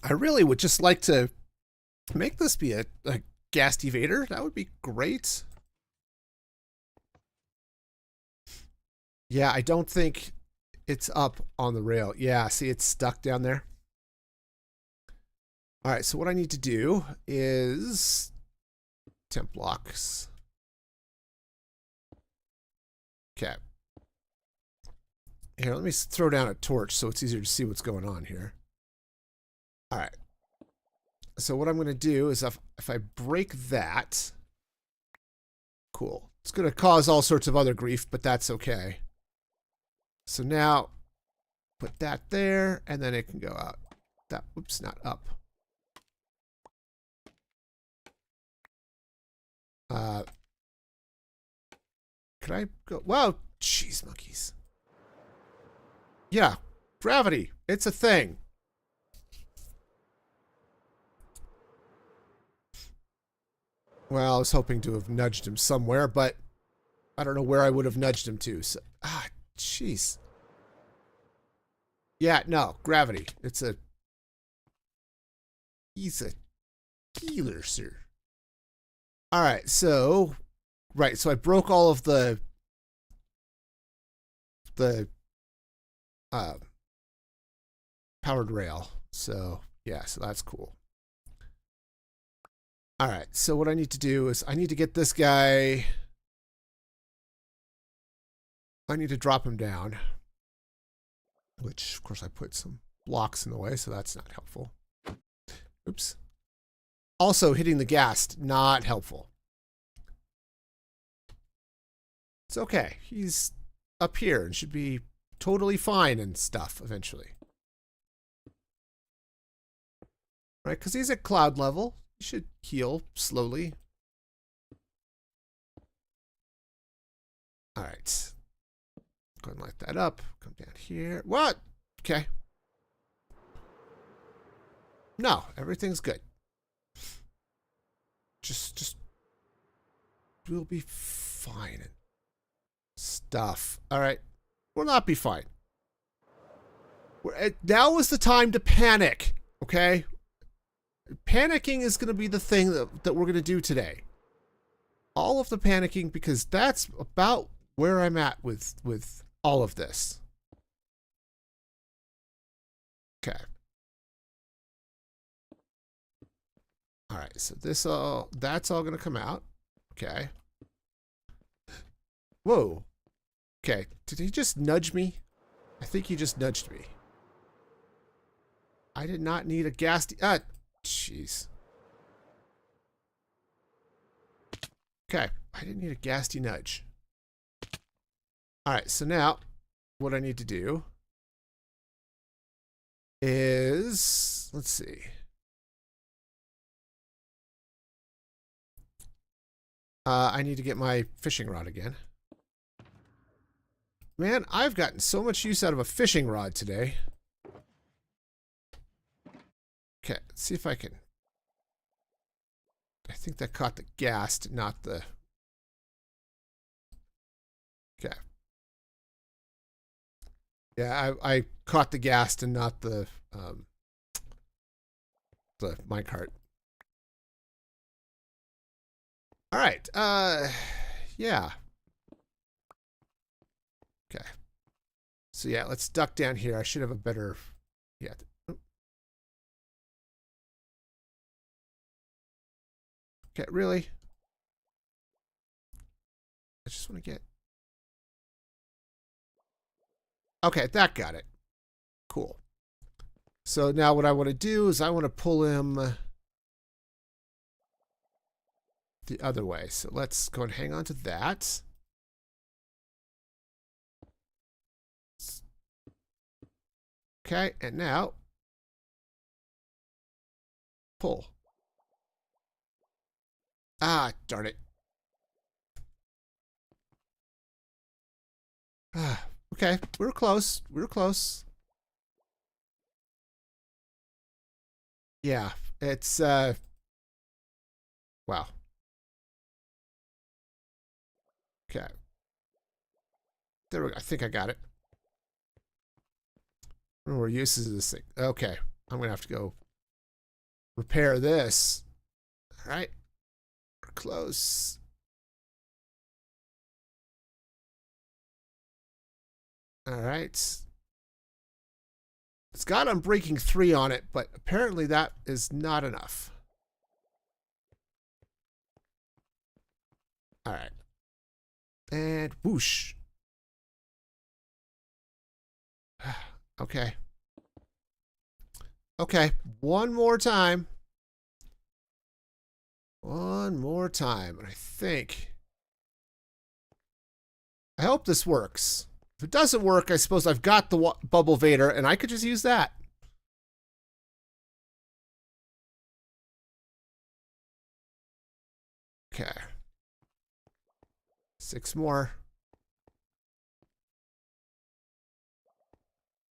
I really would just like to make this be a Ghast evader. That would be great. Yeah, I don't think it's up on the rail. Yeah, see, it's stuck down there. All right, so what I need to do is temp blocks. Okay. Here, let me throw down a torch so it's easier to see what's going on here. All right. So what I'm going to do is if I break that, cool. It's going to cause all sorts of other grief, but that's okay. So now put that there, and then it can go out. That, whoops, not up. Could I go? Wow, jeez, monkeys. Yeah, gravity. It's a thing. Well, I was hoping to have nudged him somewhere, but I don't know where I would have nudged him to. So, jeez. Yeah, no, gravity. It's a... He's a healer, sir. All right, so... Right, so I broke all of the powered rail. So, yeah, so that's cool. All right, so what I need to do is I need to get this guy... I need to drop him down. Which, of course, I put some blocks in the way, so that's not helpful. Oops. Also, hitting the ghast, not helpful. It's okay. He's up here and should be totally fine and stuff eventually. Right? Because he's at cloud level. He should heal slowly. All right. Go ahead and light that up. Come down here. What? Okay. No, everything's good. Just we'll be fine and stuff. All right. We'll not be fine. Now is the time to panic, okay? Panicking is going to be the thing that we're going to do today. All of the panicking, because that's about where I'm at with all of this. Okay. All right, so that's all going to come out. Okay. Whoa. Okay, did he just nudge me? I think he just nudged me. I did not need a ghasty... jeez. Okay, I didn't need a ghasty nudge. Alright, so now, what I need to do is... Let's see. I need to get my fishing rod again. Man, I've gotten so much use out of a fishing rod today. Okay, let's see if I can... I think that caught the ghast, not the... Okay. Yeah, I caught the ghast and not the minecart. All right. Yeah. Okay. So yeah, let's duck down here. I should have a better... Yeah. Okay, really? I just want to get... Okay, that got it. Cool. So now what I want to do is I want to pull him the other way. So let's go and hang on to that. Okay, and now pull. Ah, darn it. Ah, okay, we were close. We were close. Yeah, it's wow. Okay. There we go. I think I got it. What are uses of this thing? Okay. I'm gonna have to go repair this. All right. We're close. All right. It's got Unbreaking 3 on it, but apparently that is not enough. All right. And whoosh. Okay. Okay. One more time. One more time. And I hope this works. If it doesn't work, I suppose I've got the Bubble Vader, and I could just use that. Okay. 6 more.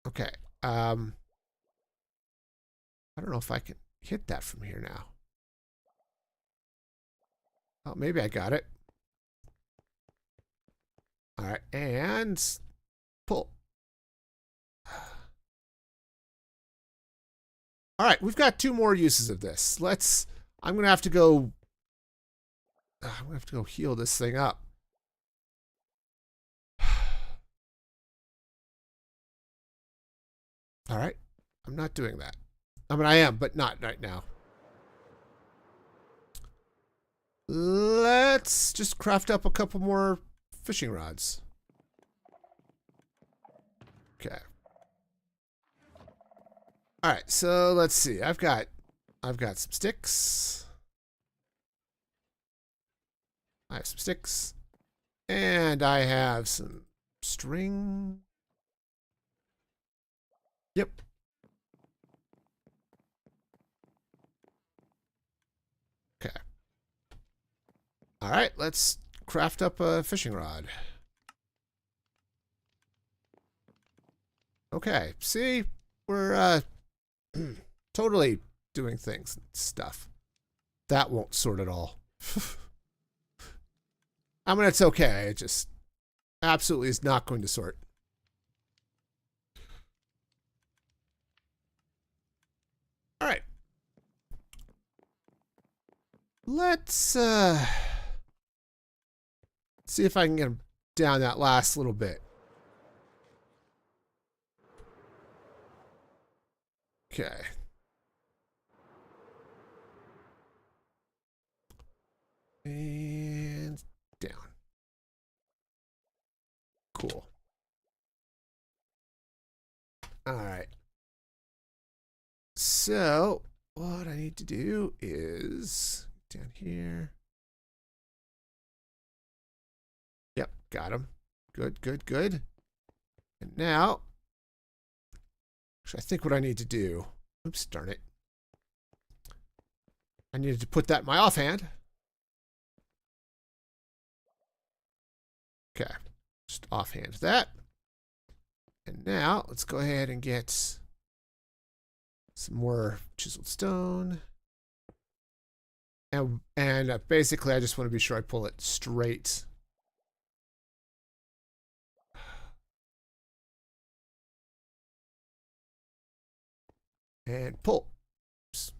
Okay. I don't know if I can hit that from here now. Oh, maybe I got it. All right, and pull. All right, we've got 2 more uses of this. I'm gonna have to go. I'm gonna have to go heal this thing up. All right, I'm not doing that. I mean, I am, but not right now. Let's just craft up a couple more fishing rods. Okay. All right, so let's see. I've got some sticks. I have some sticks. And I have some string. Yep. Okay. All right, let's craft up a fishing rod. Okay, see? We're totally doing things and stuff. That won't sort it all. I mean, it's okay. It just absolutely is not going to sort. All right. Let's see if I can get him down that last little bit. Okay. And down. Cool. All right. So what I need to do is down here. Yep, got him. Good, good, good. And now, actually, I think what I need to do, oops, darn it. I needed to put that in my offhand. Okay, just offhand that. And now let's go ahead and get some more chiseled stone. And basically, I just want to be sure I pull it straight. And pull. Oops.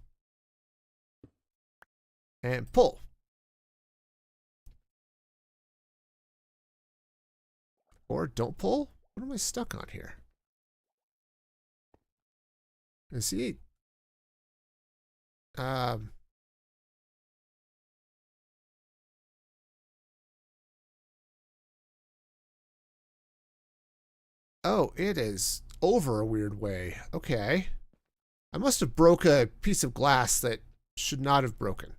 And pull. Or don't pull? What am I stuck on here? Let's see. Oh, it is over a weird way. Okay. I must have broke a piece of glass that should not have broken.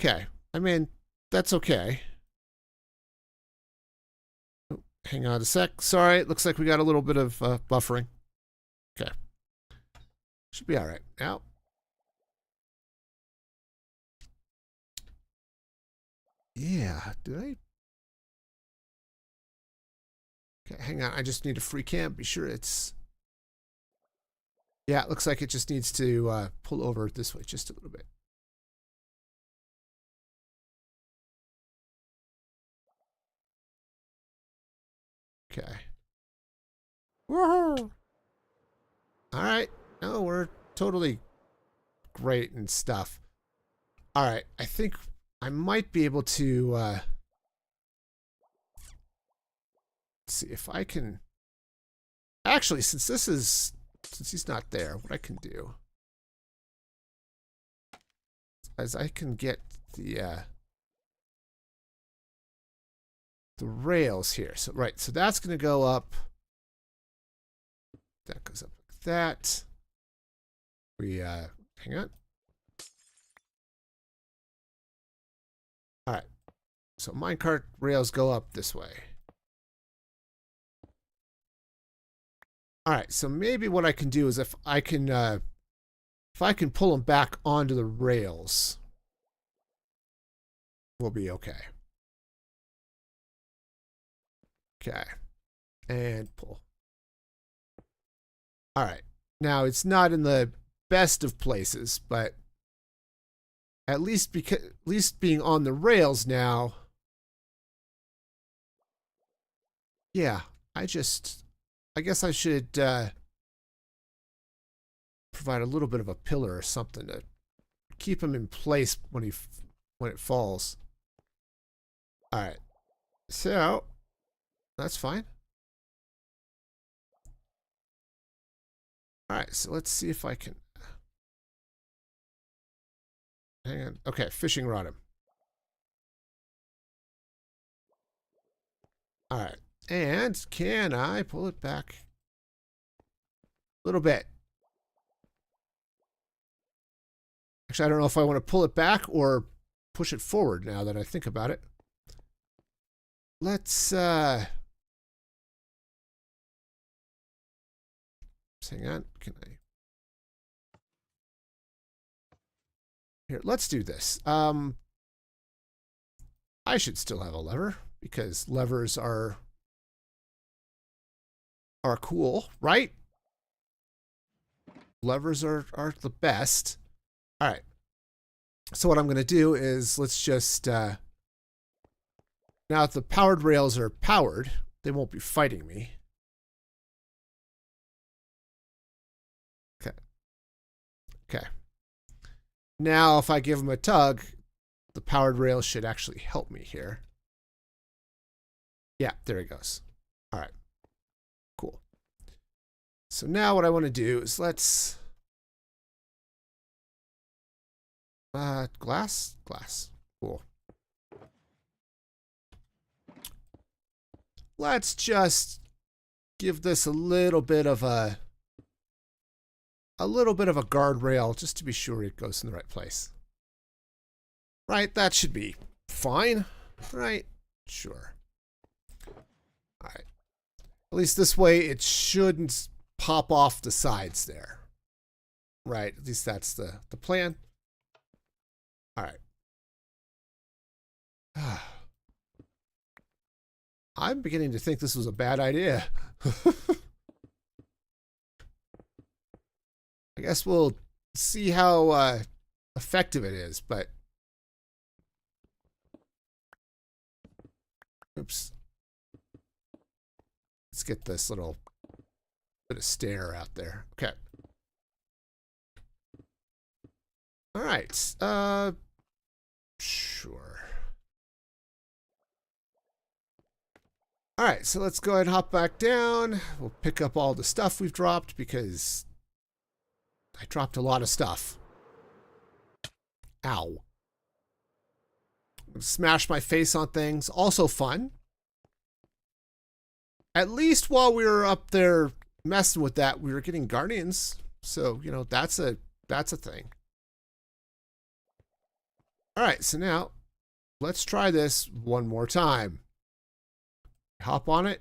Okay. I mean, that's okay. Oh, hang on a sec. Sorry, it looks like we got a little bit of buffering. Okay. Should be all right. Now. Yeah, did I? Okay, hang on. I just need a free cam. Be sure it's... Yeah, it looks like it just needs to pull over this way just a little bit. Okay. Woohoo! All right. No, we're totally great and stuff. All right. I think I might be able to... Let's see if I can. Actually, since he's not there, what I can do is I can get the rails here. So right, so that's going to go up. That goes up like that. We hang on. All right. So minecart rails go up this way. All right. So maybe what I can do is if I can pull them back onto the rails, we'll be okay. Okay. And pull. All right. Now it's not in the best of places, but at least being on the rails now. Yeah, I guess I should provide a little bit of a pillar or something to keep him in place when it falls. All right. So that's fine. All right, so let's see if I can. Hang on. Okay, fishing rod him. All right, and can I pull it back a little bit? Actually, I don't know if I want to pull it back or push it forward now that I think about it. Let's hang on. Can I? Here, let's do this. I should still have a lever because levers are cool, right? Levers are the best. All right. So what I'm going to do is let's just now if the powered rails are powered, they won't be fighting me. Okay. Okay. Now, if I give him a tug, the powered rail should actually help me here. Yeah, there he goes. All right. Cool. So now what I want to do is let's... glass? Glass. Cool. Let's just give this a little bit of a guardrail just to be sure it goes in the right place. Right, that should be fine. Right? Sure. All right. At least this way it shouldn't pop off the sides there. Right, at least that's the plan. All right. I'm beginning to think this was a bad idea. I guess we'll see how effective it is, but... Oops. Let's get this little bit of stair out there. Okay. All right. Sure. All right, so let's go ahead and hop back down. We'll pick up all the stuff we've dropped because I dropped a lot of stuff. Ow. Smash my face on things. Also fun. At least while we were up there messing with that, we were getting guardians. So, you know, that's a thing. All right, so now let's try this one more time. Hop on it,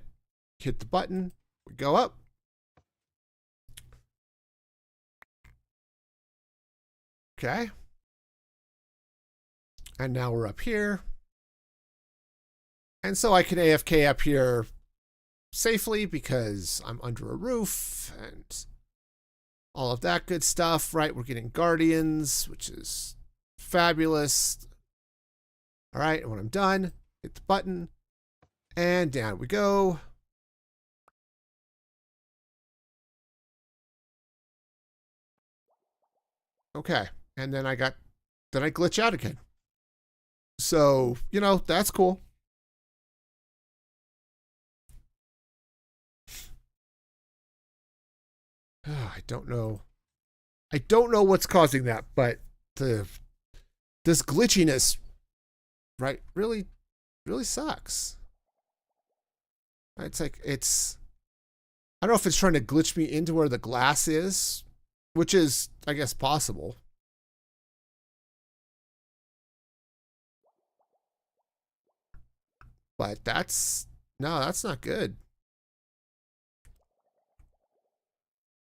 hit the button, we go up. Okay. And now we're up here. And so I can AFK up here safely because I'm under a roof and all of that good stuff, right? We're getting guardians, which is fabulous. All right, and when I'm done, hit the button and down we go. Okay, and then I glitch out again. So, you know, that's cool. I don't know. I don't know what's causing that, but this glitchiness, right, really sucks. It's like I don't know if it's trying to glitch me into where the glass is, which is, I guess, possible. But that's not good.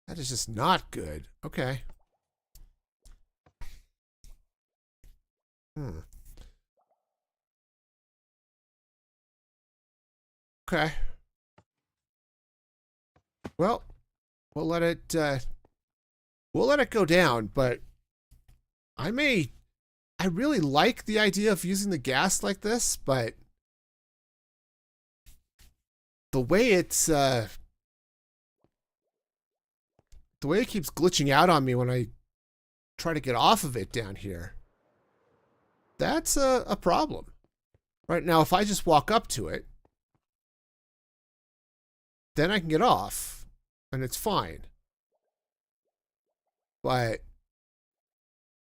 That is just not good. Okay. Okay. Well, we'll let it go down, but I really like the idea of using the ghast like this, but the way it keeps glitching out on me when I try to get off of it down here, that's a problem. Right now, if I just walk up to it, then I can get off, and it's fine. But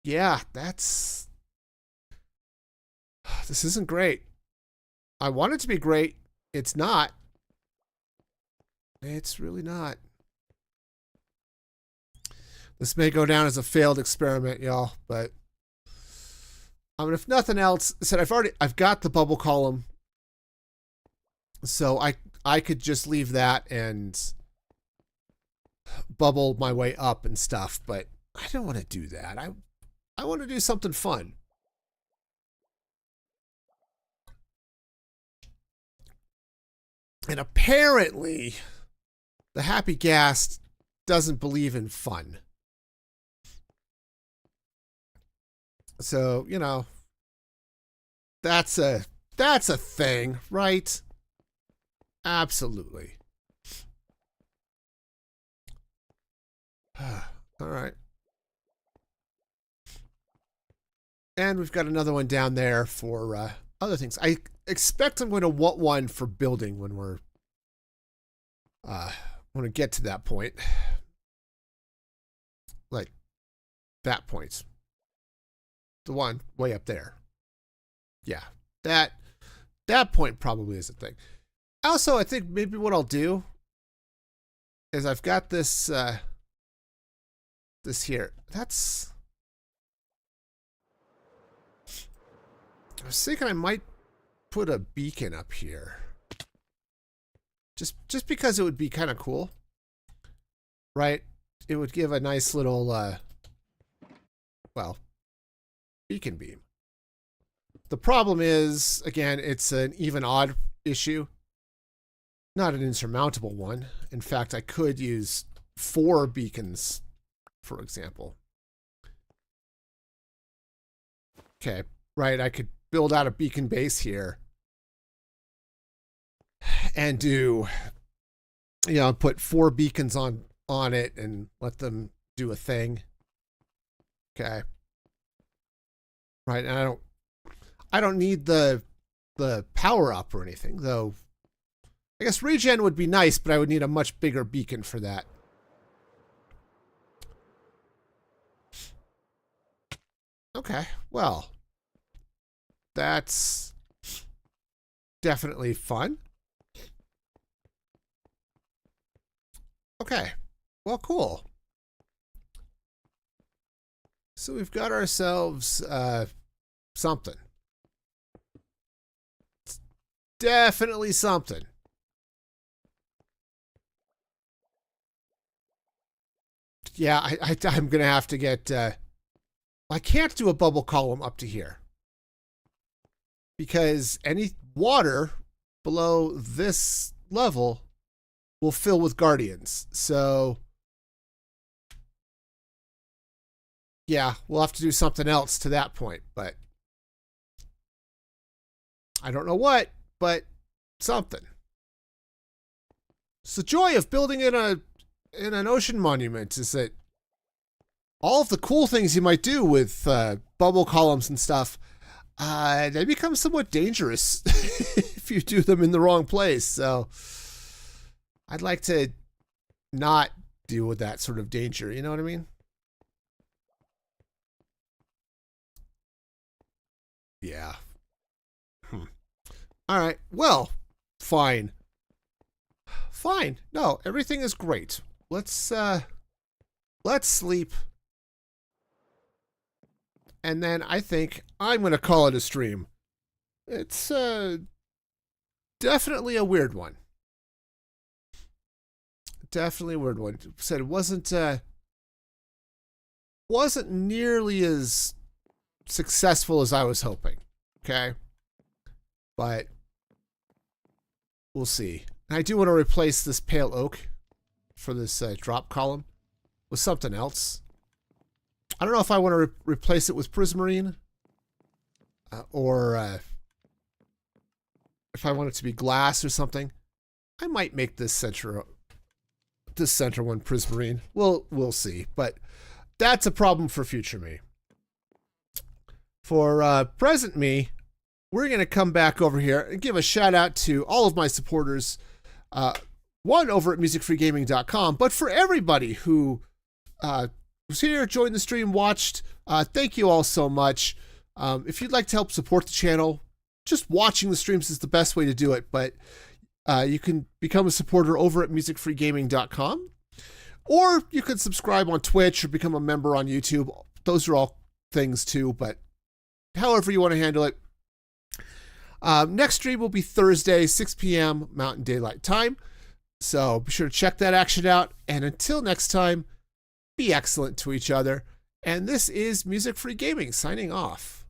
yeah, this isn't great. I want it to be great. It's not. It's really not. This may go down as a failed experiment, y'all, but I mean, if nothing else, I've got the bubble column, so I could just leave that and bubble my way up and stuff, but I don't want to do that. I want to do something fun. And apparently, the happy ghast doesn't believe in fun. So, you know, that's a thing, right? Absolutely. All right. And we've got another one down there for other things. I expect I'm going to want one for building when we get to that point. Like that point. The one way up there. Yeah. That point probably is a thing. Also, I think maybe what I'll do is I've got this this here. I was thinking I might put a beacon up here. Just because it would be kind of cool. Right? It would give a nice little well, beacon beam. The problem is, again, it's an even odd issue. Not an insurmountable one. In fact, I could use 4 beacons, for example. Okay, right, I could build out a beacon base here and do, you know, put 4 beacons on it and let them do a thing. Okay. Right, and I don't need the power up or anything, though. I guess regen would be nice, but I would need a much bigger beacon for that. Okay, well, that's definitely fun. Okay, well, cool. So we've got ourselves something. It's definitely something. Yeah, I'm going to have to get... I can't do a bubble column up to here. Because any water below this level will fill with guardians. So... yeah, we'll have to do something else to that point, but I don't know what, but something. It's the joy of building in an ocean monument is that all of the cool things you might do with bubble columns and stuff, they become somewhat dangerous if you do them in the wrong place. So I'd like to not deal with that sort of danger. You know what I mean? Yeah. All right. Well, fine. Fine. No, everything is great. Let's sleep. And then I think I'm going to call it a stream. It's definitely a weird one. Definitely a weird one. Said it wasn't nearly as successful as I was hoping. Okay? But we'll see. And I do want to replace this pale oak for this drop column with something else. I don't know if I want to replace it with prismarine or if I want it to be glass or something. I might make this center one prismarine. We'll see, but that's a problem for future me. For present me, we're going to come back over here and give a shout out to all of my supporters. One over at musicfreegaming.com, but for everybody who was here, joined the stream, watched, thank you all so much. If you'd like to help support the channel, just watching the streams is the best way to do it, but you can become a supporter over at musicfreegaming.com, or you can subscribe on Twitch or become a member on YouTube. Those are all things too, but however you want to handle it. Next stream will be Thursday, 6 p.m. Mountain Daylight Time. So be sure to check that action out. And until next time, be excellent to each other. And this is Music Free Gaming signing off.